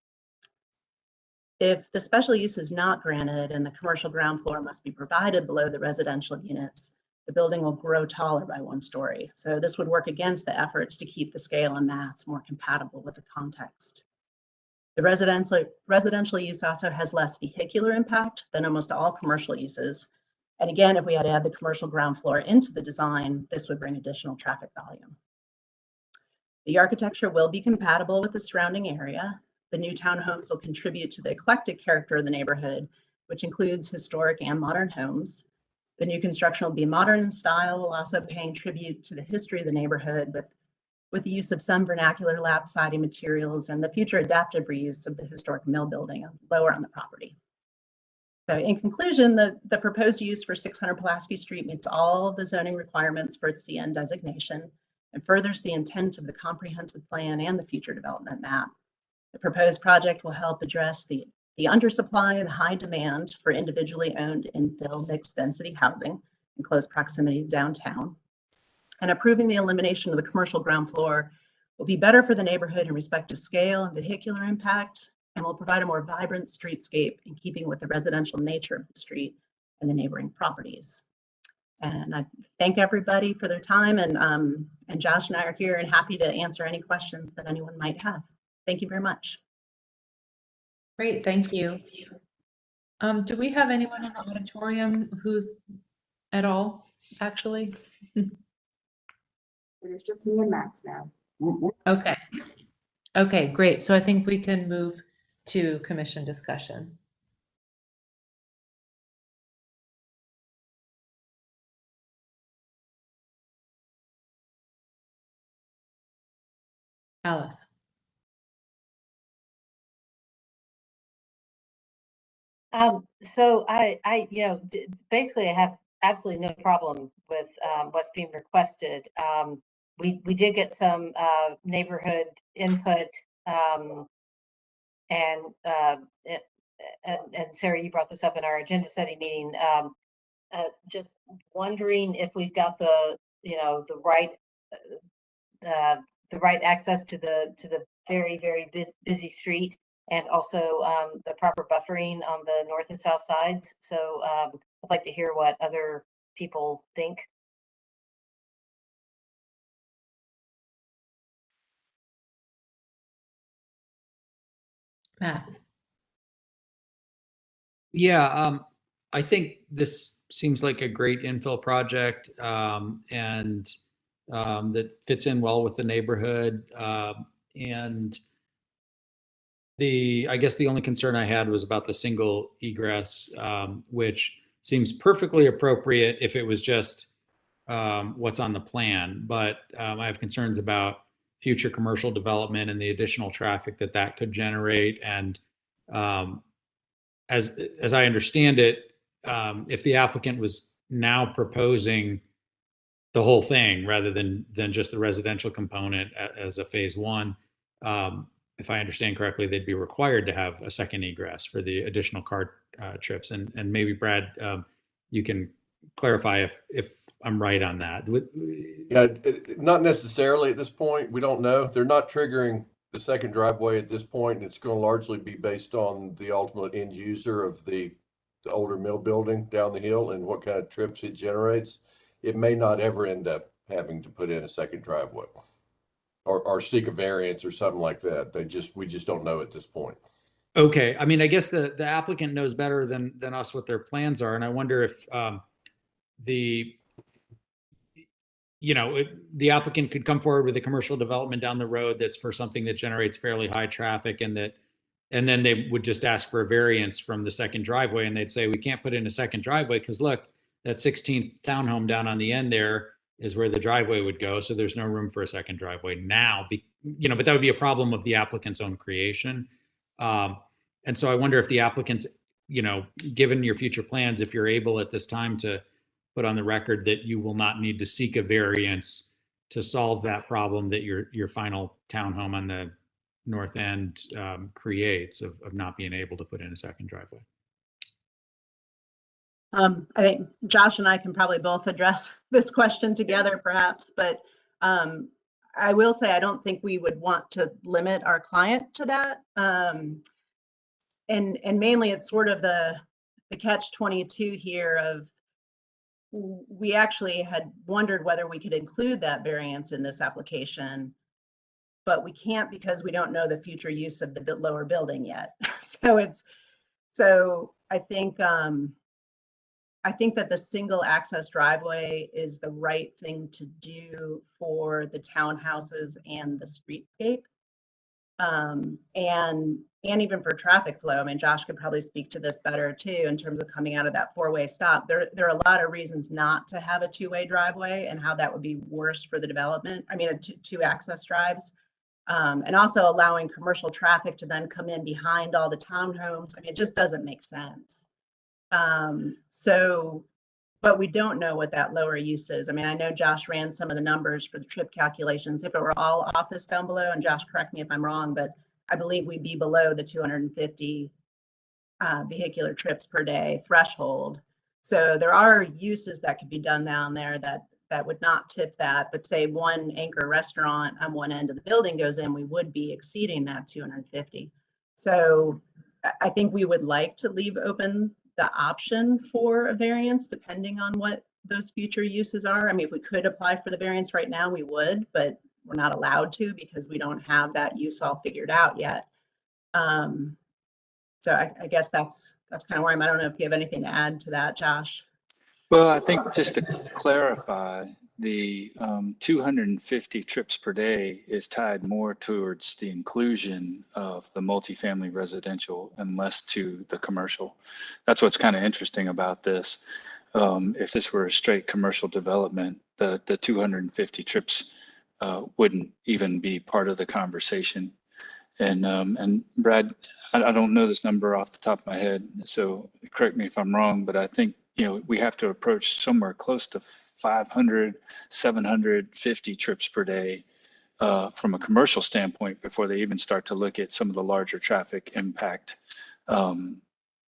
If the special use is not granted and the commercial ground floor must be provided below the residential units, the building will grow taller by 1 story. So this would work against the efforts to keep the scale and mass more compatible with the context. The residential use also has less vehicular impact than almost all commercial uses. And again, if we had to add the commercial ground floor into the design, this would bring additional traffic volume. The architecture will be compatible with the surrounding area. The new townhomes will contribute to the eclectic character of the neighborhood, which includes historic and modern homes. The new construction will be modern in style, while also paying tribute to the history of the neighborhood with the use of some vernacular lap siding materials and the future adaptive reuse of the historic mill building lower on the property. So in conclusion, the proposed use for 600 Pulaski Street meets all of the zoning requirements for its CN designation and furthers the intent of the comprehensive plan and the future development map. The proposed project will help address the undersupply and high demand for individually owned infill mixed density housing in close proximity to downtown. And approving the elimination of the commercial ground floor will be better for the neighborhood in respect to scale and vehicular impact, and will provide a more vibrant streetscape in keeping with the residential nature of the street and the neighboring properties. And I thank everybody for their time, and Josh and I are here and happy to answer any questions that anyone might have. Thank you very much. Great, thank you. Do we have anyone in the auditorium who's at all, actually? There's just me and Max now. Okay. Okay, great. So I think we can move to commission discussion. Alice. So basically I have absolutely no problem with what's being requested. We did get some neighborhood input, and Sarah, you brought this up in our agenda setting meeting. Just wondering if we've got the right access to the very busy street, and also the proper buffering on the north and south sides. So I'd like to hear what other people think. Matt. Yeah, I think this seems like a great infill project, and that fits in well with the neighborhood. And I guess the only concern I had was about the single egress, which seems perfectly appropriate if it was just what's on the plan. But I have concerns about future commercial development and the additional traffic that that could generate. And as I understand it, if the applicant was now proposing the whole thing rather than just the residential component as a phase one, if I understand correctly, they'd be required to have a second egress for the additional car trips. And maybe Brad, you can clarify if I'm right on that. Yeah, not necessarily at this point. We don't know. They're not triggering the second driveway at this point, and it's going to largely be based on the ultimate end user of the older mill building down the hill and what kind of trips it generates. It may not ever end up having to put in a second driveway or seek a variance or something like that. We just don't know at this point. Okay. I mean, I guess the applicant knows better than us what their plans are. And I wonder if the applicant could come forward with a commercial development down the road that's for something that generates fairly high traffic, and then they would just ask for a variance from the second driveway, and they'd say, we can't put in a second driveway because look, that 16th townhome down on the end there is where the driveway would go. So there's no room for a second driveway now, but that would be a problem of the applicant's own creation. And so I wonder if the applicants, given your future plans, if you're able at this time to put on the record that you will not need to seek a variance to solve that problem that your final townhome on the north end creates of not being able to put in a second driveway. I think Josh and I can probably both address this question together perhaps, but I will say I don't think we would want to limit our client to that. And mainly it's sort of the catch-22 here of, we actually had wondered whether we could include that variance in this application, but we can't because we don't know the future use of the lower building yet. So I think that the single access driveway is the right thing to do for the townhouses and the streetscape. And even for traffic flow. I mean, Josh could probably speak to this better too, in terms of coming out of that four-way stop. There are a lot of reasons not to have a two-way driveway and how that would be worse for the development. I mean, two access drives. And also allowing commercial traffic to then come in behind all the townhomes. I mean, it just doesn't make sense. But we don't know what that lower use is. I mean, I know Josh ran some of the numbers for the trip calculations. If it were all office down below, and Josh, correct me if I'm wrong, but I believe we'd be below the 250 vehicular trips per day threshold. So there are uses that could be done down there that would not tip that, but say one anchor restaurant on one end of the building goes in, we would be exceeding that 250. So I think we would like to leave open the option for a variance depending on what those future uses are. I mean, if we could apply for the variance right now, we would, but we're not allowed to because we don't have that use all figured out yet. So I guess that's kind of where I'm. I don't know if you have anything to add to that, Josh. Well, I think just to clarify, the 250 trips per day is tied more towards the inclusion of the multifamily residential and less to the commercial. That's what's kind of interesting about this. If this were a straight commercial development, the 250 trips wouldn't even be part of the conversation. And Brad, I don't know this number off the top of my head, so correct me if I'm wrong, but I think we have to approach somewhere close to 500, 750 trips per day from a commercial standpoint before they even start to look at some of the larger traffic impact.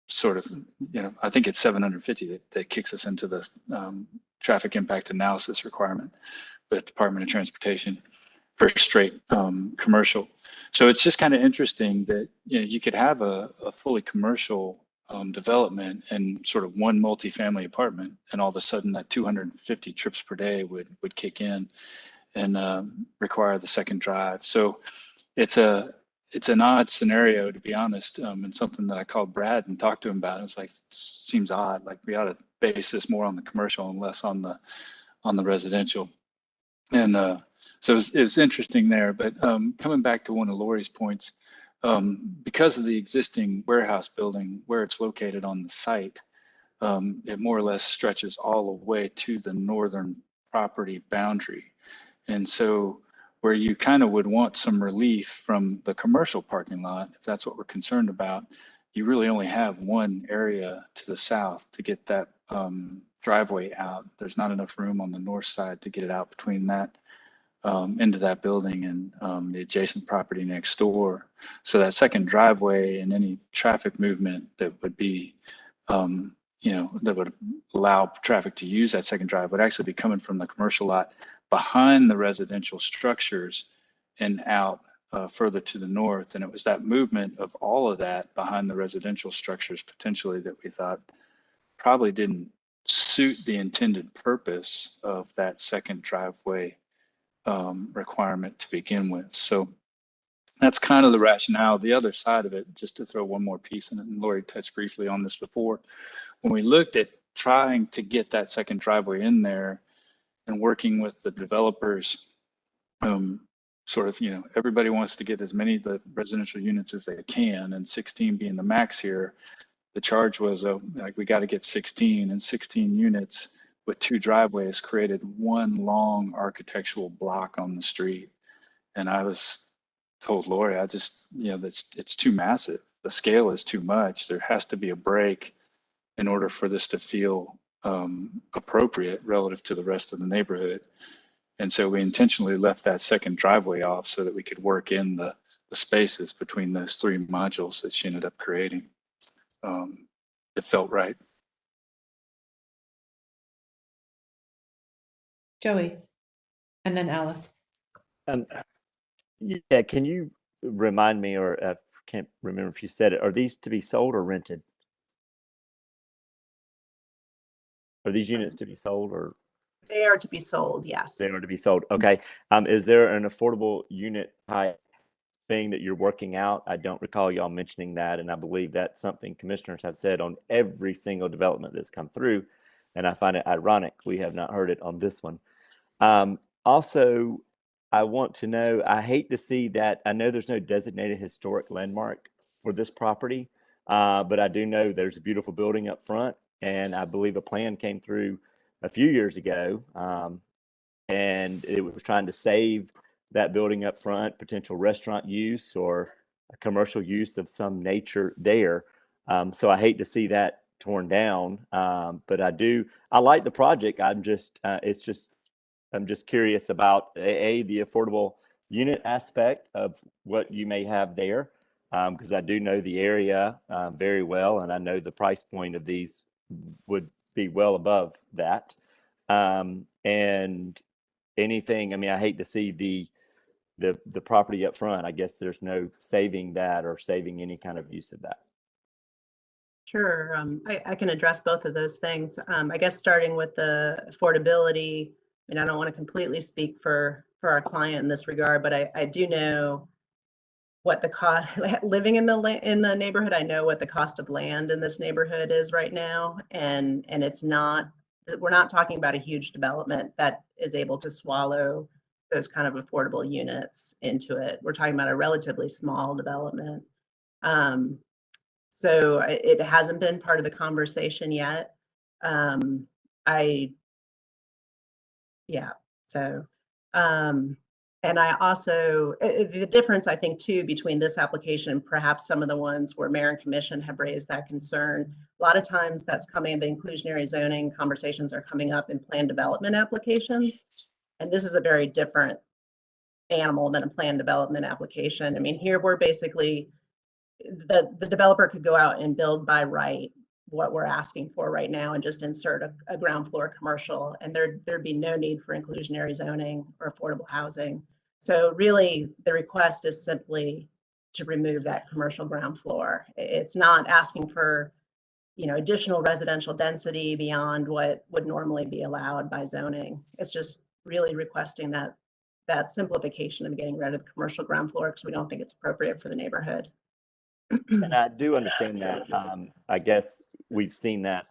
Sort of, I think it's 750 that kicks us into the traffic impact analysis requirement with Department of Transportation for straight commercial. So it's just kind of interesting that you could have a fully commercial development and sort of one multifamily apartment, and all of a sudden that 250 trips per day would kick in and require the second drive. So it's an odd scenario, to be honest, and something that I called Brad and talked to him about. It's like, seems odd, like we ought to base this more on the commercial and less on the residential. And so it was interesting there. But coming back to one of Lori's points, because of the existing warehouse building where it's located on the site, it more or less stretches all the way to the northern property boundary. And so where you kind of would want some relief from the commercial parking lot, if that's what we're concerned about. You really only have one area to the south to get that driveway out. There's not enough room on the north side to get it out between that into that building and the adjacent property next door. So that second driveway and any traffic movement that would be, that would allow traffic to use that second drive would actually be coming from the commercial lot behind the residential structures and out further to the north. And it was that movement of all of that behind the residential structures potentially that we thought probably didn't suit the intended purpose of that second driveway requirement to begin with. So that's kind of the rationale. The other side of it, just to throw one more piece in it, and Lori touched briefly on this before, when we looked at trying to get that second driveway in there and working with the developers, everybody wants to get as many of the residential units as they can, and 16 being the max here, the charge was we got to get 16, and 16 units with 2 driveways created one long architectural block on the street. And I was told Lori, it's too massive. The scale is too much. There has to be a break in order for this to feel appropriate relative to the rest of the neighborhood. And so we intentionally left that second driveway off so that we could work in the spaces between those 3 modules that she ended up creating. It felt right. Joey, and then Alice. Yeah, can you remind me, or I can't remember if you said it, are these to be sold or rented? Are these units to be sold or? They are to be sold, yes. They are to be sold. Okay. Is there an affordable unit type thing that you're working out? I don't recall y'all mentioning that, and I believe that's something commissioners have said on every single development that's come through, and I find it ironic we have not heard it on this one. Also, I want to know, I hate to see that, I know there's no designated historic landmark for this property, but I do know there's a beautiful building up front, and I believe a plan came through a few years ago, and it was trying to save that building up front, potential restaurant use or a commercial use of some nature there. So I hate to see that torn down, but I like the project. I'm just curious about the affordable unit aspect of what you may have there, because I do know the area very well, and I know the price point of these would be well above that. And anything, I hate to see the property up front. I guess there's no saving that or saving any kind of use of that. Sure, I can address both of those things. I guess starting with the affordability, I don't want to completely speak for our client in this regard, but I do know what the cost, living in the neighborhood, I know what the cost of land in this neighborhood is right now, and we're not talking about a huge development that is able to swallow those kind of affordable units into it. We're talking about a relatively small development. So it hasn't been part of the conversation yet. And I also, the difference I think too between this application and perhaps some of the ones where mayor and commission have raised that concern, a lot of times that's coming, the inclusionary zoning conversations are coming up in plan development applications. And this is a very different animal than a plan development application. Here we're basically, the developer could go out and build by right what we're asking for right now and just insert a ground floor commercial, and there'd be no need for inclusionary zoning or affordable housing. So really the request is simply to remove that commercial ground floor. It's not asking for additional residential density beyond what would normally be allowed by zoning. It's just really requesting that simplification of getting rid of the commercial ground floor because we don't think it's appropriate for the neighborhood. And I do understand that. I guess we've seen that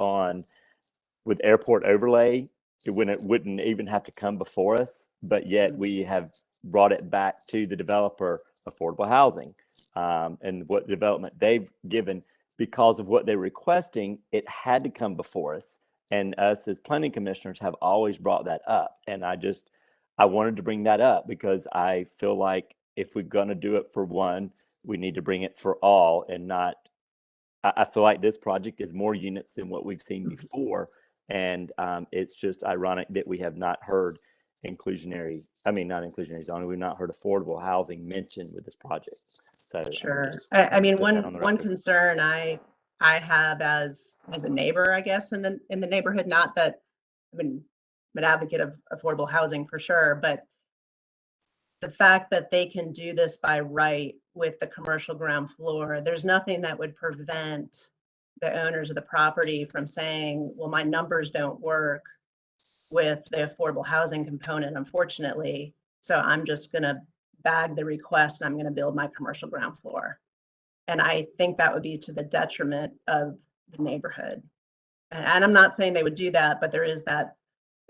with airport overlay, when it wouldn't even have to come before us, but yet we have brought it back to the developer, affordable housing, and what development they've given because of what they're requesting. It had to come before us, and us as planning commissioners have always brought that up. And I wanted to bring that up because I feel like if we're going to do it for one, we need to bring it for all and not. I feel like this project is more units than what we've seen before. And it's just ironic that we have not heard not inclusionary zoning, we've not heard affordable housing mentioned with this project. So Sure. I mean, one record. concern I have as a neighbor, I guess, in the neighborhood, not that I'm an advocate of affordable housing for sure, but the fact that they can do this by right with the commercial ground floor, there's nothing that would prevent the owners of the property from saying, well, my numbers don't work with the affordable housing component, unfortunately. So I'm just going to bag the request and I'm going to build my commercial ground floor. And I think that would be to the detriment of the neighborhood. And I'm not saying they would do that, but there is that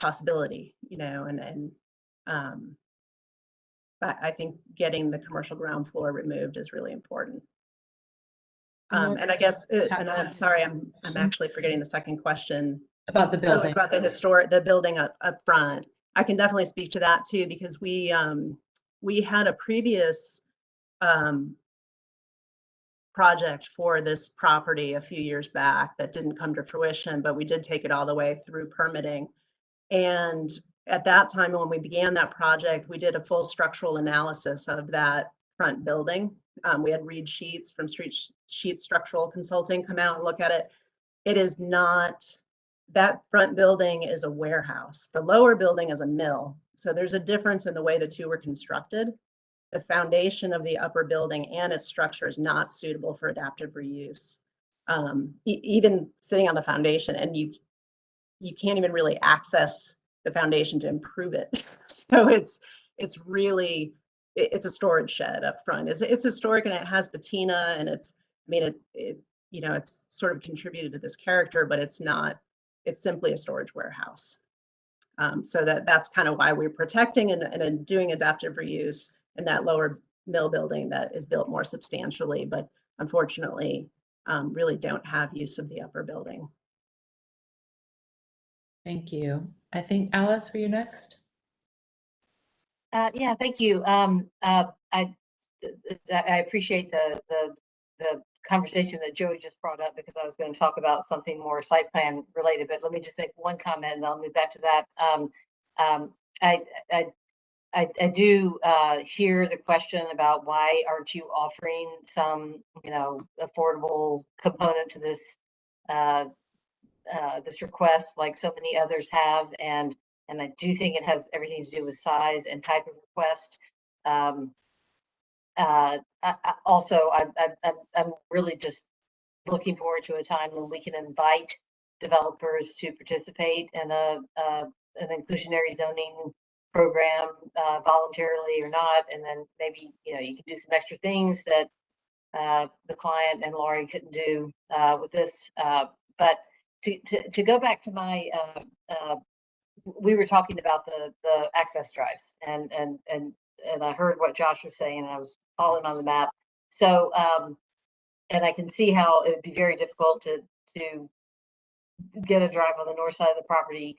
possibility, you know, I think getting the commercial ground floor removed is really important. And I guess, and I'm sorry, I'm actually forgetting the second question. About the building. It was about the building up front. I can definitely speak to that too, because we had a previous project for this property a few years back that didn't come to fruition, but we did take it all the way through permitting. And at that time, when we began that project, we did a full structural analysis of that front building. We had Reed Sheets from Sheets Structural Consulting come out and look at it. It is not, that front building is a warehouse. The lower building is a mill. So there's a difference in the way the two were constructed. The foundation of the upper building and its structure is not suitable for adaptive reuse. Even sitting on the foundation, and you can't even really access the foundation to improve it. So it's really, it's a storage shed up front. It's historic and it has patina, and it's sort of contributed to this character, but it's not, it's simply a storage warehouse. So that's kind of why we're protecting and doing adaptive reuse in that lower mill building that is built more substantially, but unfortunately really don't have use of the upper building. Thank you. I think Alice, were you next? Yeah, thank you. I appreciate the conversation that Joey just brought up, because I was going to talk about something more site plan related, but let me just make one comment and I'll move back to that. I do hear the question about why aren't you offering some, affordable component to this this request, like so many others have, and I do think it has everything to do with size and type of request. I'm really just looking forward to a time when we can invite developers to participate in an inclusionary zoning program, voluntarily or not, and then maybe you can do some extra things that the client and Laurie couldn't do with this. But to go back to my, we were talking about the access drives, and I heard what Josh was saying, and I was following on the map. So, and I can see how it would be very difficult to get a drive on the north side of the property.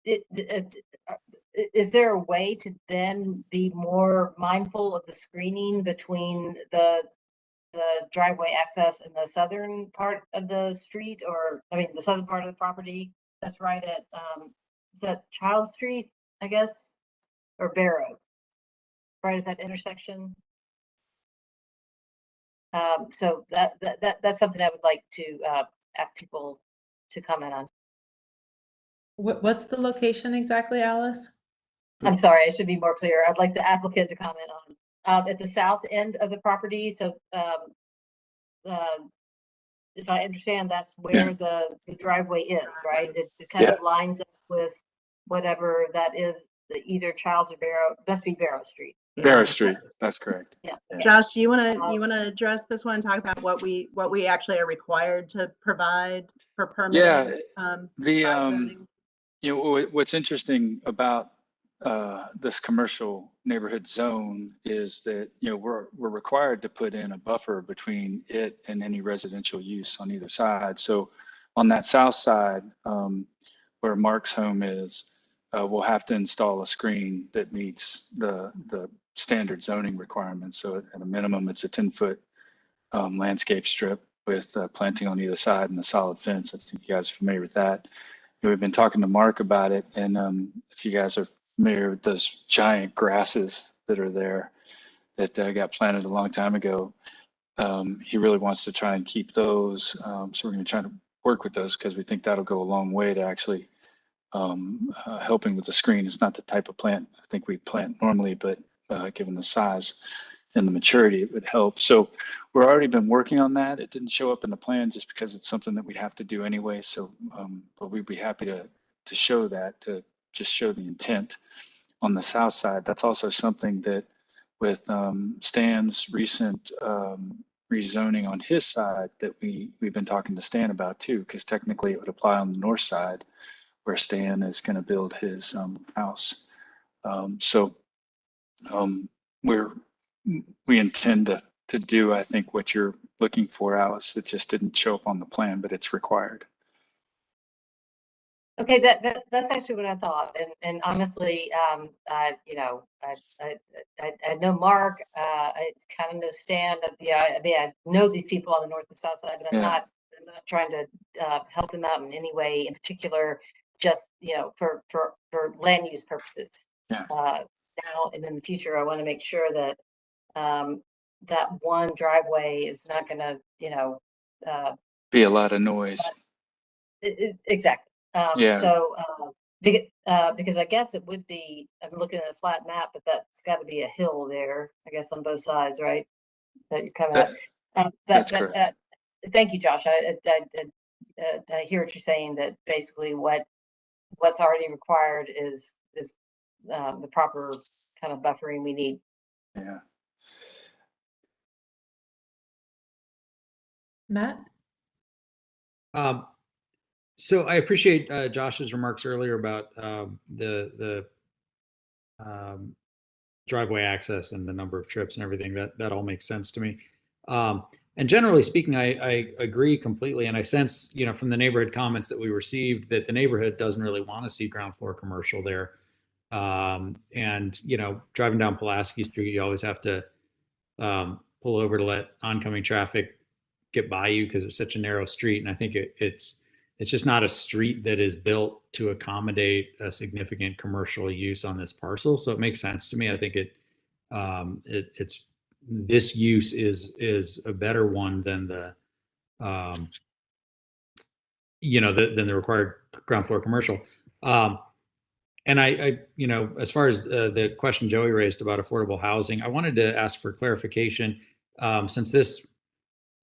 Is there a way to then be more mindful of the screening between the driveway access in the southern part of the street, or the southern part of the property that's right at is that Child Street, I guess, or Barrow, right at that intersection? So that's something I would like to ask people to comment on. What's the location exactly, Alice? I'm sorry, I should be more clear. I'd like the applicant to comment on at the south end of the property. So if I understand, that's where the driveway is, right? It kind of lines up with whatever that is, either Childs or Barrow. It must be Barrow Street. Barrow Street, that's correct. Yeah. Josh, you wanna address this one? Talk about what we actually are required to provide for permitting. What's interesting about this commercial neighborhood zone is that we're required to put in a buffer between it and any residential use on either side. So on that south side, where Mark's home is, we'll have to install a screen that meets the standard zoning requirements. So at a minimum, it's a 10-foot landscape strip with planting on either side and a solid fence. I think you guys are familiar with that. And we've been talking to Mark about it. And if you guys are familiar with those giant grasses that are there that got planted a long time ago, he really wants to try and keep those. So we're going to try to work with those because we think that'll go a long way to actually helping with the screen. It's not the type of plant I think we plant normally, but given the size and the maturity, it would help. So we're already been working on that. It didn't show up in the plan just because it's something that we'd have to do anyway. So, but we'd be happy to show that, to just show the intent on the south side. That's also something that with Stan's recent rezoning on his side that we've been talking to Stan about too, because technically it would apply on the north side where Stan is going to build his house. We intend to do, I think, what you're looking for, Alice. It just didn't show up on the plan, but it's required. Okay, that's actually what I thought, and honestly, I know Mark, I kind of know Stan. Yeah, I mean, I know these people on the north and south side, but I'm not trying to help them out in any way in particular. Just for land use purposes. Yeah. Now and in the future, I want to make sure that that one driveway is not going to be a lot of noise. Exactly. Yeah. So, because I guess it would be, I'm looking at a flat map, but that's got to be a hill there, I guess, on both sides, right? That you're coming up. That's correct. Thank you, Josh. I hear what you're saying, that basically what's already required is the proper kind of buffering we need. Yeah. Matt? So I appreciate Josh's remarks earlier about the driveway access and the number of trips and everything. That all makes sense to me. And generally speaking, I agree completely. And I sense, from the neighborhood comments that we received, that the neighborhood doesn't really want to see ground floor commercial there. And driving down Pulaski Street, you always have to pull over to let oncoming traffic get by you because it's such a narrow street. And I think it's just not a street that is built to accommodate a significant commercial use on this parcel. So it makes sense to me. I think it's this use is a better one than the than the required ground floor commercial. And I as far as the question Joey raised about affordable housing, I wanted to ask for clarification, since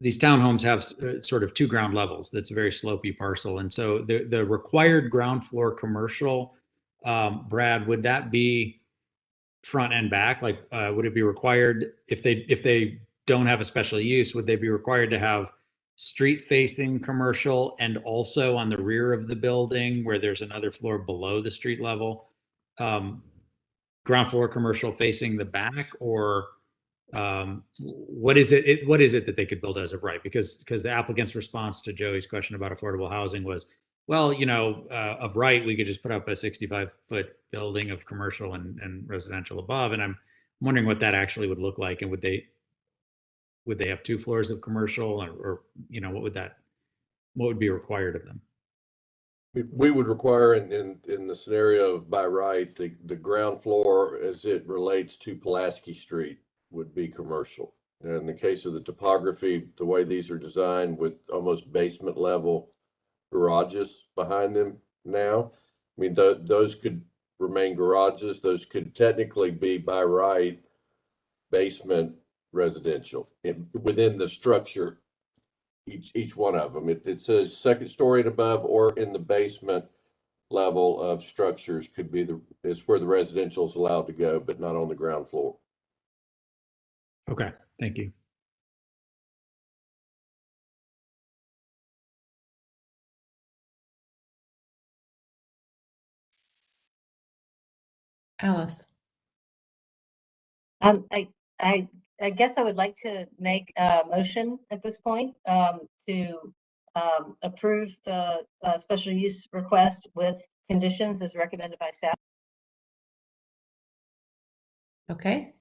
these townhomes have sort of two ground levels. That's a very slopey parcel. And so the required ground floor commercial, Brad, would that be front and back? Like, would it be required if they don't have a special use, would they be required to have street facing commercial and also on the rear of the building where there's another floor below the street level, ground floor commercial facing the back? Or what is it that they could build as of right? Because the applicant's response to Joey's question about affordable housing was, well, of right, we could just put up a 65-foot building of commercial and residential above. And I'm wondering what that actually would look like. And would they have 2 floors of commercial, or what would be required of them? We would require in the scenario of by right, the ground floor as it relates to Pulaski Street would be commercial. And in the case of the topography, the way these are designed with almost basement level garages behind them now, I mean, those could remain garages. Those could technically be by right basement residential within the structure. Each one of them. It says second story and above, or in the basement level of structures could be is where the residential is allowed to go, but not on the ground floor. Okay, thank you. Alice? I guess I would like to make a motion at this point to approve the special use request with conditions as recommended by staff. Okay.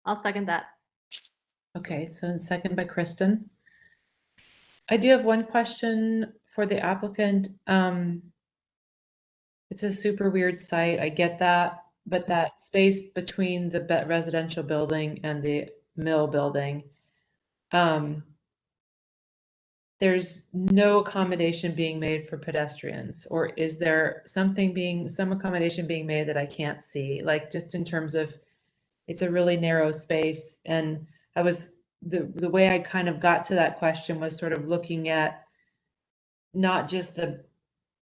I'll second that. Okay, so in second by Kristen. I do have one question for the applicant. It's a super weird site, I get that, but that space between the residential building and the mill building, there's no accommodation being made for pedestrians, or is there some accommodation being made that I can't see? Like, just in terms of, it's a really narrow space, and the way I kind of got to that question was sort of looking at not just the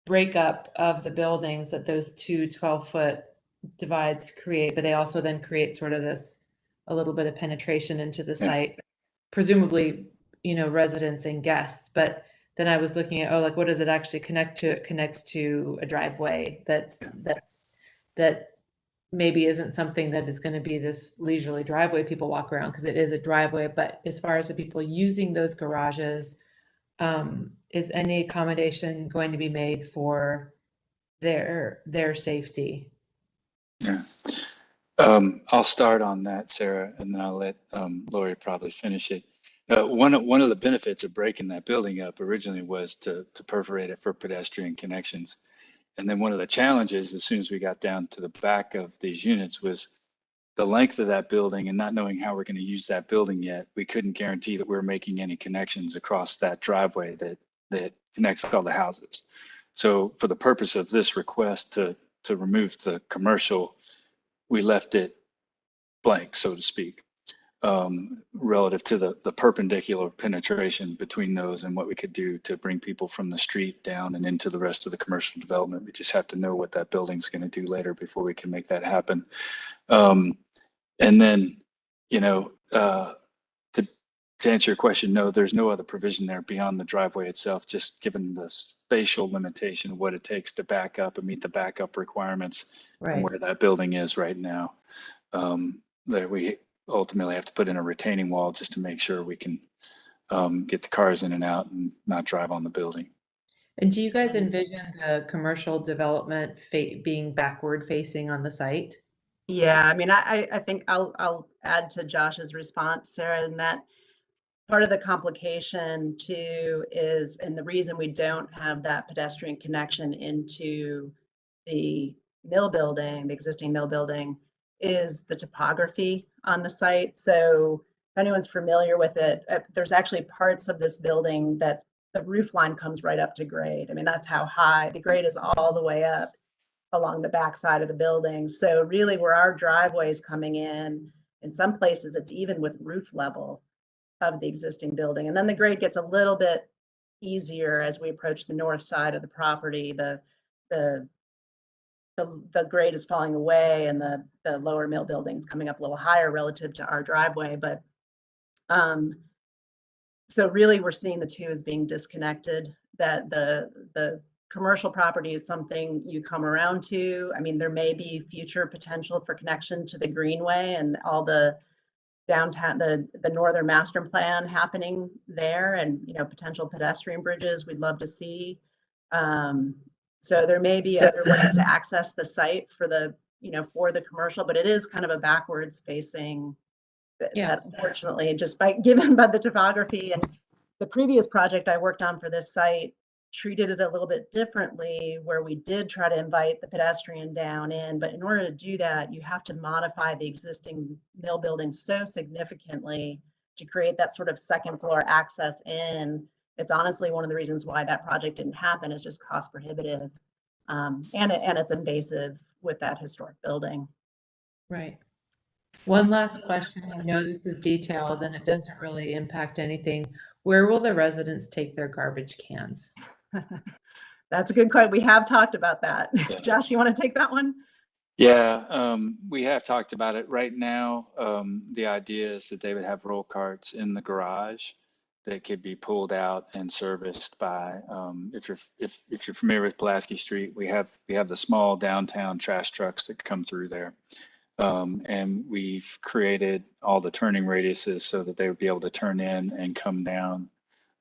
breakup of the buildings that those two 12-foot divides create, but they also then create sort of a little bit of penetration into the site, presumably, residents and guests. But then I was looking at, like, what does it actually connect to? It connects to a driveway that maybe isn't something that is going to be this leisurely driveway people walk around, because it is a driveway. But as far as the people using those garages, is any accommodation going to be made for their safety? Yeah. I'll start on that, Sarah, and then I'll let Lori probably finish it. One of the benefits of breaking that building up originally was to perforate it for pedestrian connections. And then one of the challenges, as soon as we got down to the back of these units, was the length of that building, and not knowing how we're going to use that building yet. We couldn't guarantee that we're making any connections across that driveway that connects all the houses. So for the purpose of this request to remove the commercial, we left it blank, so to speak, relative to the perpendicular penetration between those and what we could do to bring people from the street down and into the rest of the commercial development. We just have to know what that building's going to do later before we can make that happen. And then, to answer your question, no, there's no other provision there beyond the driveway itself, just given the spatial limitation of what it takes to back up and meet the backup requirements and where that building is right now. That we ultimately have to put in a retaining wall just to make sure we can get the cars in and out and not drive on the building. And do you guys envision the commercial development being backward facing on the site? Yeah, I mean, I think I'll add to Josh's response, Sarah, in that part of the complication too is, and the reason we don't have that pedestrian connection into the mill building, the existing mill building, is the topography on the site. So if anyone's familiar with it, there's actually parts of this building that the roof line comes right up to grade. I mean, that's how high the grade is, all the way up along the back side of the building. So really, where our driveway is coming in some places it's even with roof level of the existing building. And then the grade gets a little bit easier as we approach the north side of the property. The grade is falling away, and the lower mill building's coming up a little higher relative to our driveway. But so really, we're seeing the two as being disconnected, that the commercial property is something you come around to. I mean, there may be future potential for connection to the greenway and all the downtown, the northern master plan happening there, and potential pedestrian bridges we'd love to see. So there may be other ways to access the site for the for the commercial, but it is kind of a backwards facing. That unfortunately, just given by the topography, and the previous project I worked on for this site treated it a little bit differently, where we did try to invite the pedestrian down in, but in order to do that, you have to modify the existing mill building so significantly to create that sort of second floor access in. It's honestly one of the reasons why that project didn't happen, is just cost prohibitive, and it's invasive with that historic building. Right. One last question. I know this is detailed and it doesn't really impact anything. Where will the residents take their garbage cans? That's a good question. We have talked about that. Yeah. Josh, you want to take that one? Yeah, we have talked about it. Right now, the idea is that they would have roll carts in the garage that could be pulled out and serviced by, if you're familiar with Pulaski Street, we have the small downtown trash trucks that come through there. And we've created all the turning radiuses so that they would be able to turn in and come down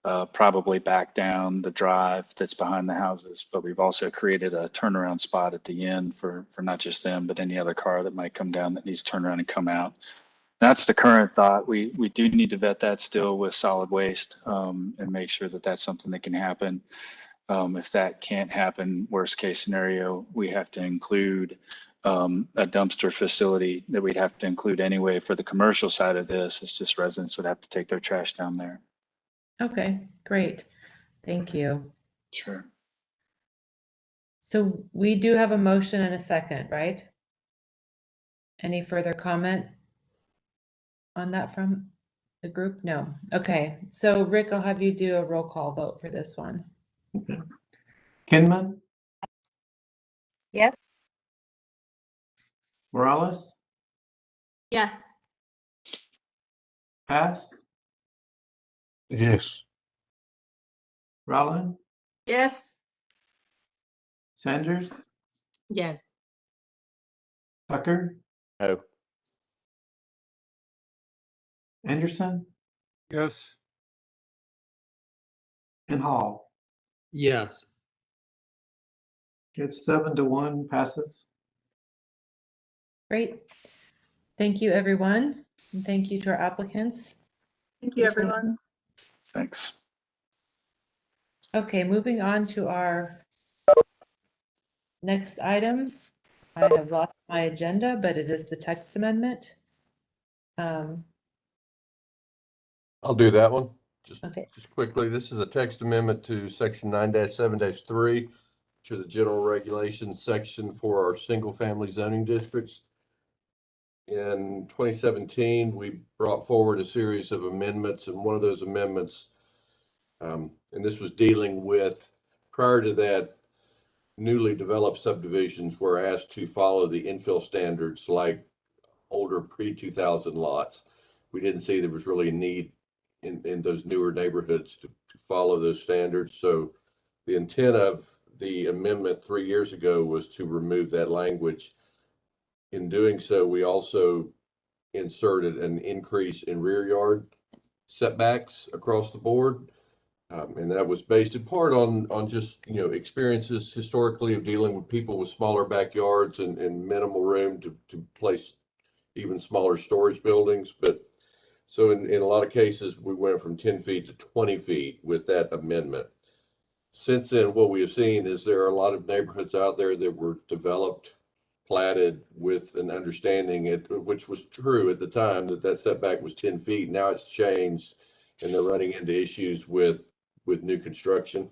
probably back down the drive that's behind the houses. But we've also created a turnaround spot at the end for not just them, but any other car that might come down that needs to turn around and come out. That's the current thought. We do need to vet that still with solid waste and make sure that that's something that can happen. If that can't happen, worst case scenario, we have to include a dumpster facility that we'd have to include anyway for the commercial side of this. It's just residents would have to take their trash down there. Okay, great. Thank you. Sure. So we do have a motion and a second, right? Any further comment on that from the group? No. Okay, so Rick, I'll have you do a roll call vote for this one. Kinman, Yes. Morales, Yes. Pass, Yes. Rowland, Yes. Sanders, Yes. Tucker, No. Anderson, Yes. and Hall. Yes. It's 7-1 passes. Great. Thank you, everyone. And thank you to our applicants. Thank you, everyone. Thanks. Okay, moving on to our next item. I have lost my agenda, but it is the text amendment. I'll do that one. Just quickly, this is a text amendment to section 9-7-3, which are the general regulations section for our single-family zoning districts. In 2017, we brought forward a series of amendments, and one of those amendments, and this was dealing with, prior to that, newly developed subdivisions were asked to follow the infill standards like older pre-2000 lots. We didn't see there was really a need in those newer neighborhoods to follow those standards. So the intent of the amendment 3 years ago was to remove that language. In doing so, we also inserted an increase in rear yard setbacks across the board. And that was based in part on just, experiences historically of dealing with people with smaller backyards and minimal room to place even smaller storage buildings. But so in a lot of cases, we went from 10 feet to 20 feet with that amendment. Since then, what we have seen is there are a lot of neighborhoods out there that were developed, platted with an understanding, which was true at the time, that setback was 10 feet. Now it's changed, and they're running into issues with new construction.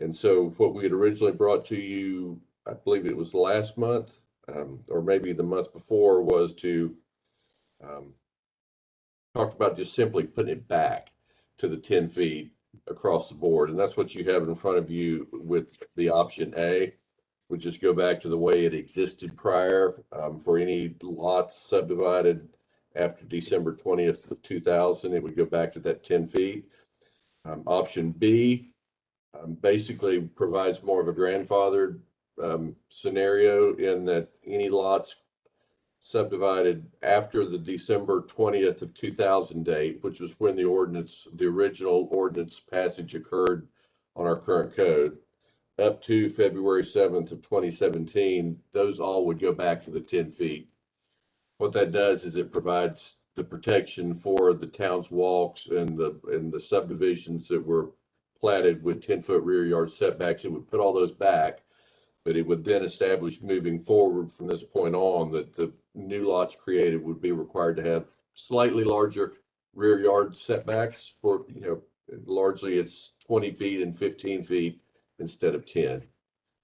And so what we had originally brought to you, I believe it was last month, or maybe the month before, was to talk about just simply putting it back to the 10 feet across the board. And that's what you have in front of you with the option A, would just go back to the way it existed prior for any lots subdivided after December 20th of 2000. It would go back to that 10 feet. Option B basically provides more of a grandfathered scenario in that any lots subdivided after the December 20th of 2000 date, which was when the original ordinance passage occurred on our current code, up to February 7th of 2017, those all would go back to the 10 feet. What that does is it provides the protection for the town's walks and the subdivisions that were platted with 10-foot rear yard setbacks. It would put all those back, but it would then establish moving forward from this point on that the new lots created would be required to have slightly larger rear yard setbacks for, largely it's 20 feet and 15 feet instead of 10.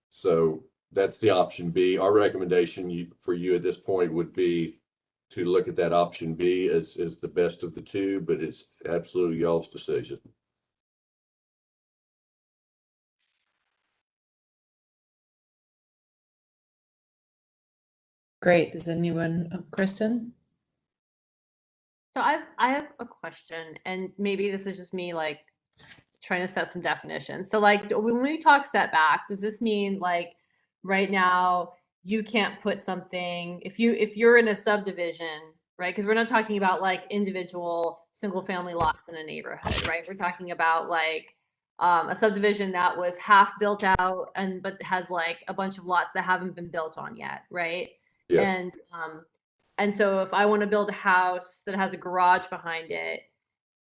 So that's the option B. Our recommendation for you at this point would be to look at that option B as the best of the two, but it's absolutely y'all's decision. Great. Does anyone, Kristen? So I have a question, and maybe this is just me like trying to set some definitions. So like when we talk setback, does this mean like right now you can't put something, if you're in a subdivision, right? Because we're not talking about like individual single family lots in a neighborhood, right? We're talking about like a subdivision that was half built out but has like a bunch of lots that haven't been built on yet, right? Yes. And so if I want to build a house that has a garage behind it,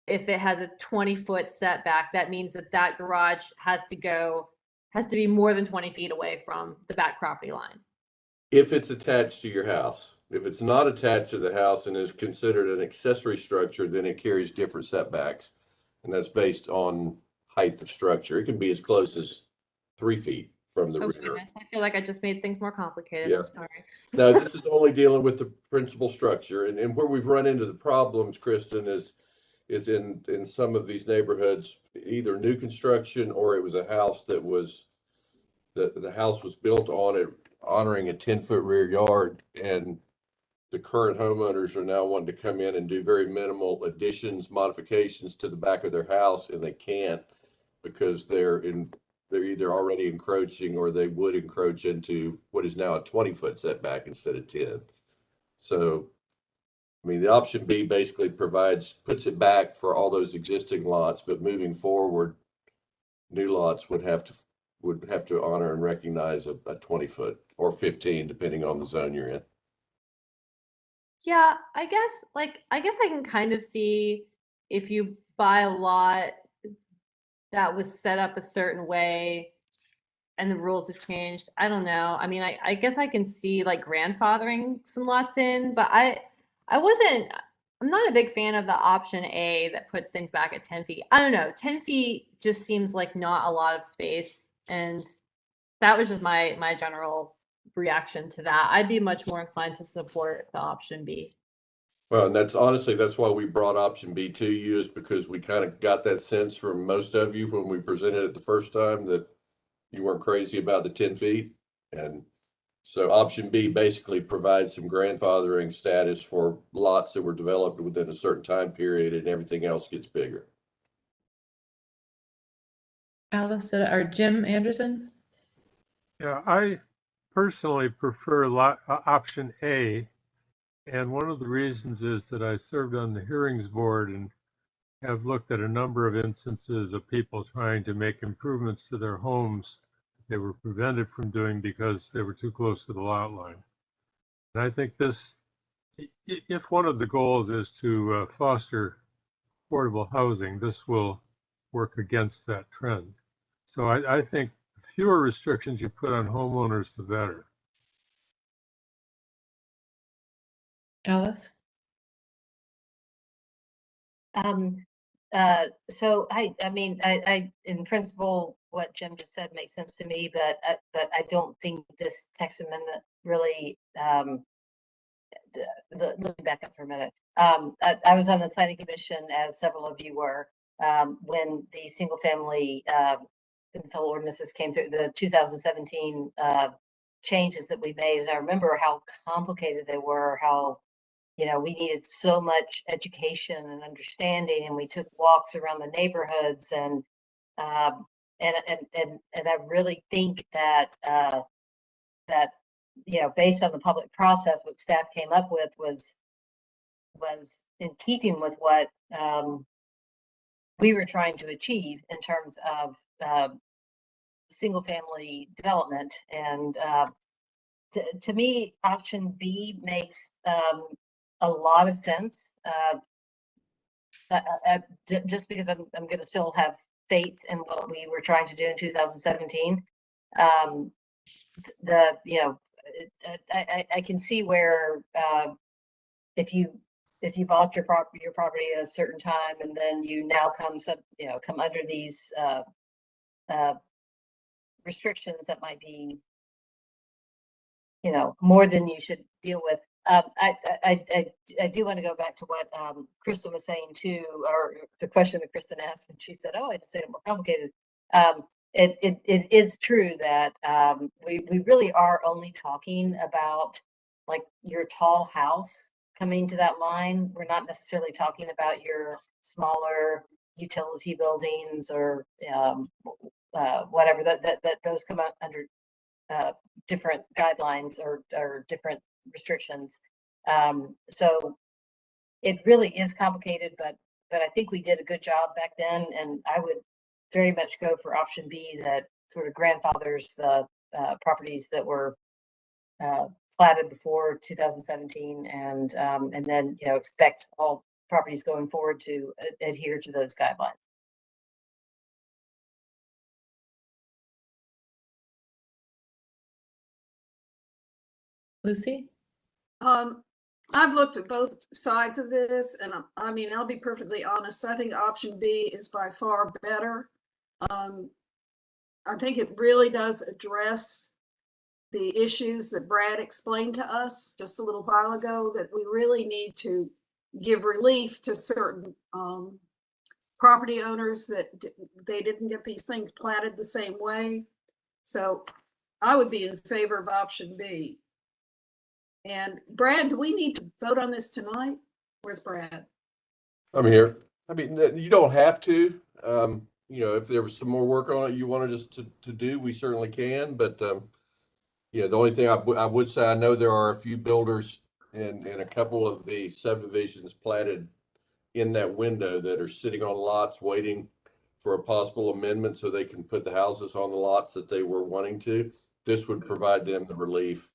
if it has a 20-foot setback, that means that that garage has to be more than 20 feet away from the back property line. If it's attached to your house. If it's not attached to the house and is considered an accessory structure, then it carries different setbacks. And that's based on height of structure. It can be as close as 3 feet from the Oh rear. goodness, I feel like I just made things more complicated. Yeah. I'm sorry. Now, this is only dealing with the principal structure, and where we've run into the problems, Kristen, is in some of these neighborhoods, either new construction or it was a house that was the house was built on it, honoring a 10-foot rear yard, and the current homeowners are now wanting to come in and do very minimal additions, modifications to the back of their house, and they can't because they're either already encroaching or they would encroach into what is now a 20-foot setback instead of 10. So, I mean, the option B basically puts it back for all those existing lots, but moving forward, new lots would have to honor and recognize a 20-foot or 15, depending on the zone you're in. Yeah, I guess I can kind of see if you buy a lot that was set up a certain way and the rules have changed. I don't know. I mean, I guess I can see like grandfathering some lots in, but I'm not a big fan of the option A that puts things back at 10 feet. I don't know. 10 feet just seems like not a lot of space. And that was just my general reaction to that. I'd be much more inclined to support the option B. Well, and that's why we brought option B to you, is because we kind of got that sense from most of you when we presented it the first time that you weren't crazy about the 10 feet. And so option B basically provides some grandfathering status for lots that were developed within a certain time period, and everything else gets bigger. Alice or Jim Anderson? Yeah, I personally prefer option A. And one of the reasons is that I served on the hearings board and have looked at a number of instances of people trying to make improvements to their homes they were prevented from doing because they were too close to the lot line. And I think this, if one of the goals is to foster affordable housing, this will work against that trend. So I think the fewer restrictions you put on homeowners, the better. Alice? So I mean, I in principle, what Jim just said makes sense to me, but I don't think this text amendment really, let me back up for a minute. I was on the planning commission, as several of you were, when the single family infill ordinances came through, the 2017 changes that we made. And I remember how complicated they were, how we needed so much education and understanding, and we took walks around the neighborhoods, and I really think that based on the public process, what staff came up with was in keeping with what we were trying to achieve in terms of single family development. And to me, option B makes a lot of sense, just because I'm going to still have faith in what we were trying to do in 2017. I can see where if you bought your property at a certain time, and then you now come under these restrictions that might be more than you should deal with. I do want to go back to what Kristen was saying too, or the question that Kristen asked when she said, "Oh, I just made it more complicated." It is true that we really are only talking about like your tall house coming to that line. We're not necessarily talking about your smaller utility buildings or whatever that those come out under different guidelines or different restrictions. So it really is complicated, but I think we did a good job back then, and I would very much go for option B, that sort of grandfathers the properties that were platted before 2017, and then, you know, expect all properties going forward to adhere to those guidelines. Lucy? I've looked at both sides of this, and I mean, I'll be perfectly honest. I think option B is by far better. I think it really does address the issues that Brad explained to us just a little while ago, that we really need to give relief to certain property owners that they didn't get these things platted the same way. So I would be in favor of option B. And Brad, do we need to vote on this tonight? Where's Brad? I'm here. I mean, you don't have to. You know, if there was some more work on it you wanted us to do, we certainly can. But you know, the only thing I would say, I know there are a few builders in a couple of the subdivisions platted in that window that are sitting on lots waiting for a possible amendment so they can put the houses on the lots that they were wanting to. This would provide them the relief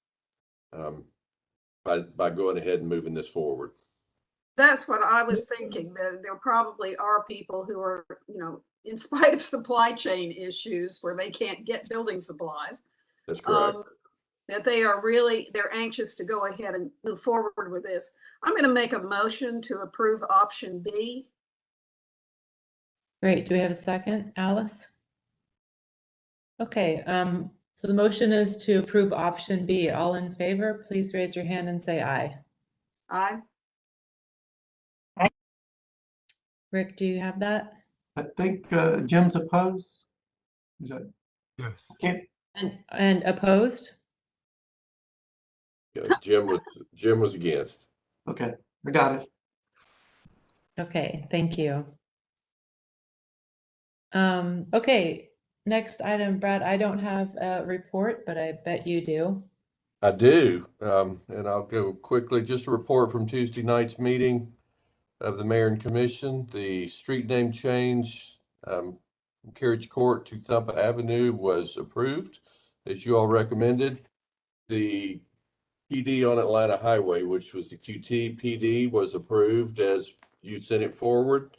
by going ahead and moving this forward. That's what I was thinking. There probably are people who are, you know, in spite of supply chain issues where they can't get building supplies. That's correct. That they're anxious to go ahead and move forward with this. I'm going to make a motion to approve option B. Great. Do we have a second, Alice? Okay, so the motion is to approve option B. All in favor, please raise your hand and say aye. Aye. Rick, do you have that? I think Jim's opposed. Is that? Yes. Can't. And opposed? Yeah, Jim was against. Okay, I got it. Okay, thank you. Okay, next item, Brad, I don't have a report, but I bet you do. I do, and I'll go quickly. Just a report from Tuesday night's meeting of the Mayor and Commission. The street name change from Carriage Court to Thumpa Avenue was approved, as you all recommended. The PD on Atlanta Highway, which was the QT PD, was approved as you sent it forward.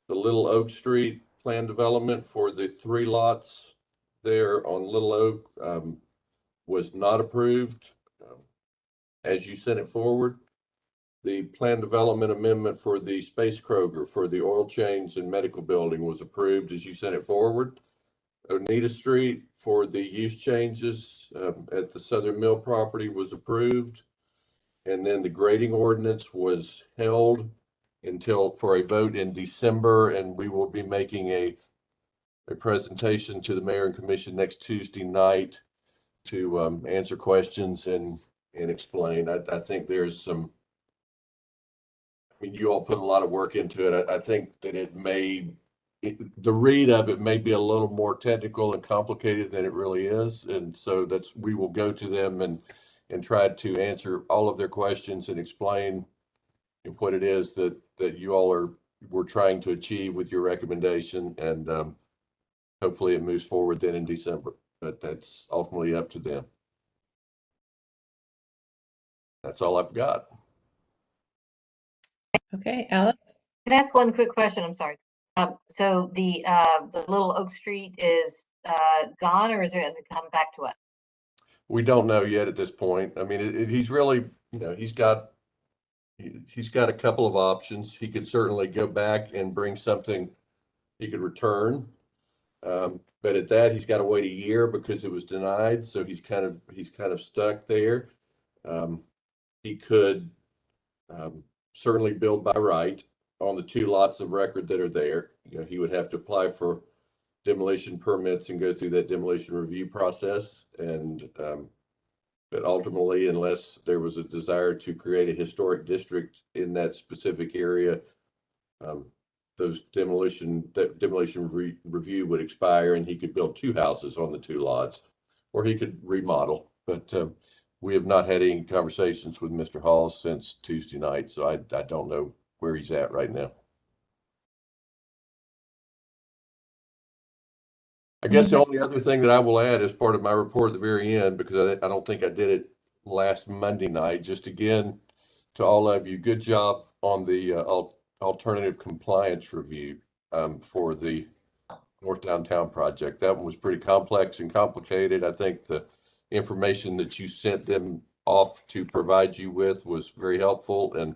The Little Oak Street plan development for the 3 lots there on Little Oak was not approved as you sent it forward. The plan development amendment for the Space Kroger for the oil change and medical building was approved as you sent it forward. Oneida Street for the use changes at the Southern Mill property was approved. And then the grading ordinance was held for a vote in December, and we will be making a presentation to the Mayor and Commission next Tuesday night to answer questions and explain. I think there's some, I mean, you all put a lot of work into it. I think that the read of it may be a little more technical and complicated than it really is. And so we will go to them and try to answer all of their questions and explain what it is that you all we're trying to achieve with your recommendation. And hopefully it moves forward then in December, but that's ultimately up to them. That's all I've got. Okay, Alice? Can I ask one quick question? I'm sorry. So the Little Oak Street is gone, or is it going to come back to us? We don't know yet at this point. I mean, he's really, you know, he's got a couple of options. He could certainly go back and bring something he could return. But at that, he's got to wait a year because it was denied. So he's kind of stuck there. He could certainly build by right on the 2 lots of record that are there. You know, he would have to apply for demolition permits and go through that demolition review process. And but ultimately, unless there was a desire to create a historic district in that specific area, that demolition review would expire, and he could build 2 houses on the 2 lots, or he could remodel. But we have not had any conversations with Mr. Hall since Tuesday night, so I don't know where he's at right now. I guess the only other thing that I will add as part of my report at the very end, because I don't think I did it last Monday night, just again, to all of you, good job on the alternative compliance review for the North Downtown project. That one was pretty complex and complicated. I think the information that you sent them off to provide you with was very helpful, and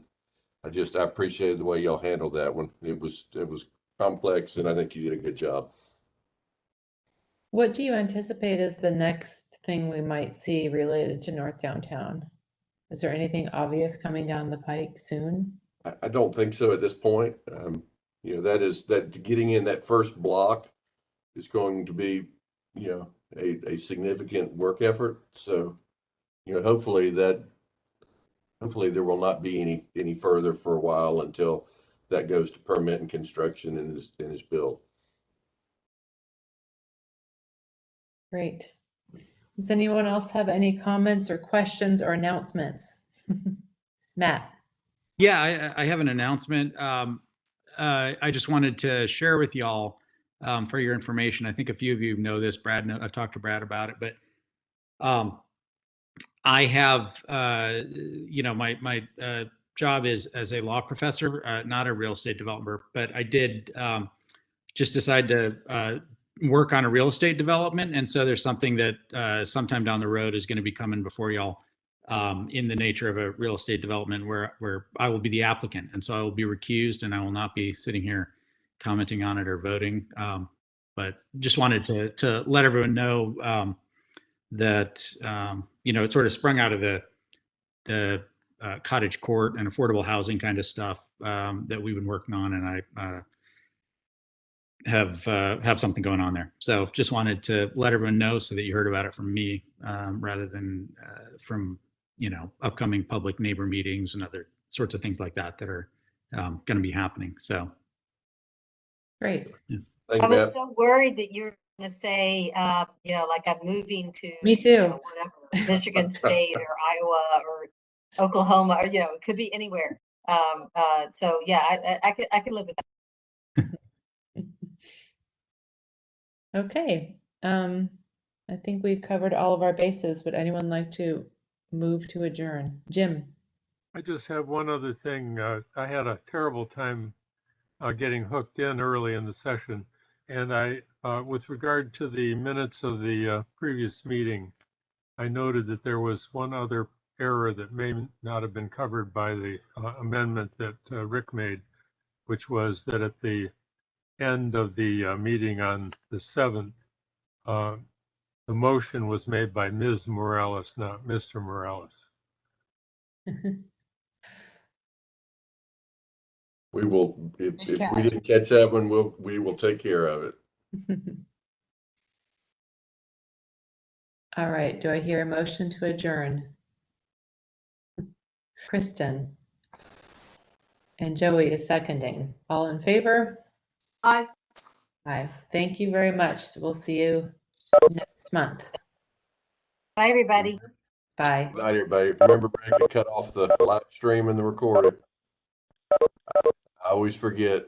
I appreciated the way y'all handled that one. It was complex, and I think you did a good job. What do you anticipate is the next thing we might see related to North Downtown? Is there anything obvious coming down the pike soon? I don't think so at this point. You know, that getting in that first block is going to be, you know, a significant work effort. So, you know, hopefully there will not be any further for a while until that goes to permit and construction and is built. Great. Does anyone else have any comments or questions or announcements? Matt. Yeah, I have an announcement. I just wanted to share with y'all for your information. I think a few of you know this, Brad. I've talked to Brad about it, but I have, you know, my job is as a law professor, not a real estate developer, but I did just decide to work on a real estate development. And so there's something that sometime down the road is going to be coming before y'all in the nature of a real estate development where I will be the applicant. And so I will be recused and I will not be sitting here commenting on it or voting. But just wanted to let everyone know that, you know, it sort of sprung out of the cottage court and affordable housing kind of stuff that we've been working on. And I have something going on there. So just wanted to let everyone know so that you heard about it from me rather than from, you know, upcoming public neighbor meetings and other sorts of things like that are going to be happening. So. Great. Yeah. I was so worried that you were going to say, you know, like I'm moving to, me too, you know, whatever, Michigan State or Iowa or Oklahoma, or, you know, it could be anywhere. So yeah, I could live with that. Okay. I think we've covered all of our bases. Would anyone like to move to adjourn? Jim. I just have one other thing. I had a terrible time getting hooked in early in the session. And with regard to the minutes of the previous meeting, I noted that there was one other error that may not have been covered by the amendment that Rick made, which was that at the end of the meeting on the 7th, the motion was made by Ms. Morales, not Mr. Morales. We will, if we didn't catch that one, we will take care of it. All right. Do I hear a motion to adjourn? Kristen. And Joey is seconding. All in favor? Aye. Aye. Thank you very much. We'll see you next month. Bye, everybody. Bye. Good night, everybody. Remember, Brad, to cut off the live stream and the recording. I always forget.